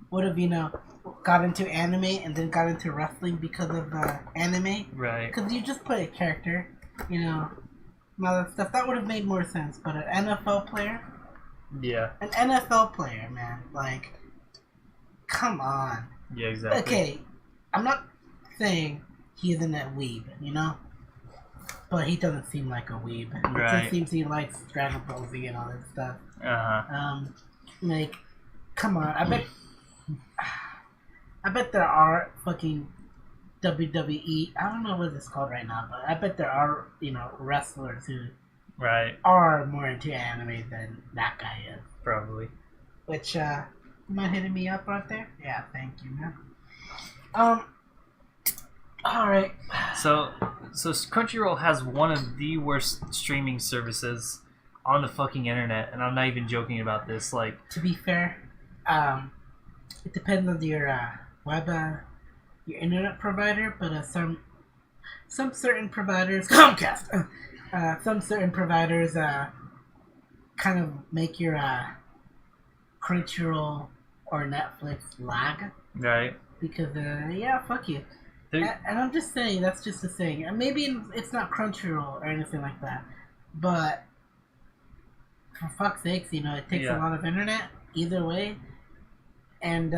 would have got into anime and then got into wrestling because of anime. Right. Because you just play a character, and all that stuff. That would have made more sense. But an NFL player. Yeah. An NFL player, man, like, come on. Yeah, exactly. Okay, I'm not saying he isn't a weeb, but he doesn't seem like a weeb. Right. It just seems he likes Dragon Ball Z and all that stuff. Like, come on, I bet there are fucking WWE. I don't know what it's called right now, but I bet there are wrestlers who are more into anime than that guy is. Probably. Which you mind hitting me up right there? Yeah, thank you, man. Alright. So Crunchyroll has one of the worst streaming services on the fucking internet, and I'm not even joking about this. Like, to be fair, it depends on your web, your internet provider, but some certain providers, Comcast, some certain providers kind of make your Crunchyroll or Netflix lag. Right. Because, fuck you. And I'm just saying, that's just a saying. And maybe it's not Crunchyroll or anything like that. But, for fuck's sakes, it takes a lot of internet, either way. And,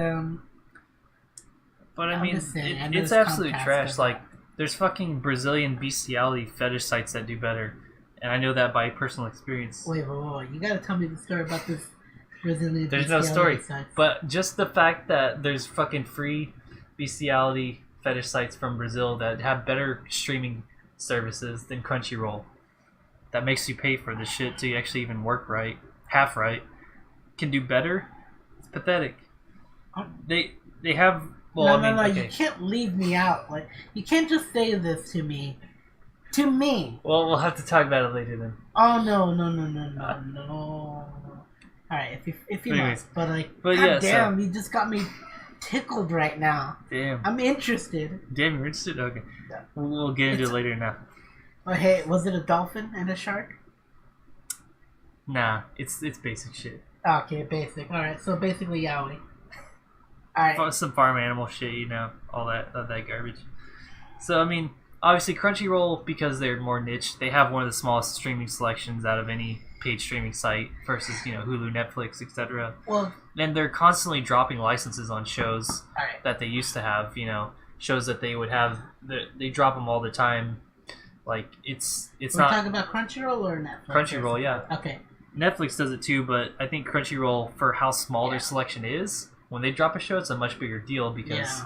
but I mean, it's absolute trash. Like, there's fucking Brazilian bestiality fetish sites that do better. And I know that by personal experience. Wait. You gotta tell me the story about this Brazilian There's no story. Sites. But just the fact that there's fucking free bestiality fetish sites from Brazil that have better streaming services than Crunchyroll, that makes you pay for the shit to actually even work right, half right, can do better. It's pathetic. They have... Well, no, okay. You can't leave me out. Like, you can't just say this to me. To me. Well, we'll have to talk about it later then. Oh, no. Alright, if you must. But, like, damn, you just got me tickled right now. Damn. I'm interested. Damn, you're interested? Okay. We'll get into it later now. Oh, hey, was it a dolphin and a shark? Nah, it's basic shit. Okay, basic. Alright, so basically yaoi. Alright. Some farm animal shit, all that garbage. So, I mean, obviously Crunchyroll, because they're more niche, they have one of the smallest streaming selections out of any paid streaming site versus, Hulu, Netflix, etc. Well, and they're constantly dropping licenses on shows that they used to have, shows that they would have. They drop them all the time. Like it's We're not talking about Crunchyroll or Netflix? Crunchyroll, yeah. Okay. Netflix does it too, but I think Crunchyroll, for how small their selection is, when they drop a show, it's a much bigger deal because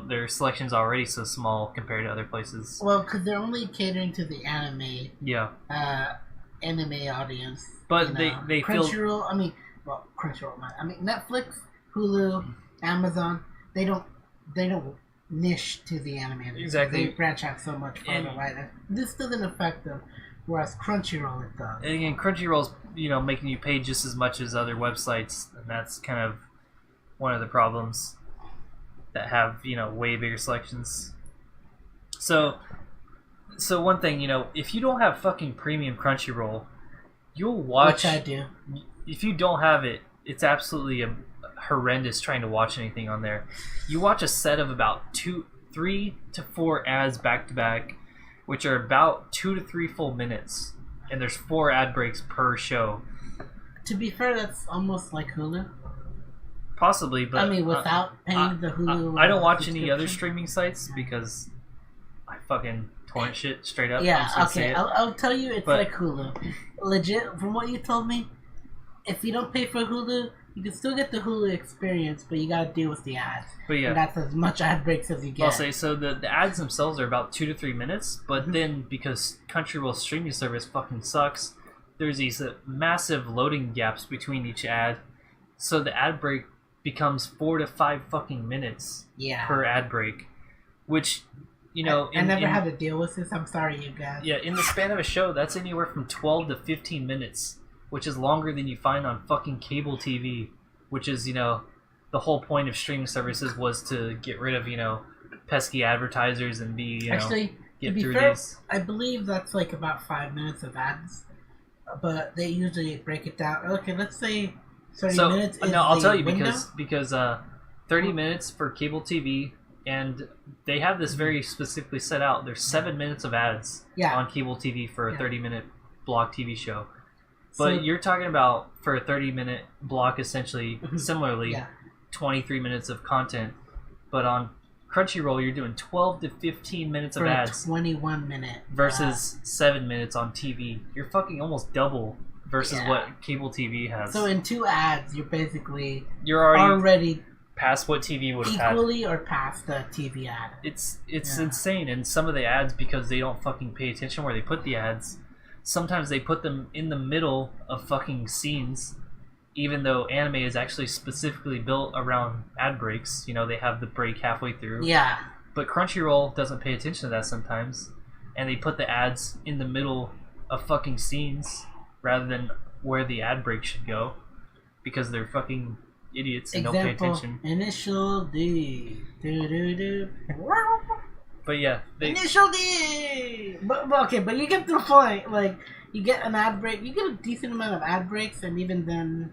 their selection's already so small compared to other places. Well, because they're only catering to the anime. Yeah. Anime audience. But they Crunchyroll. Crunchyroll. I mean Netflix, Hulu, Amazon. They don't niche to the anime industry. Exactly. They branch out so much further, right? This doesn't affect them, whereas Crunchyroll it does. And again, Crunchyroll's making you pay just as much as other websites, and that's kind of one of the problems that have way bigger selections. So one thing, if you don't have fucking premium Crunchyroll, you'll watch. Which I do. If you don't have it, it's absolutely horrendous trying to watch anything on there. You watch a set of about 3 to 4 ads back to back, which are about 2 to 3 full minutes, and there's 4 ad breaks per show. To be fair, that's almost like Hulu. Possibly, but I mean, without paying the Hulu. I don't watch any other streaming sites because I fucking torrent shit straight up. Yeah, okay. I'll tell you, it's like Hulu. Legit, from what you told me, if you don't pay for Hulu, you can still get the Hulu experience, but you gotta deal with the ads. But yeah, and that's as much ad breaks as you get. I'll say so. The ads themselves are about 2 to 3 minutes, but then because Crunchyroll's streaming service fucking sucks, there's these massive loading gaps between each ad, so the ad break becomes 4 to 5 fucking minutes per ad break, which I never had to deal with this. I'm sorry, you guys. Yeah, in the span of a show, that's anywhere from 12 to 15 minutes, which is longer than you find on fucking cable TV, which is, the whole point of streaming services was to get rid of, pesky advertisers and be, Actually, get to be through fair, these. I believe that's like about 5 minutes of ads, but they usually break it down. Okay, let's say 30 minutes is I'll tell you window? because 30 minutes for cable TV, and they have this very specifically set out. There's 7 minutes of ads on cable TV for a 30-minute block TV show. But you're talking about, for a 30-minute block, essentially, similarly, 23 minutes of content. But on Crunchyroll, you're doing 12 to 15 minutes of ads. 21-minute. Versus 7 minutes on TV. You're fucking almost double versus what cable TV has. So in 2 ads, you're basically... You're already past what TV would have had. Equally or past the TV ad. It's insane. And some of the ads, because they don't fucking pay attention where they put the ads... Sometimes they put them in the middle of fucking scenes, even though anime is actually specifically built around ad breaks. They have the break halfway through. Yeah. But Crunchyroll doesn't pay attention to that sometimes, and they put the ads in the middle of fucking scenes rather than where the ad break should go, because they're fucking idiots and don't pay attention. Initial D. But yeah, Initial D. But you get to the point. Like, you get an ad break. You get a decent amount of ad breaks, and even then,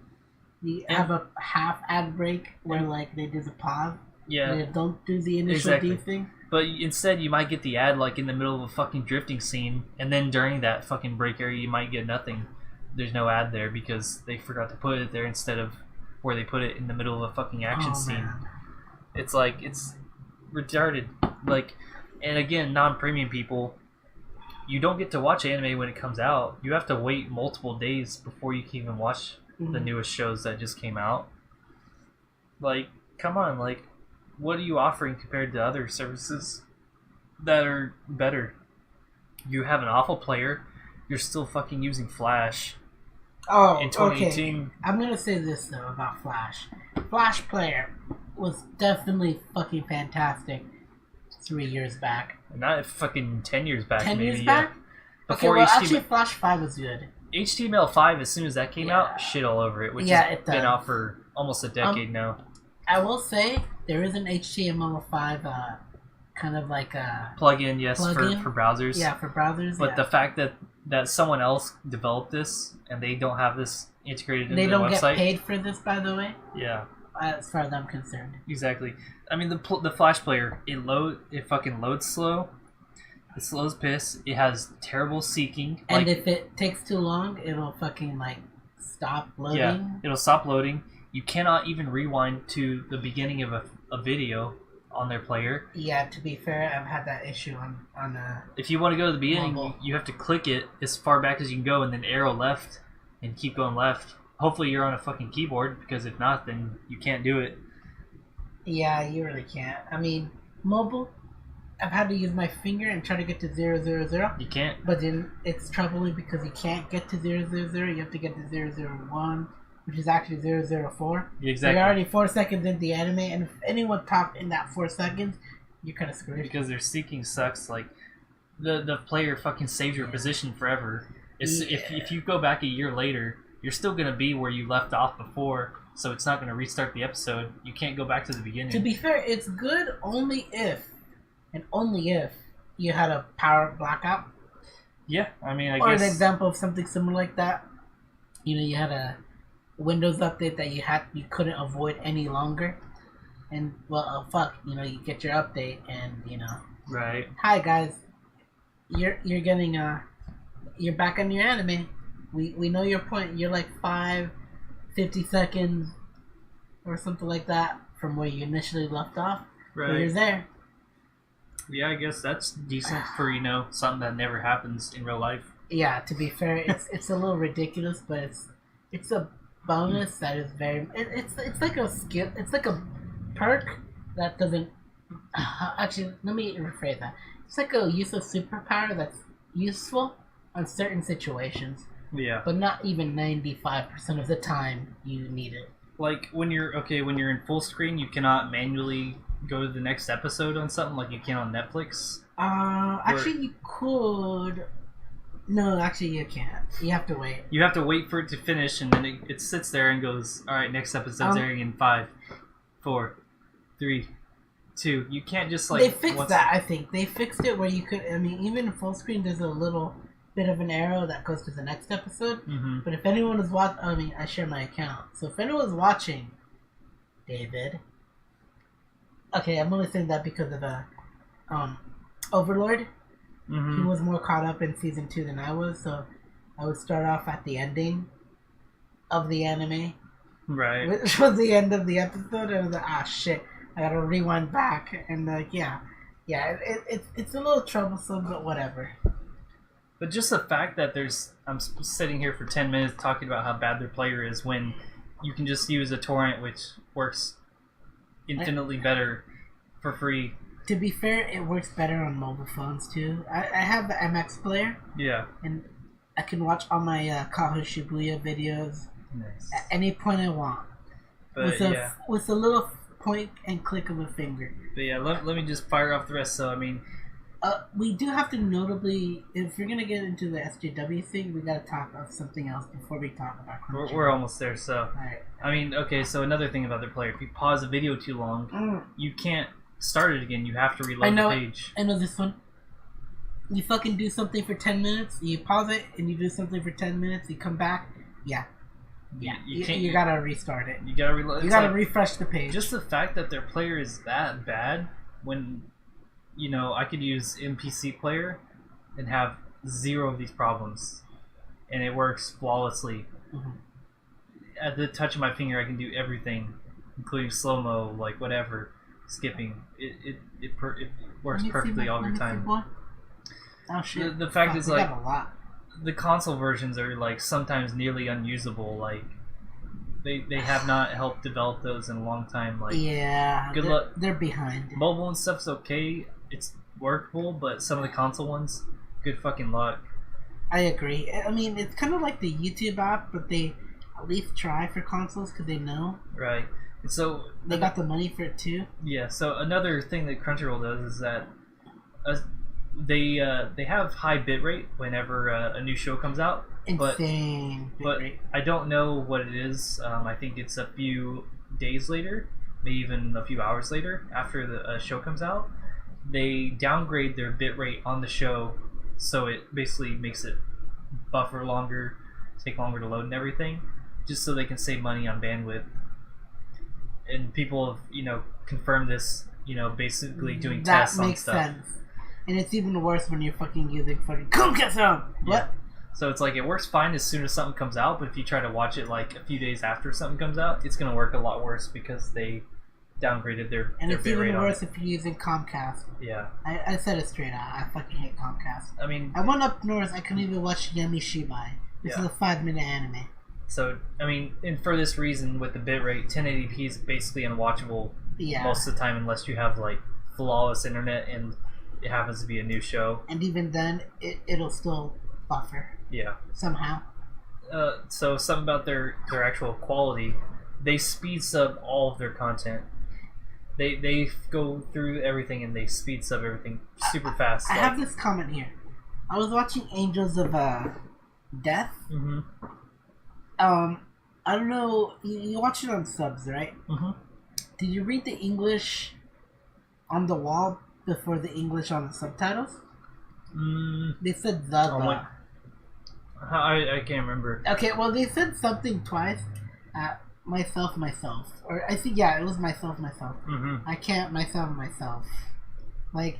you have a half ad break where like they do the pause. Yeah. They don't do the initial D thing. But instead, you might get the ad like in the middle of a fucking drifting scene, and then during that fucking break area, you might get nothing. There's no ad there because they forgot to put it there instead of where they put it in the middle of a fucking action scene. Man. It's like, it's retarded. Like. And again, non-premium people, you don't get to watch anime when it comes out. You have to wait multiple days before you can even watch the newest shows that just came out. Like, come on, like, what are you offering compared to other services that are better? You have an awful player. You're still fucking using Flash. Oh, in 2018. Okay. I'm gonna say this though about Flash. Flash player was definitely fucking fantastic. 3 years back. Not fucking 10 years back. 10 maybe, years back? Before actually Flash 5 was good. HTML5, as soon as that came out, shit all over it, which has been out for almost a decade now. I will say, there is an HTML5 kind of like a... Plugin, yes, for browsers. Yeah, for browsers, But the fact that someone else developed this, and they don't have this integrated into their website... They don't get paid for this, by the way? Yeah. As far as I'm concerned. Exactly. I mean, the Flash player, it fucking loads slow. It slows piss. It has terrible seeking. And if it takes too long, it'll fucking like stop loading. Yeah, it'll stop loading. You cannot even rewind to the beginning of a video on their player. Yeah, to be fair, I've had that issue on If you want to go to the beginning, mobile. you have to click it as far back as you can go and then arrow left and keep going left. Hopefully you're on a fucking keyboard, because if not, then you can't do it. Yeah, you really can't. I mean, mobile, I've had to use my finger and try to get to 000. You can't. But then it's troubling because you can't get to 000. You have to get to 001, which is actually 004. Exactly. You're already 4 seconds into the anime, and if anyone talked in that 4 seconds, you're kind of screwed. Because their seeking sucks. Like, the player fucking saves your position forever. If you go back a year later, you're still going to be where you left off before, so it's not going to restart the episode. You can't go back to the beginning. To be fair, it's good only if you had a power blackout. Yeah, I mean, I or guess... an example of something similar like that. You had a Windows update that you couldn't avoid any longer. And, well, you get your update and, Right. Hi, guys. You're getting, you're back on your anime. We know your point. You're like 50 seconds or something like that from where you initially left off. Right. But you're there. Yeah, I guess that's decent for, something that never happens in real life. Yeah, to be fair, it's a little ridiculous, but it's a bonus that is very... It's like a skill... It's like a perk that doesn't... Actually, let me rephrase that. It's like a use of superpower that's useful on certain situations. Yeah. But not even 95% of the time you need it. Like, when you're in full screen, you cannot manually go to the next episode on something like you can on Netflix? Actually, you could... No, actually, you can't. You have to wait. You have to wait for it to finish, and then it sits there and goes, alright, next episode's airing in 5, 4, 3, 2. You can't just, like... They fixed that, I think. They fixed it where you could... I mean, even in full screen, there's a little bit of an arrow that goes to the next episode. Mm-hmm. But if anyone is watching... I mean, I share my account. So if anyone's watching, David... Okay, I'm only saying that because of Overlord. Mm-hmm. He was more caught up in season 2 than I was, so I would start off at the ending of the anime. Right. Which was the end of the episode, and I was like, shit, I gotta rewind back. And it's a little troublesome, but whatever. But just the fact that I'm sitting here for 10 minutes talking about how bad their player is when you can just use a torrent, which works infinitely better for free. To be fair, it works better on mobile phones too. I have the MX player. Yeah. And I can watch all my Kaho Shibuya videos nice. at any point I want. But with a little point and click of a finger. But yeah, let me just fire off the rest. So, I mean... we do have to notably, if we're going to get into the SJW thing, we got to talk about something else before we talk about Crunchyroll. We're almost there, so... Alright. I mean, okay, so another thing about their player. If you pause a video too long, you can't start it again. You have to reload the page. I know this one. You fucking do something for 10 minutes, you pause it, and you do something for 10 minutes, you come back, you gotta restart it. You gotta reload. You gotta refresh the page. Just the fact that their player is that bad, when, I could use NPC player and have 0 of these problems, and it works flawlessly. Mm-hmm. At the touch of my finger, I can do everything, including slow-mo, like whatever. Skipping, it works perfectly all the time. Oh shit! The fact is, like, a lot. The console versions are like sometimes nearly unusable. Like they have not helped develop those in a long time. Like, good luck. They're behind. Mobile and stuff's okay. It's workable, but some of the console ones, good fucking luck. I agree. I mean, it's kind of like the YouTube app, but they at least try for consoles because they know. Right. So they got the money for it too. Yeah. So another thing that Crunchyroll does is that they have high bitrate whenever a new show comes out. Insane. But I don't know what it is. I think it's a few days later, maybe even a few hours later after the show comes out. They downgrade their bitrate on the show, so it basically makes it buffer longer, take longer to load and everything, just so they can save money on bandwidth. And people have, confirmed this, basically doing tests on stuff. That makes sense. And it's even worse when you're fucking using fucking Crunchyroll. What? Yeah. So it's like, it works fine as soon as something comes out, but if you try to watch it like a few days after something comes out, it's going to work a lot worse because they downgraded their And their it's bitrate even on worse it. if you're using Comcast. Yeah. I said it straight out. I fucking hate Comcast. I mean, I went up north. I couldn't even watch Yami Shibai. This is a 5-minute anime. So, I mean, and for this reason, with the bitrate, 1080p is basically unwatchable most of the time unless you have, like, flawless internet and it happens to be a new show. And even then, it'll still buffer. Yeah. Somehow. So, something about their actual quality, they speed sub all of their content. They go through everything and they speed sub everything super fast. I have this comment here. I was watching Angels of Death. Mm-hmm. I don't know. You watch it on subs, right? Mm-hmm. Did you read the English on the wall before the English on the subtitles? They said the. I can't remember. Okay, well they said something twice. Myself. Or I think, yeah, it was myself. Mm-hmm. I can't myself. Like,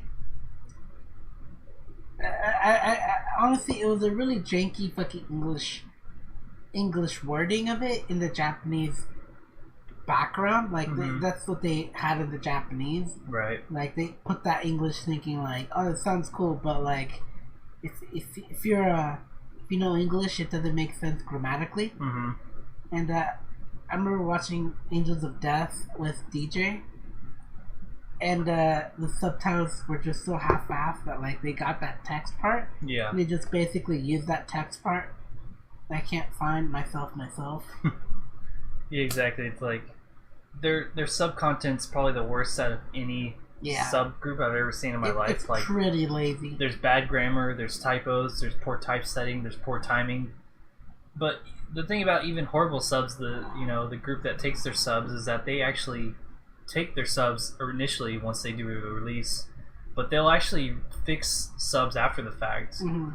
I honestly, it was a really janky fucking English wording of it in the Japanese background. Like, that's what they had in the Japanese. Right. Like, they put that English thinking like, oh, it sounds cool, but like, if you know English, it doesn't make sense grammatically. Mm-hmm. And I remember watching Angels of Death with DJ, and the subtitles were just so half-assed that like they got that text part. Yeah. And they just basically used that text part. I can't find myself. Yeah, exactly. It's like their sub-content's probably the worst out of any subgroup I've ever seen in my life. It's like, pretty lazy. There's bad grammar, there's typos, there's poor typesetting, there's poor timing. But the thing about even horrible subs, the group that takes their subs, is that they actually take their subs initially once they do a release, but they'll actually fix subs after the fact. Mm-hmm.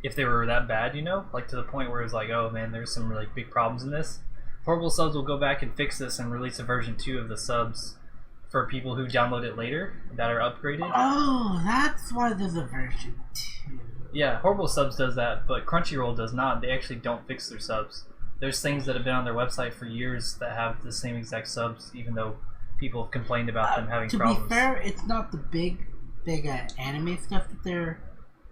If they were that bad, like to the point where it's like, oh man, there's some really big problems in this. Horrible subs will go back and fix this and release a version 2 of the subs for people who download it later that are upgraded. Oh, that's why there's a version 2. Yeah, Horrible Subs does that, but Crunchyroll does not. They actually don't fix their subs. There's things that have been on their website for years that have the same exact subs, even though people have complained about them having problems. To be fair, it's not the big anime stuff that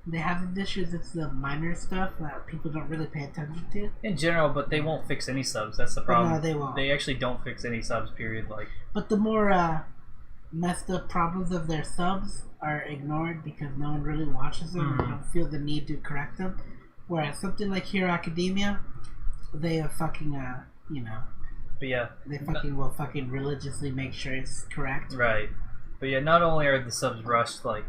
they have these issues. It's the minor stuff that people don't really pay attention to. In general, but they won't fix any subs. That's the problem. No, they won't. They actually don't fix any subs, period. Like, but the more messed up problems of their subs are ignored because no one really watches them and don't feel the need to correct them. Whereas something like Hero Academia, they are fucking, but yeah, they will fucking religiously make sure it's correct. Right. But yeah, not only are the subs rushed, like,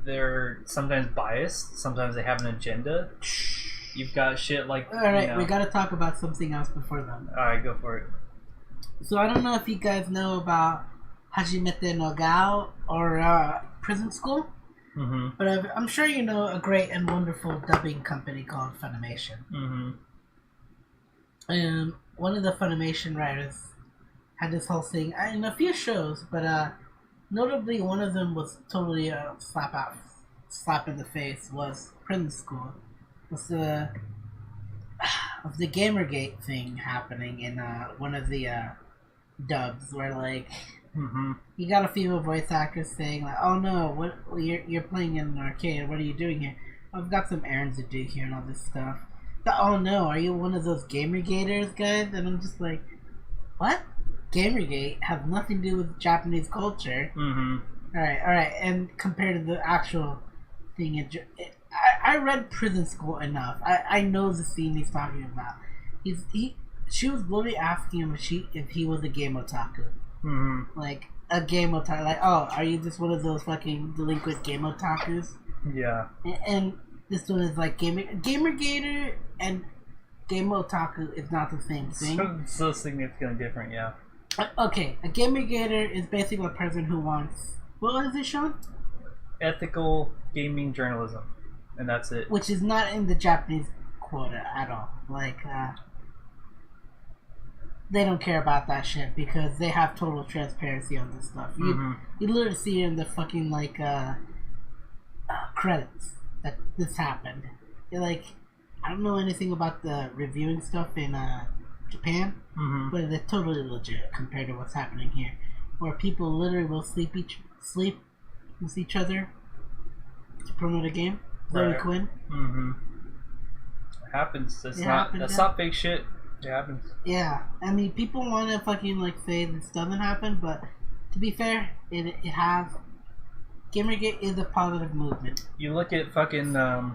they're sometimes biased, sometimes they have an agenda. You've got shit like... Alright, we gotta talk about something else before then. Alright, go for it. So I don't know if you guys know about Hajimete no Gao or Prison School, but I'm sure you know a great and wonderful dubbing company called Funimation. One of the Funimation writers had this whole thing in a few shows, but notably one of them was totally a slap in the face, was Prison School. Was the Gamergate thing happening in one of the dubs where like you got a female voice actor saying like, "Oh no, what you're playing in an arcade? What are you doing here? I've got some errands to do here and all this stuff." "Oh no, are you one of those Gamergaters guys?" And I'm just like, what? Gamergate has nothing to do with Japanese culture. All right, and compared to the actual thing, I read Prison School enough. I know the scene he's talking about. She was literally asking him if he was a game otaku. Like, a game otaku. Like, oh, are you just one of those fucking delinquent game otakus? Yeah. And this one is like Gamergator and game otaku is not the same thing. So significantly different, yeah. Okay, a Gamergator is basically a person who wants... What was it, Sean? Ethical gaming journalism. And that's it. Which is not in the Japanese quota at all. Like, they don't care about that shit because they have total transparency on this stuff. You literally see it in the fucking, like, credits that this happened. You're like, I don't know anything about the reviewing stuff in Japan, but it's totally legit compared to what's happening here, where people literally will sleep with each other to promote a game. Zoe Quinn. It happens. That's not fake shit. It happens. Yeah, I mean, people want to fucking like say this doesn't happen, but to be fair, it has. Gamergate is a positive movement. You look at fucking, a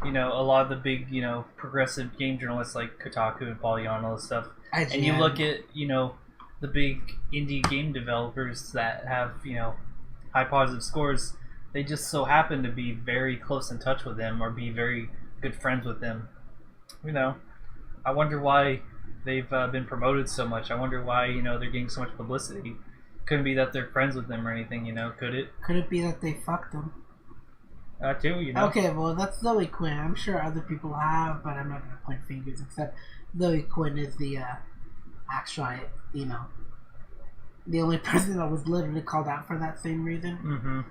lot of the big, progressive game journalists like Kotaku and Polygon and all this stuff, IGN. And you look at, the big indie game developers that have, high positive scores. They just so happen to be very close in touch with them or be very good friends with them. I wonder why they've been promoted so much. I wonder why, they're getting so much publicity. Couldn't be that they're friends with them or anything, could it? Could it be that they fucked them? Too, Okay, well, that's Zoe Quinn. I'm sure other people have, but I'm not going to point fingers, except Zoe Quinn is the actual, the only person that was literally called out for that same reason.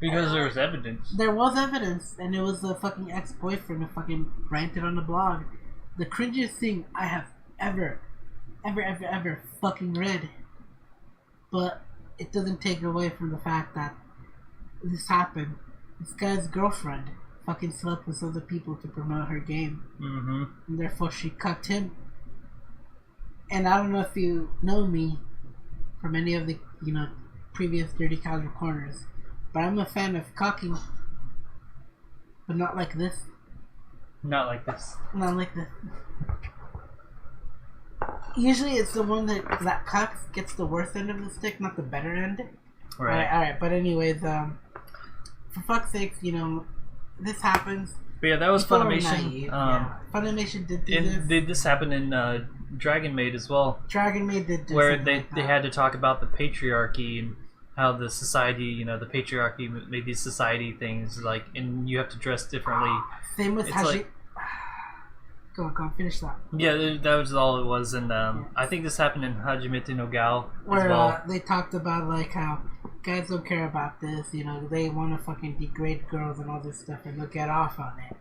Because there was evidence. There was evidence, and it was the fucking ex-boyfriend who fucking ranted on the blog. The cringiest thing I have ever fucking read. But it doesn't take away from the fact that this happened. This guy's girlfriend fucking slept with other people to promote her game. And therefore she cucked him. And I don't know if you know me from any of the, previous Dirty Casual Corners, but I'm a fan of cucking. But not like this. Not like this. Not like this. Usually it's the one that cucks gets the worst end of the stick, not the better end. Right. Alright. But anyways, for fuck's sakes, this happens. But yeah, that was People Funimation. Funimation did this. This happened in Dragon Maid as well. Dragon Maid did this. Where they had to talk about the patriarchy and how the society, the patriarchy made these society things, and you have to dress differently. Same with Haji. Go on, finish that. Yeah, that was all it was, and I think this happened in Hajimete no Gao where, as well. They talked about how guys don't care about this, they want to fucking degrade girls and all this stuff, and they'll get off on it.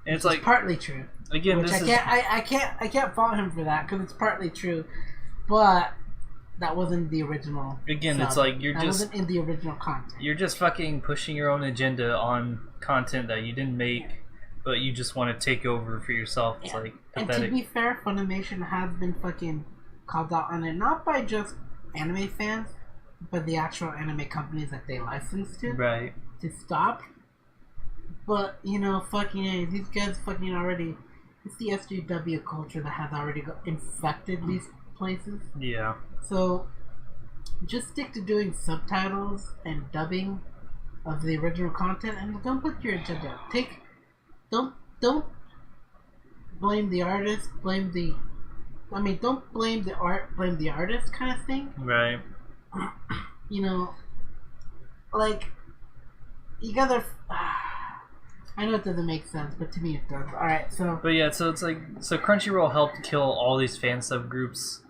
And it's partly true. Again, I can't fault him for that because it's partly true, but that wasn't the original. Again, sub. It's that wasn't in the original content. You're just fucking pushing your own agenda on content that you didn't make. But you just want to take over for yourself. It's pathetic. And to be fair, Funimation has been fucking called out on it, not by just anime fans, but the actual anime companies that they license to. Right. To stop. But, fucking, these guys fucking already, it's the SJW culture that has already infected these places. Yeah. So, just stick to doing subtitles and dubbing of the original content, and don't put your agenda. Don't blame the artist, don't blame the art, blame the artist kind of thing. Right. You gotta... I know it doesn't make sense, but to me it does. Alright, so... But yeah, so it's so Crunchyroll helped kill all these fan subgroups.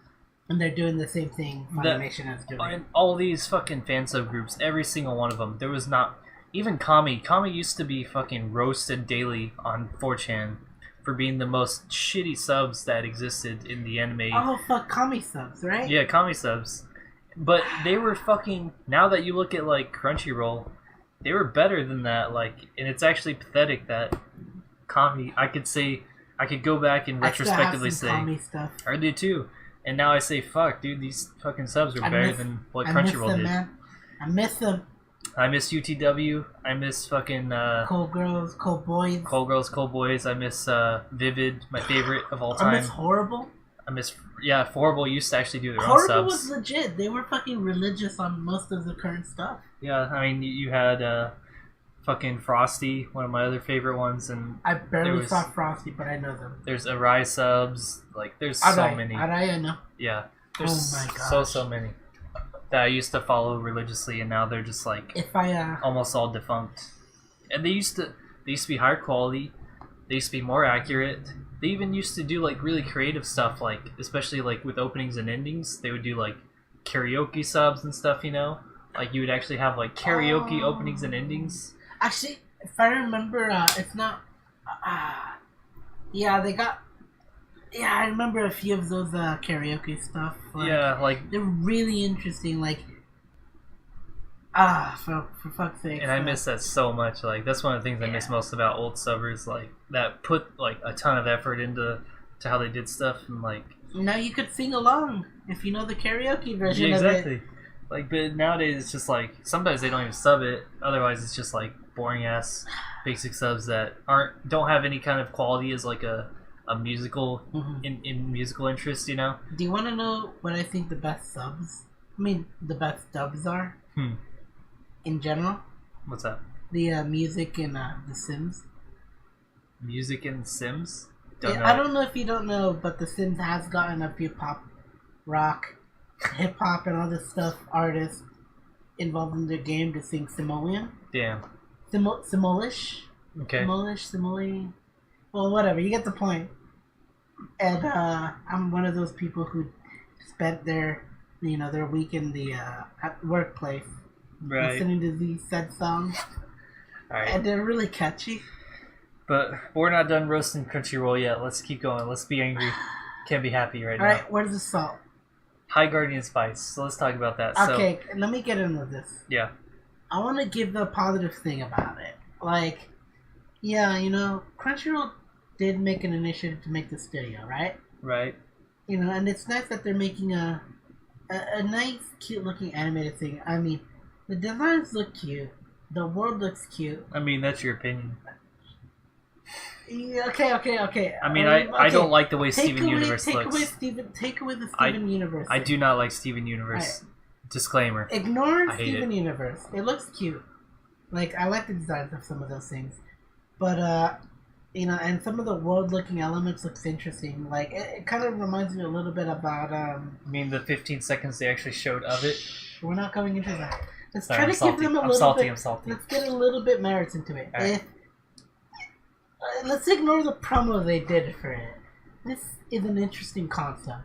And they're doing the same thing Funimation is doing. All these fucking fan subgroups, every single one of them, there was not... Even Kami used to be fucking roasted daily on 4chan for being the most shitty subs that existed in the anime. Oh, fuck, Kami subs, right? Yeah, Kami subs. But they were fucking... Now that you look at, Crunchyroll, they were better than that, and it's actually pathetic that Kami... I could go back and retrospectively say... Kami stuff. I did too. And now I say, fuck, dude, these fucking subs are better than what Crunchyroll did. Man. I miss them. I miss UTW. I miss fucking... Cold Girls, Cold Boys. Cold Girls, Cold Boys. I miss Vivid, my favorite of all time. I miss Horrible. I miss... Yeah, Horrible used to actually do their own subs. Horrible was legit. They were fucking religious on most of the current stuff. Yeah, I mean, you had fucking Frosty, one of my other favorite ones, and... I barely saw Frosty, but I know them. There's Arai subs. There's so many. Arai, I know. Yeah. There's so many that I used to follow religiously, and now they're just almost all defunct. And they used to be higher quality. They used to be more accurate. They even used to do really creative stuff, especially with openings and endings. They would do karaoke subs and stuff. You would actually have karaoke openings and endings. Actually, if I remember, it's not. Yeah, they got. Yeah, I remember a few of those karaoke stuff. Like, yeah, like, they're really interesting. Like, for fuck's sake. and I miss that so much. Like, that's one of the things I miss most about old subbers. Like, that put like a ton of effort into how they did stuff, and like now you could sing along if you know the karaoke version yeah, exactly. of it. Like, but nowadays it's just like sometimes they don't even sub it. Otherwise, it's just like boring ass basic subs that don't have any kind of quality as like a musical in musical interest. You know. Do you want to know what I think the best subs? I mean, the best dubs are in general. What's that? The music in The Sims. Music in Sims. I don't know if you don't know, but The Sims has gotten a few pop, rock, hip hop, and all this stuff artists involved in their game to sing Simoleon. Damn. Simolish. Okay. Simoli. Well, whatever. You get the point. And I'm one of those people who spent their week in the at workplace listening to these said songs. All right. And they're really catchy. But we're not done roasting Crunchyroll yet. Let's keep going. Let's be angry. Can't be happy right now. All right, where's the salt? High Guardian Spice. So let's talk about that. Okay, let me get into this. Yeah. I want to give the positive thing about it. Like, yeah, Crunchyroll did make an initiative to make this studio, right? Right. And it's nice that they're making a nice, cute-looking animated thing. I mean, the designs look cute. The world looks cute. I mean, that's your opinion. Yeah, okay. I mean, I don't like the way Steven Universe looks. Take away the Steven Universe. I do not like Steven Universe. Right. Disclaimer. Ignore Steven Universe. It looks cute. Like, I like the designs of some of those things. But, and some of the world-looking elements looks interesting. Like, it kind of reminds me a little bit about, I mean, the 15 seconds they actually showed of it? We're not going into that. Let's Sorry, try to give them a little bit... I'm salty. Let's get a little bit merits into it. Right. Let's ignore the promo they did for it. This is an interesting concept.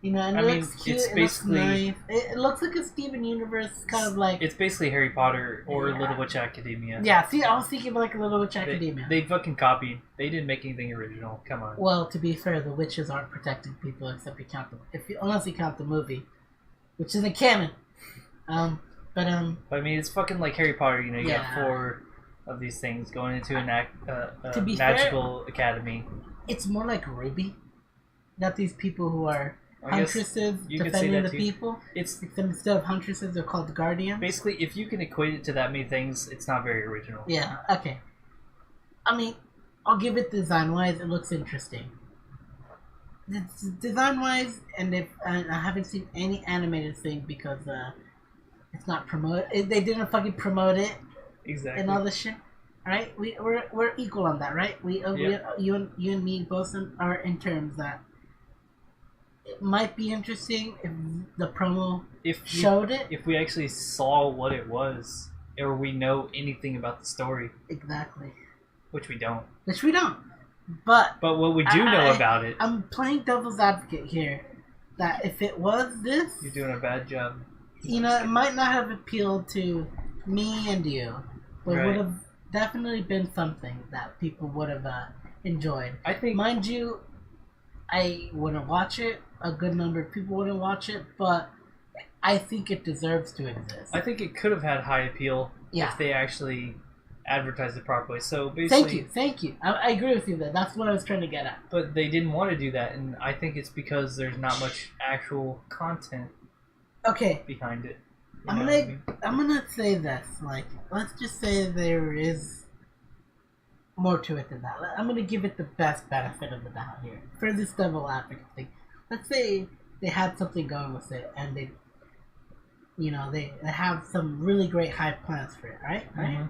And it looks cute, it's basically... It looks nice. It looks like a Steven Universe, kind of like... It's basically Harry Potter or Little Witch Academia. Yeah, see, I was thinking like a Little Witch Academia. They fucking copied. They didn't make anything original. Come on. Well, to be fair, the witches aren't protecting people except unless you count the movie, which isn't canon. But I mean, it's fucking like Harry Potter. You got 4 of these things going into a magical academy. It's more like Ruby. Got these people who are huntresses defending the people. Except instead of huntresses, they're called guardians. Basically, if you can equate it to that many things, it's not very original. Yeah. Okay. I mean, I'll give it design-wise. It looks interesting. Design-wise, and I haven't seen any animated thing because it's not promoted. They didn't fucking promote it. Exactly. And all this shit. Right? We're equal on that, right? You and me both are in terms that it might be interesting if the promo showed it. If we actually saw what it was, or we know anything about the story. Exactly. Which we don't. But what we do know about it... I'm playing devil's advocate here. That if it was this... You're doing a bad job. It might not have appealed to me and you. But it would have definitely been something that people would have enjoyed. I think... Mind you, I wouldn't watch it. A good number of people wouldn't watch it. But I think it deserves to exist. I think it could have had high appeal if they actually... advertise it properly. So basically, thank you. I agree with you there. That's what I was trying to get at. But they didn't want to do that, and I think it's because there's not much actual content. Behind it. I'm gonna say this. Like, let's just say there is more to it than that. I'm gonna give it the best benefit of the doubt here for this devil advocate thing. Let's say they had something going with it, and they have some really great high plans for it, right? Mm-hmm.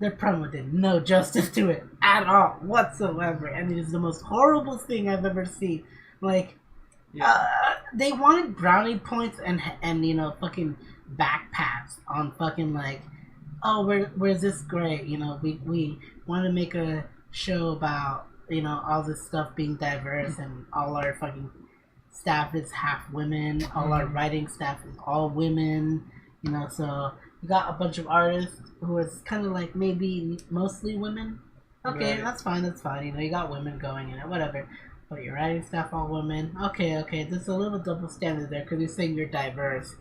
Their promo did no justice to it at all, whatsoever, and it is the most horrible thing I've ever seen. Like, they wanted brownie points and fucking back pats on fucking like, oh, where's this great? We want to make a show about all this stuff being diverse and all our fucking staff is half women, all our writing staff is all women, so. You got a bunch of artists who is kind of like maybe mostly women, Okay, Right. that's fine. That's fine. You know, you got women going in it, whatever. But you're writing stuff all women. Okay. There's a little double standard there because you're saying you're diverse,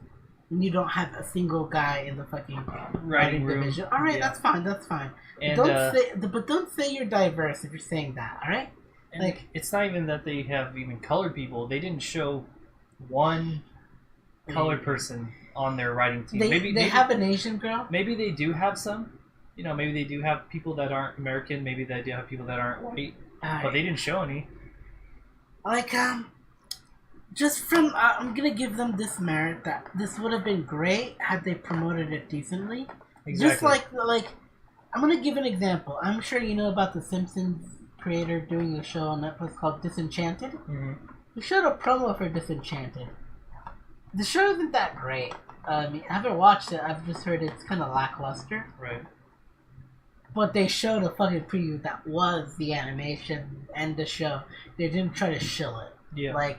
and you don't have a single guy in the fucking writing room. division. All right, Yeah. that's fine. That's fine. And But don't say you're diverse if you're saying that. All right. and Like, it's not even that they have even colored people. They didn't show one colored person on their writing team. they have an Asian girl. Maybe they do have some. You know, maybe they do have people that aren't American. Maybe they do have people that aren't white. But they didn't show any. Like, just from I'm gonna give them this merit that this would have been great had they promoted it decently. Exactly. Just like I'm gonna give an example. I'm sure you know about the Simpsons creator doing a show on Netflix called Disenchanted. Mm-hmm. He showed a promo for Disenchanted. The show isn't that great. I haven't watched it. I've just heard it's kind of lackluster. Right. But they showed a fucking preview that was the animation and the show. They didn't try to shill it. Yeah.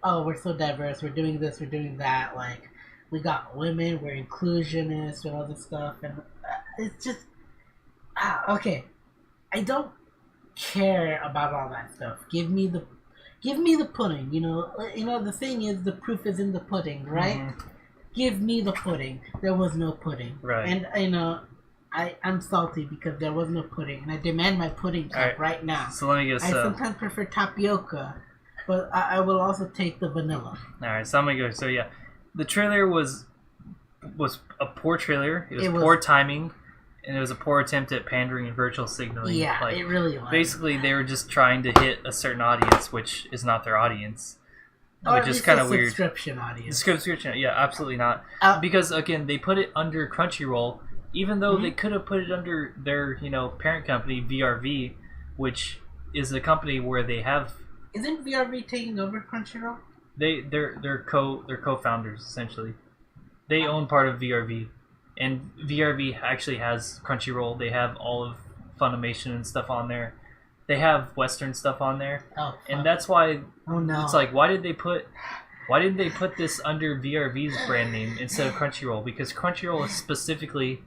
Oh, we're so diverse. We're doing this. We're doing that. Like, we got women. We're inclusionists and all this stuff. And it's just okay. I don't care about all that stuff. Give me the pudding. You know. The thing is, the proof is in the pudding, right? Mm-hmm. Give me the pudding. There was no pudding. Right. And I'm salty because there was no pudding, and I demand my pudding cup right now. So let me guess. I sometimes prefer tapioca, but I will also take the vanilla. All right, so I'm gonna go. So yeah, the trailer was a poor trailer. It was poor timing, and it was a poor attempt at pandering and virtual signaling. Yeah, it really was. Basically, they were just trying to hit a certain audience, which is not their audience. Which is kind of weird. Subscription audience. Subscription, yeah, absolutely not. Because again, they put it under Crunchyroll, even though they could have put it under their parent company VRV, which is a company where they have. Isn't VRV taking over Crunchyroll? They're co-founders essentially. They own part of VRV, and VRV actually has Crunchyroll. They have all of Funimation and stuff on there. They have Western stuff on there, and that's why. Oh no! It's like why didn't they put this under VRV's brand name instead of Crunchyroll? Because Crunchyroll is specifically,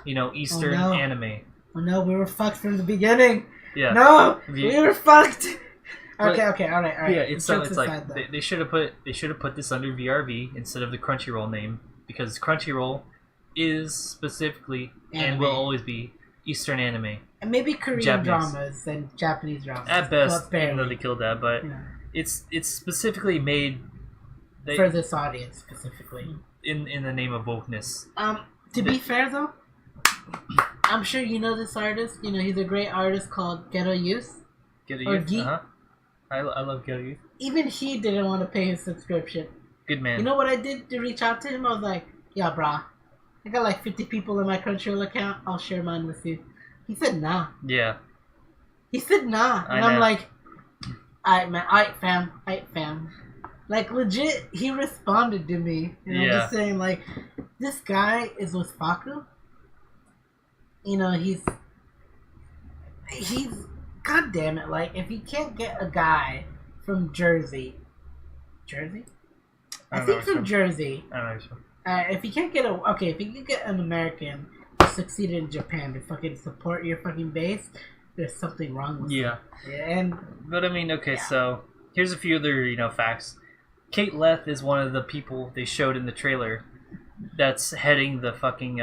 Eastern anime. Oh no, we were fucked from the beginning. Yeah. No, we were fucked. Okay, all right. Yeah, it's like they should have put this under VRV instead of the Crunchyroll name, because Crunchyroll is specifically and will always be Eastern anime. And maybe Korean dramas and Japanese dramas. At best, even though they killed that, but it's specifically made for this audience specifically. In the name of wokeness. To be fair though, I'm sure you know this artist. He's a great artist called Ghetto Youth. Ghetto Youth. I love Ghetto Youth. Even he didn't want to pay his subscription. Good man. You know what I did to reach out to him? I was like, yeah, brah, I got like 50 people in my Crunchyroll account. I'll share mine with you. He said nah. Yeah. He said nah. And I'm like, alright man, alright fam. Like legit, he responded to me. Just saying like, this guy is with Faku. He's god damn it, like if he can't get a guy from Jersey? I think from Jersey. I don't know. If he can't get if he can get an American to succeed in Japan to fucking support your fucking base, there's something wrong with it. Yeah, but I mean, so here's a few other facts. Kate Leth is one of the people they showed in the trailer that's heading the fucking.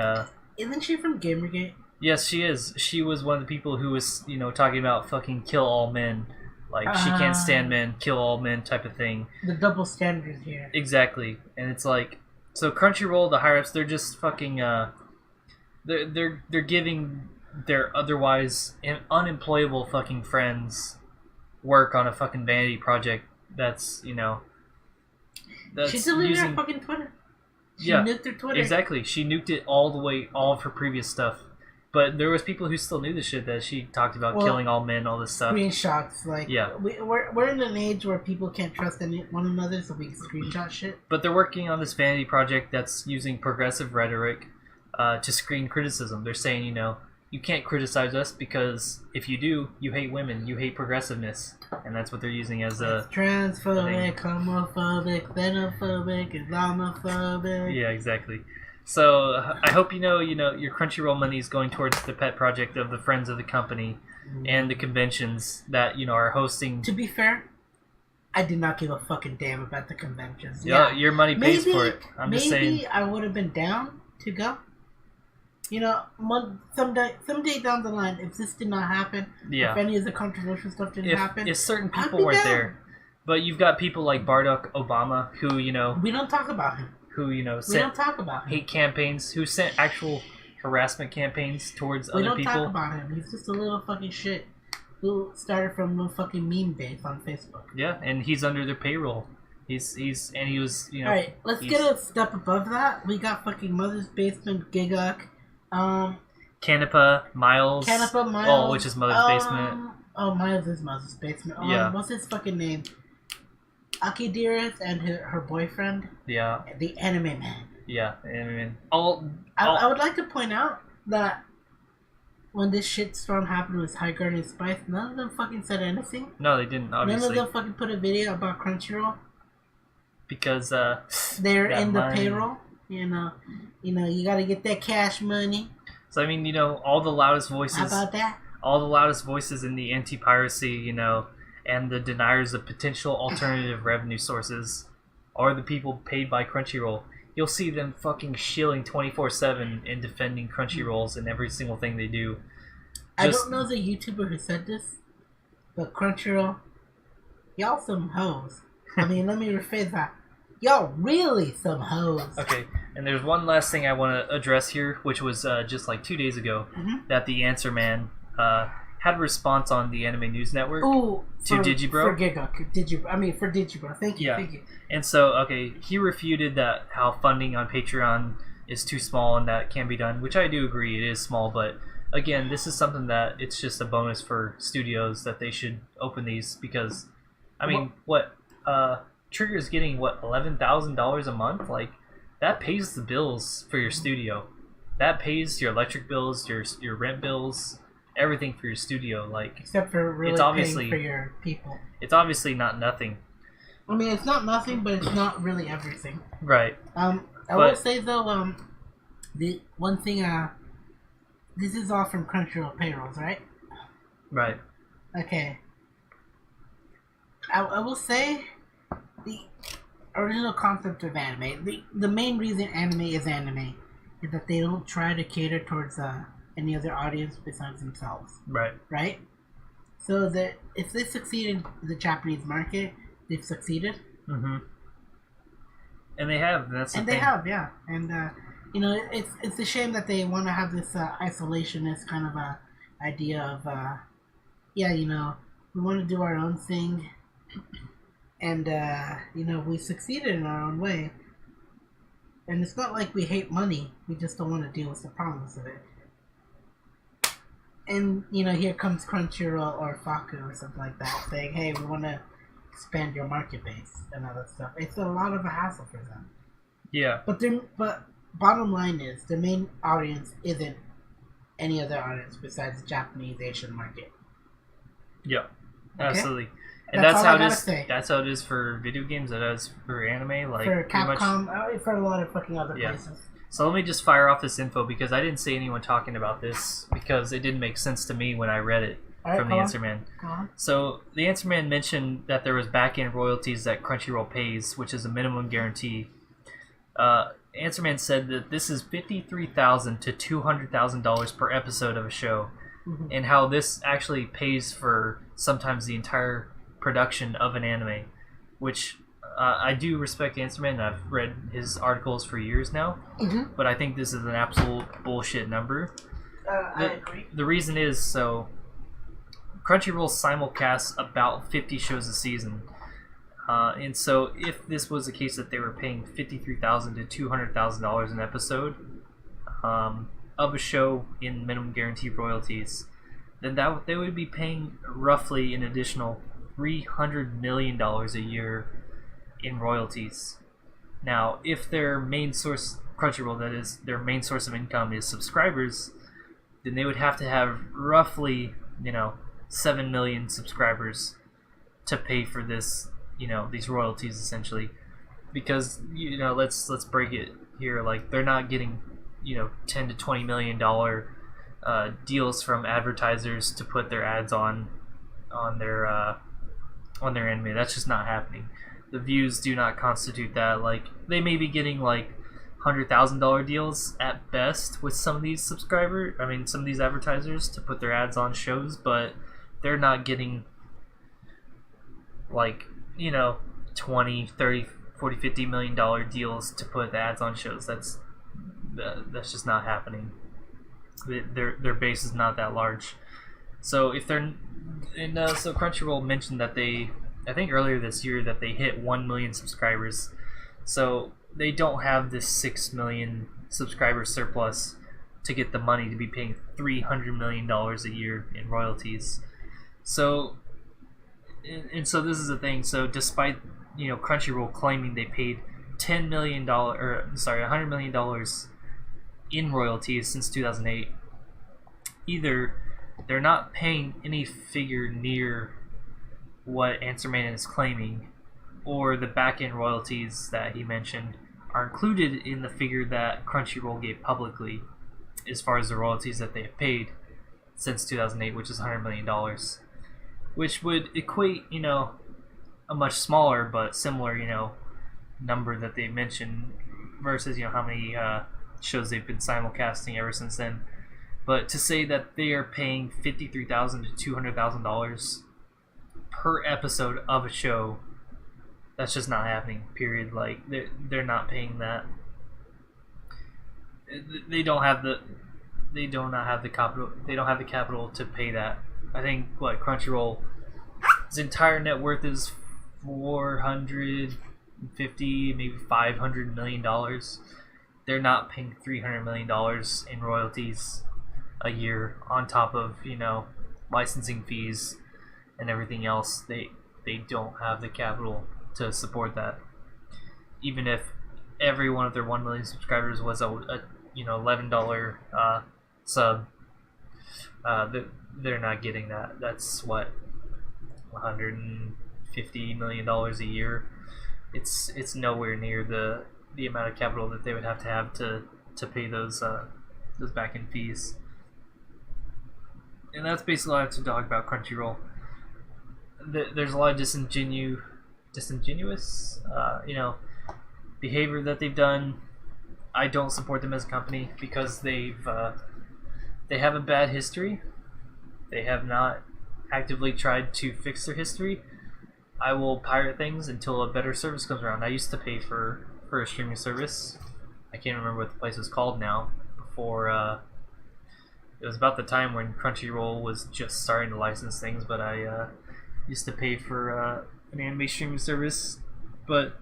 Isn't she from Gamergate? Yes, she is. She was one of the people who was talking about fucking kill all men. Like, she can't stand men, kill all men type of thing. The double standards here. Exactly. And it's like, so Crunchyroll, the higher-ups, they're just fucking, they're giving their otherwise unemployable fucking friends work on a fucking vanity project that's, that's She's deleted her fucking Twitter. She nuked her Twitter. Exactly. She nuked it all of her previous stuff. But there was people who still knew the shit that she talked about, killing all men, all this stuff. Screenshots, like we're in an age where people can't trust one another, so we screenshot shit. But they're working on this vanity project that's using progressive rhetoric to screen criticism. They're saying, you can't criticize us because if you do, you hate women, you hate progressiveness, and that's what they're using as a transphobic, homophobic, xenophobic, Islamophobic. Yeah, exactly. So I hope you know your Crunchyroll money is going towards the pet project of the friends of the company and the conventions that are hosting. To be fair, I did not give a fucking damn about the conventions. Yeah, your money pays for it. I'm just saying. Maybe I would have been down to go. Someday down the line, if this did not happen, if any of the controversial stuff didn't happen, if certain people weren't there, but you've got people like Bardock Obama who we don't talk about him. Who we don't talk about him. Hate campaigns, who sent actual harassment campaigns towards other people. We don't talk about him. He's just a little fucking shit who started from a fucking meme base on Facebook. Yeah, and he's under their payroll. He was Alright, let's get a step above that. We got fucking Mother's Basement, Gigok, Canepa, Miles. Oh, which is Mother's Basement. Oh, Miles is Mother's Basement. Yeah. What's his fucking name? Aki Dearest and her boyfriend. Yeah. The anime man. Yeah, anime man. I would like to point out that when this shitstorm happened with High Garden and Spice, none of them fucking said anything. No, they didn't, obviously. None of them fucking put a video about Crunchyroll. Because, they're in the payroll. You gotta get that cash money. So, I mean, all the loudest voices... How about that? All the loudest voices in the anti-piracy, and the deniers of potential alternative revenue sources are the people paid by Crunchyroll. You'll see them fucking shilling 24/7 and defending Crunchyrolls in every single thing they do. I don't know the YouTuber who said this, but Crunchyroll, y'all some hoes. I mean, let me rephrase that. Y'all really some hoes. Okay, and there's one last thing I want to address here, which was just like 2 days ago, that the Answer Man had a response on the Anime News Network to Digibro. For Digibro. For Digibro. Thank you. And so, okay, he refuted that how funding on Patreon is too small and that can be done, which I do agree, it is small, but again, this is something that it's just a bonus for studios that they should open these because, I mean, Trigger's getting, $11,000 a month? Like, that pays the bills for your studio. That pays your electric bills, your rent bills, everything for your studio, like except for really paying for your people. It's obviously not nothing. I mean, it's not nothing, but it's not really everything. Right. I will say though, the one thing, this is all from Crunchyroll payrolls, right? Right. Okay. I will say the original concept of anime, the main reason anime is that they don't try to cater towards any other audience besides themselves. Right. Right? So that if they succeed in the Japanese market, they've succeeded. Mm-hmm. And they have. They have, yeah. And it's a shame that they want to have this isolationist kind of idea of we want to do our own thing, and we succeeded in our own way. And it's not like we hate money; we just don't want to deal with the problems of it. And, here comes Crunchyroll or Faku or something like that saying, hey, we want to expand your market base and all that stuff. It's a lot of a hassle for them. Yeah. But bottom line is, the main audience isn't any other audience besides the Japanese Asian market. Yeah, absolutely. And that's how it is. That's how it is for video games. That is for anime. Like for Capcom, for a lot of fucking other places. So let me just fire off this info because I didn't see anyone talking about this because it didn't make sense to me when I read it from the Answer Man. So the Answer Man mentioned that there was back-end royalties that Crunchyroll pays, which is a minimum guarantee. Answer Man said that this is $53,000 to $200,000 per episode of a show, and how this actually pays for sometimes the entire production of an anime, which I do respect Answer Man. I've read his articles for years now, but I think this is an absolute bullshit number. I agree. The reason is, Crunchyroll simulcasts about 50 shows a season. And so if this was the case that they were paying $53,000 to $200,000 an episode of a show in minimum guarantee royalties, then they would be paying roughly an additional $300 million a year in royalties. Now, if their main source, Crunchyroll, that is, their main source of income is subscribers, then they would have to have roughly, 7 million subscribers to pay for this, these royalties essentially. Because, let's break it here, like they're not getting, $10 to $20 million deals from advertisers to put their ads on their anime. That's just not happening. The views do not constitute that. Like they may be getting like $100,000 deals at best with some of these some of these advertisers to put their ads on shows, but they're not getting like 20, 30, 40, $50 million deals to put the ads on shows. That's just not happening. Their base is not that large. So if they're so Crunchyroll mentioned that I think earlier this year that they hit 1 million subscribers. So they don't have this 6 million subscriber surplus to get the money to be paying $300 million a year in royalties. So so this is the thing. So despite Crunchyroll claiming they paid $100 million in royalties since 2008, either they're not paying any figure near what Answer Man is claiming, or the back-end royalties that he mentioned are included in the figure that Crunchyroll gave publicly as far as the royalties that they have paid since 2008, which is $100 million, which would equate, a much smaller but similar, number that they mentioned versus, how many shows they've been simulcasting ever since then. But to say that they are paying $53,000 to $200,000 per episode of a show, that's just not happening. Period. Like they're not paying that. They don't have the capital. They don't have the capital to pay that. I think Crunchyroll's entire net worth is $450, maybe $500 million. They're not paying $300 million in royalties a year on top of licensing fees and everything else. They don't have the capital to support that. Even if every one of their 1 million subscribers was a $11 sub, they're not getting that. That's what, $150 million a year. It's nowhere near the amount of capital that they would have to pay those back end fees. And that's basically all I have to talk about Crunchyroll. There's a lot of disingenuous behavior that they've done. I don't support them as a company because they have a bad history. They have not actively tried to fix their history. I will pirate things until a better service comes around. I used to pay for a streaming service. I can't remember what the place was called now. Before it was about the time when Crunchyroll was just starting to license things, but I used to pay for an anime streaming service. But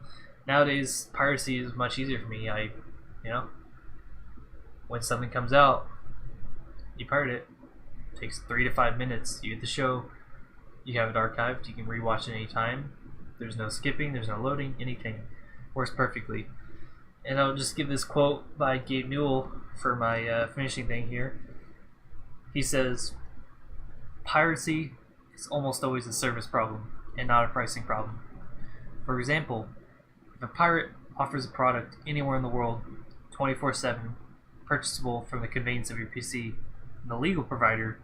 nowadays, piracy is much easier for me. When something comes out, you pirate it. It takes 3 to 5 minutes. You get the show. You have it archived. You can rewatch it anytime. There's no skipping. There's no loading. Anything. Works perfectly. And I'll just give this quote by Gabe Newell for my finishing thing here. He says, "Piracy is almost always a service problem and not a pricing problem. For example, if a pirate offers a product anywhere in the world, 24/7, purchasable from the convenience of your PC, and the legal provider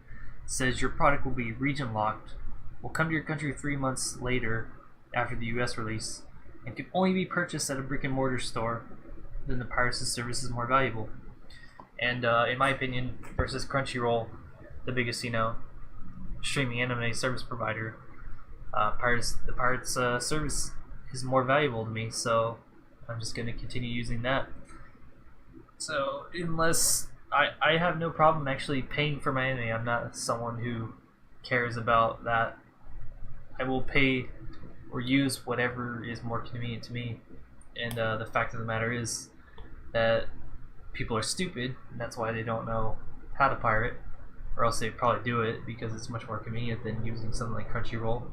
says your product will be region locked, will come to your country 3 months later after the US release, and can only be purchased at a brick and mortar store, then the piracy service is more valuable." And in my opinion, versus Crunchyroll, the biggest streaming anime service provider, the pirates service is more valuable to me. So I'm just going to continue using that. So unless I have no problem actually paying for my anime. I'm not someone who cares about that. I will pay or use whatever is more convenient to me. And the fact of the matter is that people are stupid, and that's why they don't know how to pirate, or else they'd probably do it because it's much more convenient than using something like Crunchyroll.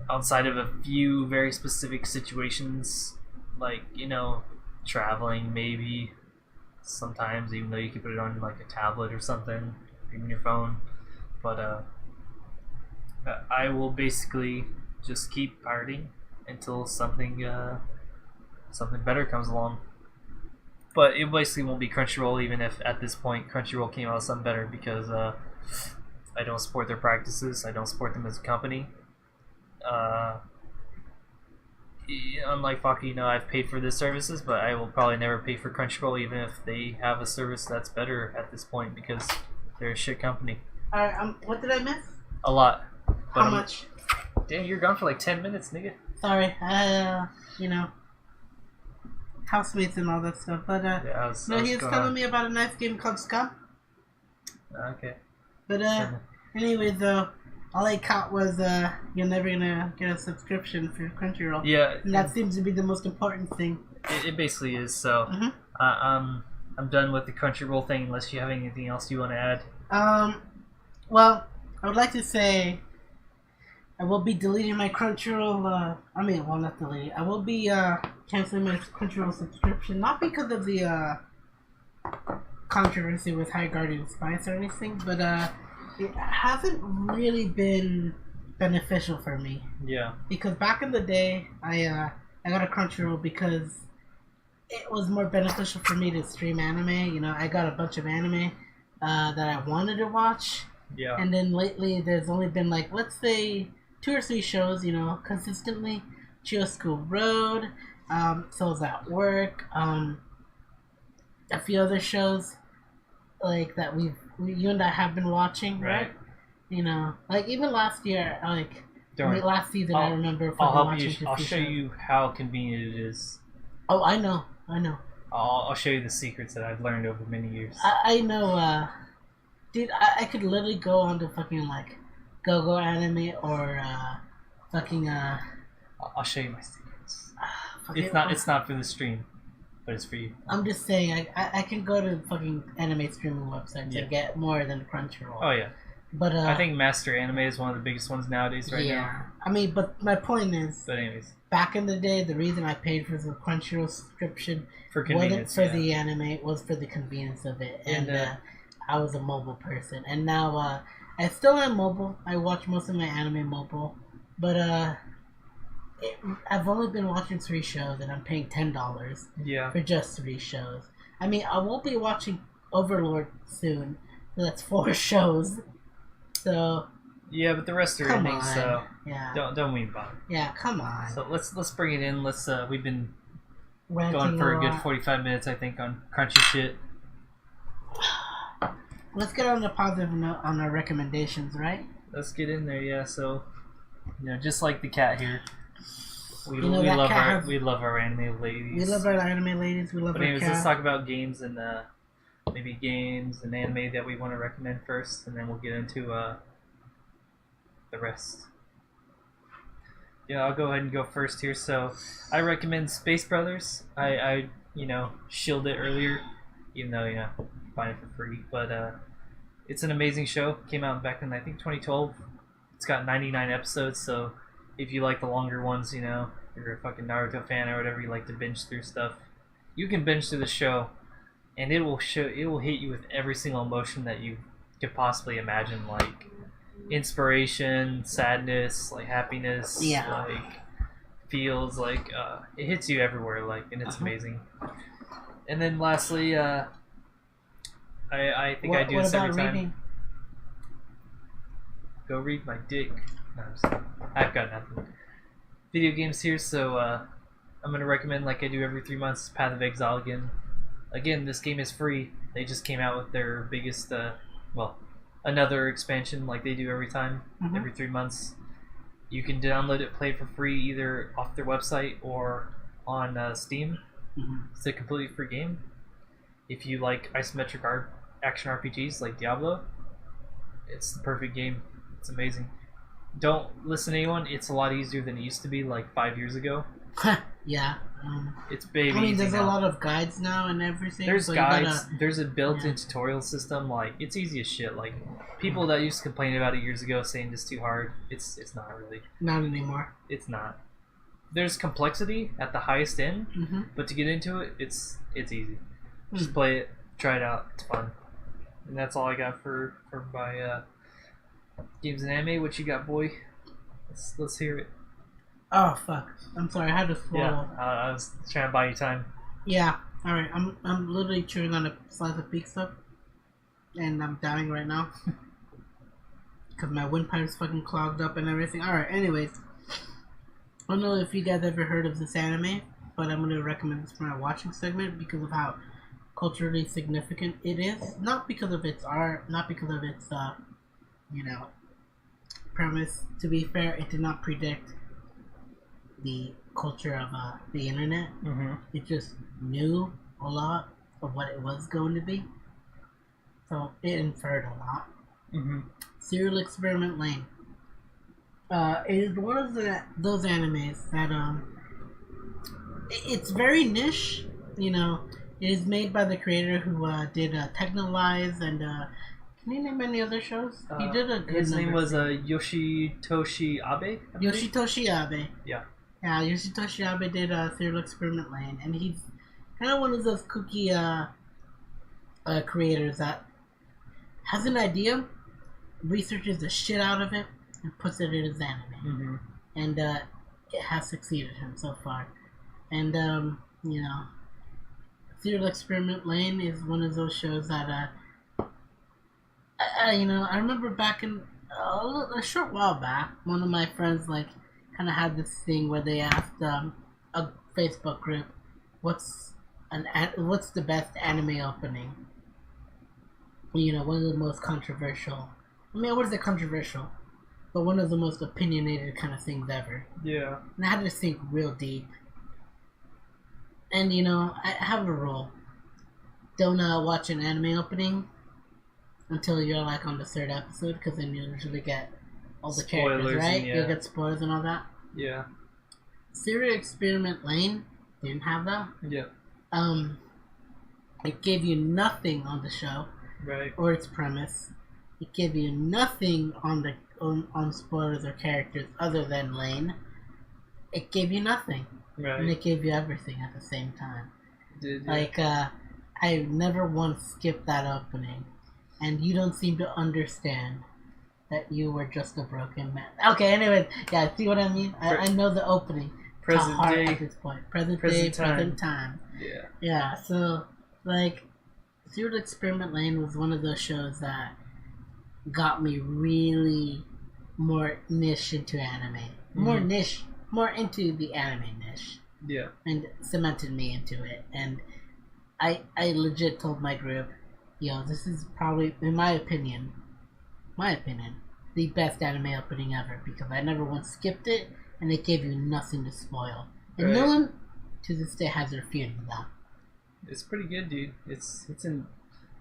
Outside of a few very specific situations, like, traveling maybe, sometimes, even though you can put it on like a tablet or something, even your phone. But I will basically just keep pirating until something better comes along. But it basically won't be Crunchyroll, even if at this point Crunchyroll came out with something better, because I don't support their practices. I don't support them as a company. Unlike Faki, I've paid for their services, but I will probably never pay for Crunchyroll, even if they have a service that's better at this point, because they're a shit company. Alright, what did I miss? A lot. How much? Damn, you're gone for like 10 minutes, nigga. Sorry, housemates and all that stuff. But he was telling me about a nice game called Scum. Okay. But anyways, though, all I caught was you're never gonna get a subscription for Crunchyroll. Yeah. And that seems to be the most important thing. It basically is. So, I'm done with the Crunchyroll thing. Unless you have anything else you want to add. Well, I would like to say I will be deleting my Crunchyroll. Not deleting. I will be canceling my Crunchyroll subscription, not because of the controversy with High Guardian Spice or anything, but it hasn't really been beneficial for me. Yeah. Because back in the day, I got a Crunchyroll because it was more beneficial for me to stream anime. I got a bunch of anime that I wanted to watch. Yeah. And then lately, there's only been let's say 2 or 3 shows, consistently. Chio School Road, Souls at Work, a few other shows that you and I have been watching, right? Even last year, last season, I remember. I'll show you how convenient it is. Oh, I know. I'll show you the secrets that I've learned over many years. I know, dude. I could literally go on to fucking Go Anime or fucking I'll show you my secrets. It's not for the stream, but it's for you. I'm just saying I can go to fucking anime streaming websites and get more than Crunchyroll. Oh yeah. But I think Master Anime is one of the biggest ones nowadays now. Yeah. But my point is, but anyways, back in the day, the reason I paid for the Crunchyroll subscription wasn't for the anime, it was for the convenience of it. And I was a mobile person. And now I still am mobile. I watch most of my anime mobile. But I've only been watching 3 shows, and I'm paying $10 for just 3 shows. I won't be watching Overlord soon, so that's 4 shows. So yeah, but the rest are endings, so don't worry about it. Yeah, come on. So let's bring it in. We've been ranting going for a good 45 minutes, I think, on crunchy shit. Let's get on a positive note on our recommendations, right? Let's get in there, yeah. So, just like the cat here, we love our anime ladies. We love our anime ladies. We love our cat. Let's talk about games and maybe games and anime that we want to recommend first, and then we'll get into the rest. Yeah, I'll go ahead and go first here. So, I recommend Space Brothers. I shilled it earlier, even though find it for free, but it's an amazing show. Came out back in I think 2012. It's got 99 episodes, so if you like the longer ones, you're a fucking Naruto fan or whatever, you like to binge through stuff, you can binge through the show, and it will hit you with every single emotion that you could possibly imagine, like inspiration, sadness, like happiness, like feels, like it hits you everywhere, and it's amazing. And then lastly, I think I do this every time. Reading? Go read my dick. No, I've got nothing. Video games here, so I'm going to recommend, like I do every 3 months, Path of Exile again. Again, this game is free. They just came out with their biggest, another expansion like they do every time, every 3 months. You can download it, play it for free, either off their website or on Steam. It's a completely free game. If you like isometric action RPGs like Diablo, it's the perfect game. It's amazing. Don't listen to anyone. It's a lot easier than it used to be, like 5 years ago. Yeah. It's baby. There's a lot of guides now and everything. There's guides. There's a built-in tutorial system. Like, it's easy as shit. Like, people that used to complain about it years ago, saying it's too hard. It's not really. Not anymore. It's not. There's complexity at the highest end, but to get into it, it's easy. Just play it, try it out. It's fun. And that's all I got for my games and anime. What you got, boy? Let's hear it. Oh fuck! I'm sorry, I had to swallow. Yeah, I was trying to buy you time. Yeah. Alright, I'm literally chewing on a slice of pizza, and I'm dying right now. Because my windpipe's fucking clogged up and everything. Alright, anyways. I don't know if you guys ever heard of this anime, but I'm going to recommend this for my watching segment because of how culturally significant it is. Not because of its art, not because of its, premise. To be fair, it did not predict the culture of the internet. Mm-hmm. It just knew a lot of what it was going to be. So it inferred a lot. Mm-hmm. Serial Experiment Lane. It is one of those animes that it's very niche. You know, it is made by the creator who did Technolize and can you name any other shows? He did a good his name was things. Yoshitoshi Abe. Yoshitoshi Abe. Yeah. Yeah, Yoshitoshi Abe did Serial Experiment Lane, and he's kind of one of those kooky creators that has an idea, researches the shit out of it, and puts it in his anime. Mm-hmm. And it has succeeded him so far. And, Serial Experiment Lane is one of those shows that, I remember back in a short while back, one of my friends, kind of had this thing where they asked a Facebook group, what's the best anime opening? One of the most controversial. I mean, what is it controversial? But one of the most opinionated kind of things ever. Yeah. And I had to think real deep. And, I have a rule. Don't watch an anime opening until you're, on the third episode, because then you usually get all the characters, right? Yeah. You'll get spoilers and all that. Yeah. Serial Experiment Lane didn't have that. Yeah. It gave you nothing on the show. Right. Or its premise. It gave you nothing on spoilers or characters other than Lane. It gave you nothing. Right. And it gave you everything at the same time. Did you? I never once skipped that opening. And you don't seem to understand that you were just a broken man. Okay, anyway, yeah, see what I mean? I know the opening. Present day. At this point. Present time. Yeah. Yeah, so, Serial Experiment Lane was one of those shows that got me really more niche into anime. Mm-hmm. More into the anime niche. Yeah. And cemented me into it. And I legit told my group, this is probably, in my opinion, the best anime opening ever, because I never once skipped it, and it gave you nothing to spoil. And no one, to this day, has refuted that. It's pretty good, dude. It's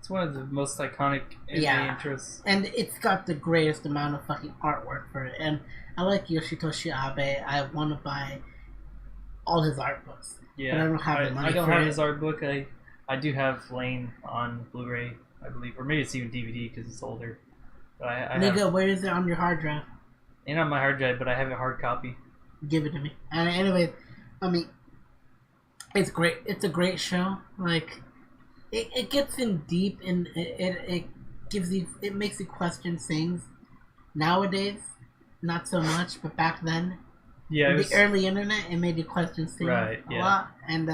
one of the most iconic anime intros. And it's got the greatest amount of fucking artwork for it. And I like Yoshitoshi Abe. I want to buy all his art books. Yeah. But I don't have the money I don't for have it. his art book. I do have Lane on Blu-ray, I believe, or maybe it's even DVD because it's older. But Nigga, where is it on your hard drive? Ain't on my hard drive, but I have a hard copy. Give it to me. And anyways, I mean, it's great. It's a great show. It gets in deep, and it gives you, it makes you question things. Nowadays, not so much, but back then, the early internet, it made you question things a lot. And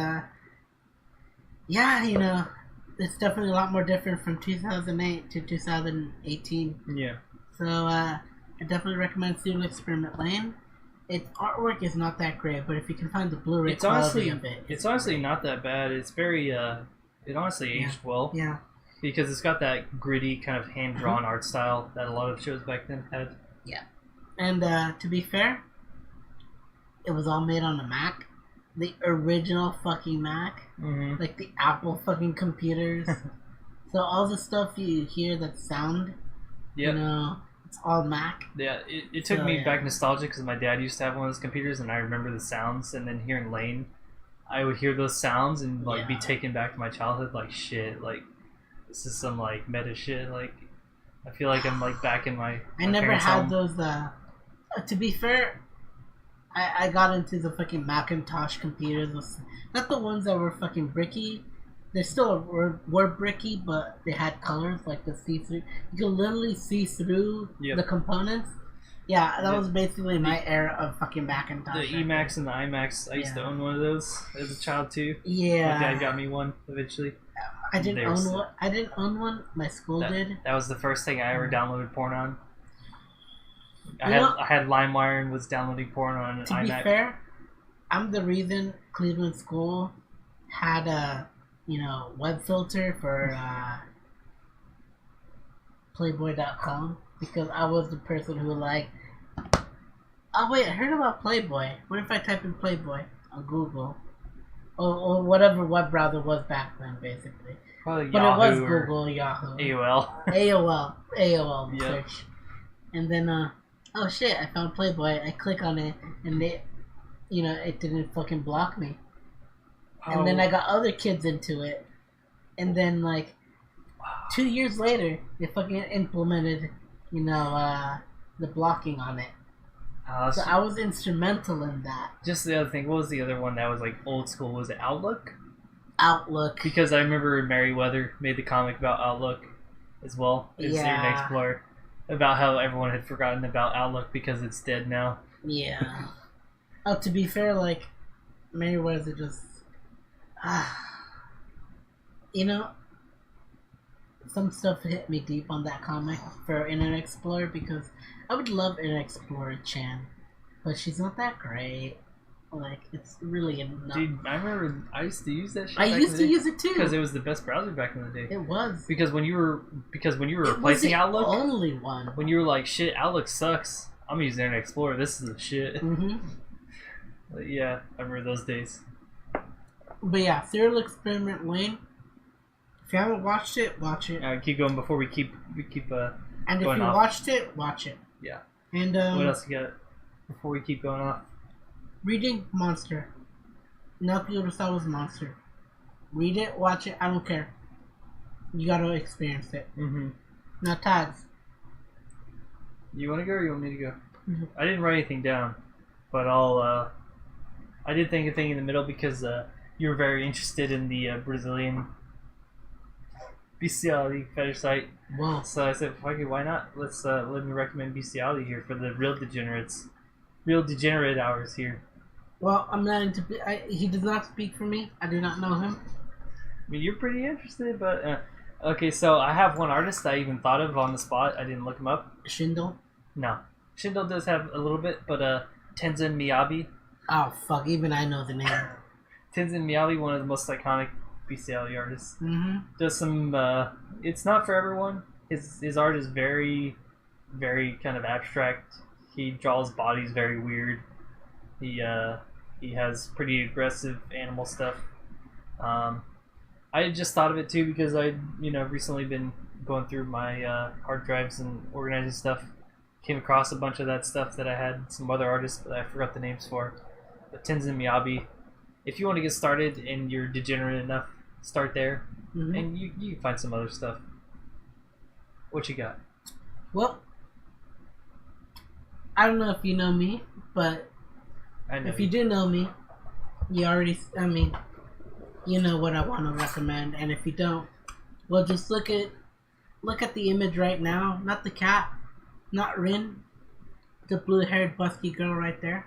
it's definitely a lot more different from 2008 to 2018. Yeah. So I definitely recommend Serial Experiment Lane. Its artwork is not that great, but if you can find the Blu-ray quality of it, it's honestly not that bad. It's very it honestly aged well. Yeah. Because it's got that gritty kind of hand-drawn art style that a lot of shows back then had. Yeah. And to be fair, it was all made on a Mac. The original fucking Mac. Mm-hmm. Like the Apple fucking computers. So all the stuff you hear that sound, it's all Mac. Yeah, it took me back nostalgic because my dad used to have one of those computers, and I remember the sounds. And then hearing Lane, I would hear those sounds and be taken back to my childhood. Like shit, this is some meta shit. I feel like I'm back in my. I never had those. To be fair, I got into the fucking Macintosh computers. Not the ones that were fucking bricky. They still were bricky, but they had colors like the see-through. You could literally see through the components. Yeah, that was basically my era of fucking Macintosh. The Emacs and the iMacs. I used to own one of those as a child too. Yeah. My dad got me one eventually. I didn't own one. I didn't own one. My school did. That was the first thing I ever downloaded porn on. I had LimeWire and was downloading porn on an iMac. To be fair, I'm the reason Cleveland School had a web filter for Playboy.com because I was the person who oh wait, I heard about Playboy. What if I type in Playboy on Google? Or whatever web browser was back then, basically. Probably but Yahoo it was Google, Yahoo. AOL search. And then, oh shit, I found Playboy. I click on it, and it didn't fucking block me. And then I got other kids into it. And then, 2 years later, they fucking implemented, the blocking on it. So I was instrumental in that. Just the other thing, what was the other one that was old school? Was it Outlook? Outlook. Because I remember Merriweather made the comic about Outlook as well as Internet Explorer. About how everyone had forgotten about Outlook because it's dead now. Yeah. To be fair, Merriweather just... some stuff hit me deep on that comic for Internet Explorer because I would love Internet Explorer Chan, but she's not that great. It's really not. Dude, I remember I used to use that shit. I used to use it too because it was the best browser back in the day. It was because when you were replacing Outlook, only one. When you were like, shit, Outlook sucks. I'm using Internet Explorer. This is the shit. Mm-hmm. But yeah, I remember those days. But yeah, Serial Experiment Lane. If you haven't watched it, watch it. Keep going before we keep and if you watched it, watch it. Yeah. And what else you got before we keep going off? Reading Monster. Naoki Urasawa's Monster. Read it, watch it. I don't care. You gotta experience it. Mm-hmm. Now, tags. You want to go or you want me to go? Mm-hmm. I didn't write anything down, but I did think a thing in the middle because you were very interested in the Brazilian bestiality fetish site. Wow. So I said, fuck it, why not? Let me recommend bestiality here for the real degenerates. Real degenerate hours here. Well, I'm not into... he does not speak for me. I do not know him. I mean, you're pretty interested, but... okay, so I have one artist I even thought of on the spot. I didn't look him up. Shindle? No. Shindle does have a little bit, but Tenzin Miyabi. Oh, fuck. Even I know the name. Tenzin Miyabi, one of the most iconic bestiality artists. Mm-hmm. Does some... it's not for everyone. His art is very, very kind of abstract. He draws bodies very weird. He has pretty aggressive animal stuff. I just thought of it too because I recently been going through my hard drives and organizing stuff. Came across a bunch of that stuff that I had some other artists that I forgot the names for. But Tenzin Miyabi, if you want to get started and you're degenerate enough, start there, and you can find some other stuff. What you got? Well, I don't know if you know me, but if you do know me, you already, you know what I want to recommend. And if you don't, well, just look at the image right now. Not the cat, not Rin, the blue-haired busky girl right there.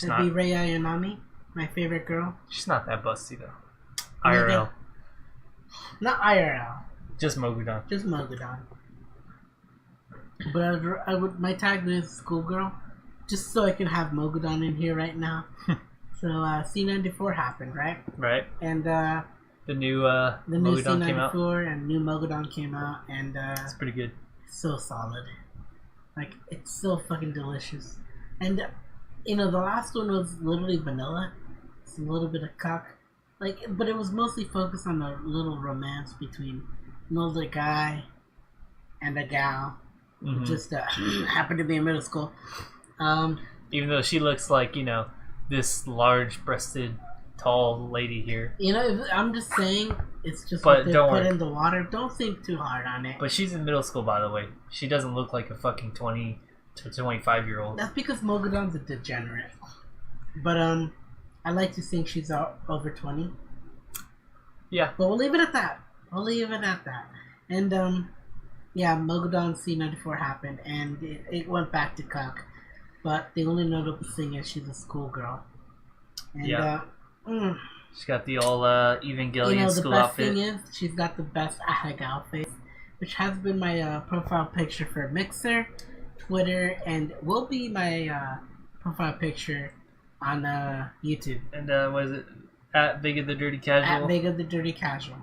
That'd be Rei Ayanami, my favorite girl. She's not that busty though. IRL. Not IRL. Just Mogudan. Just Mogudan. But I would my tag is schoolgirl, just so I can have Mogudan in here right now. So C94 happened, right? Right. And the new Mogudan C94 came out, and new Mogudan came out, and it's pretty good. So solid, it's so fucking delicious. And the last one was literally vanilla. It's a little bit of cock, but it was mostly focused on a little romance between an older guy and a gal. Mm-hmm. Just happened to be in middle school. Even though she looks like, this large-breasted, tall lady here. I'm just saying, it's just but what they put in the water. Don't think too hard on it. But she's in middle school, by the way. She doesn't look like a fucking 20 to 25-year-old. That's because Mogudan's a degenerate. But, I like to think she's over 20. Yeah. But we'll leave it at that. And, Yeah, Mogodon C94 happened, and it went back to cuck. But the only notable thing is she's a schoolgirl. And, Yeah. She's got the all Evangelion school outfit. The best thing is, she's got the best Ahegao face, which has been my profile picture for Mixer, Twitter, and will be my profile picture on YouTube. And was it at Vega the Dirty Casual? At Vega the Dirty Casual.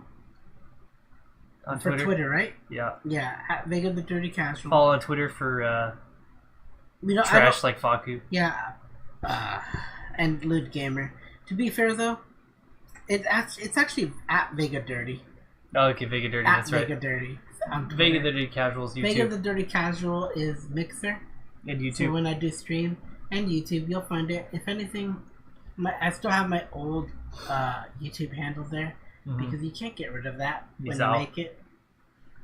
On for Twitter, right? Yeah. Yeah, at Vega the Dirty Casual. Follow on Twitter for trash like Faku. Yeah. And Lewd Gamer. To be fair, though, it's actually at Vega Dirty. Oh, okay, Vega Dirty, that's right. Vega Dirty. Vega the Dirty Casual is YouTube. Vega the Dirty Casual is Mixer. And YouTube. So when I do stream and YouTube, you'll find it. If anything, I still have my old YouTube handle there. Because you can't get rid of that when you make it.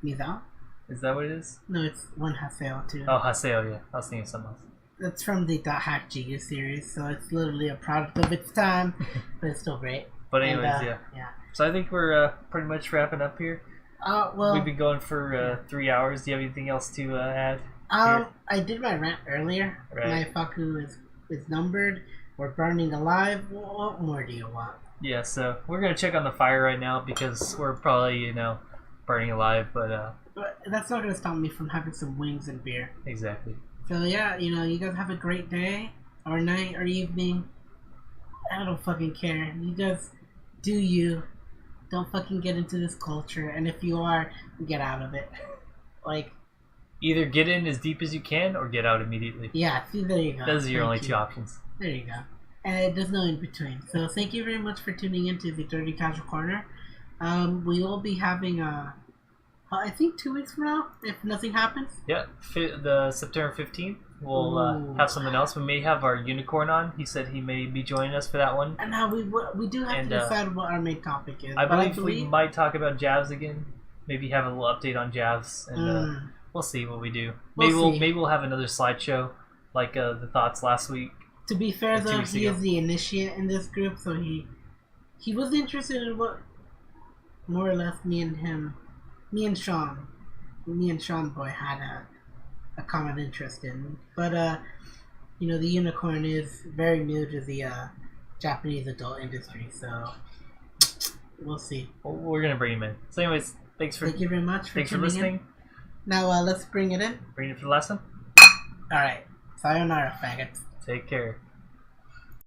Mizao? Is that what it is? No, it's one Haseo too. Oh, Haseo, yeah. I was thinking of something else. That's from the .hack GU series, so it's literally a product of its time, but it's still great. But anyways, yeah. So I think we're pretty much wrapping up here. Well, we've been going for 3 hours. Do you have anything else to add? I did my rant earlier. Right. My Faku is numbered. We're burning alive. What more do you want? Yeah, so we're gonna check on the fire right now because we're probably burning alive, but that's not gonna stop me from having some wings and beer. Exactly. So yeah, you guys have a great day or night or evening. I don't fucking care. You guys do you. Don't fucking get into this culture, and if you are, get out of it. Either get in as deep as you can or get out immediately. Yeah, see, there you go. Those are your only two options. There you go. And there's no in between. So thank you very much for tuning into the Dirty Casual Corner. We will be having I think 2 weeks from now, if nothing happens. Yeah, the September 15th, we'll have something else. We may have our unicorn on. He said he may be joining us for that one. And now we do have to decide what our main topic is. I believe we might talk about Javs again. Maybe have a little update on Javs, and we'll see what we do. Maybe we'll have another slideshow like the thoughts last week. To be fair, though, he is the initiate in this group, so he was interested in what more or less me and Sean boy had a common interest in. But the unicorn is very new to the Japanese adult industry, so we'll see. Well, we're gonna bring him in. So, anyways, thank you very much for listening. Now let's bring it in. Bring it for the lesson. All right, sayonara, faggots. Take care.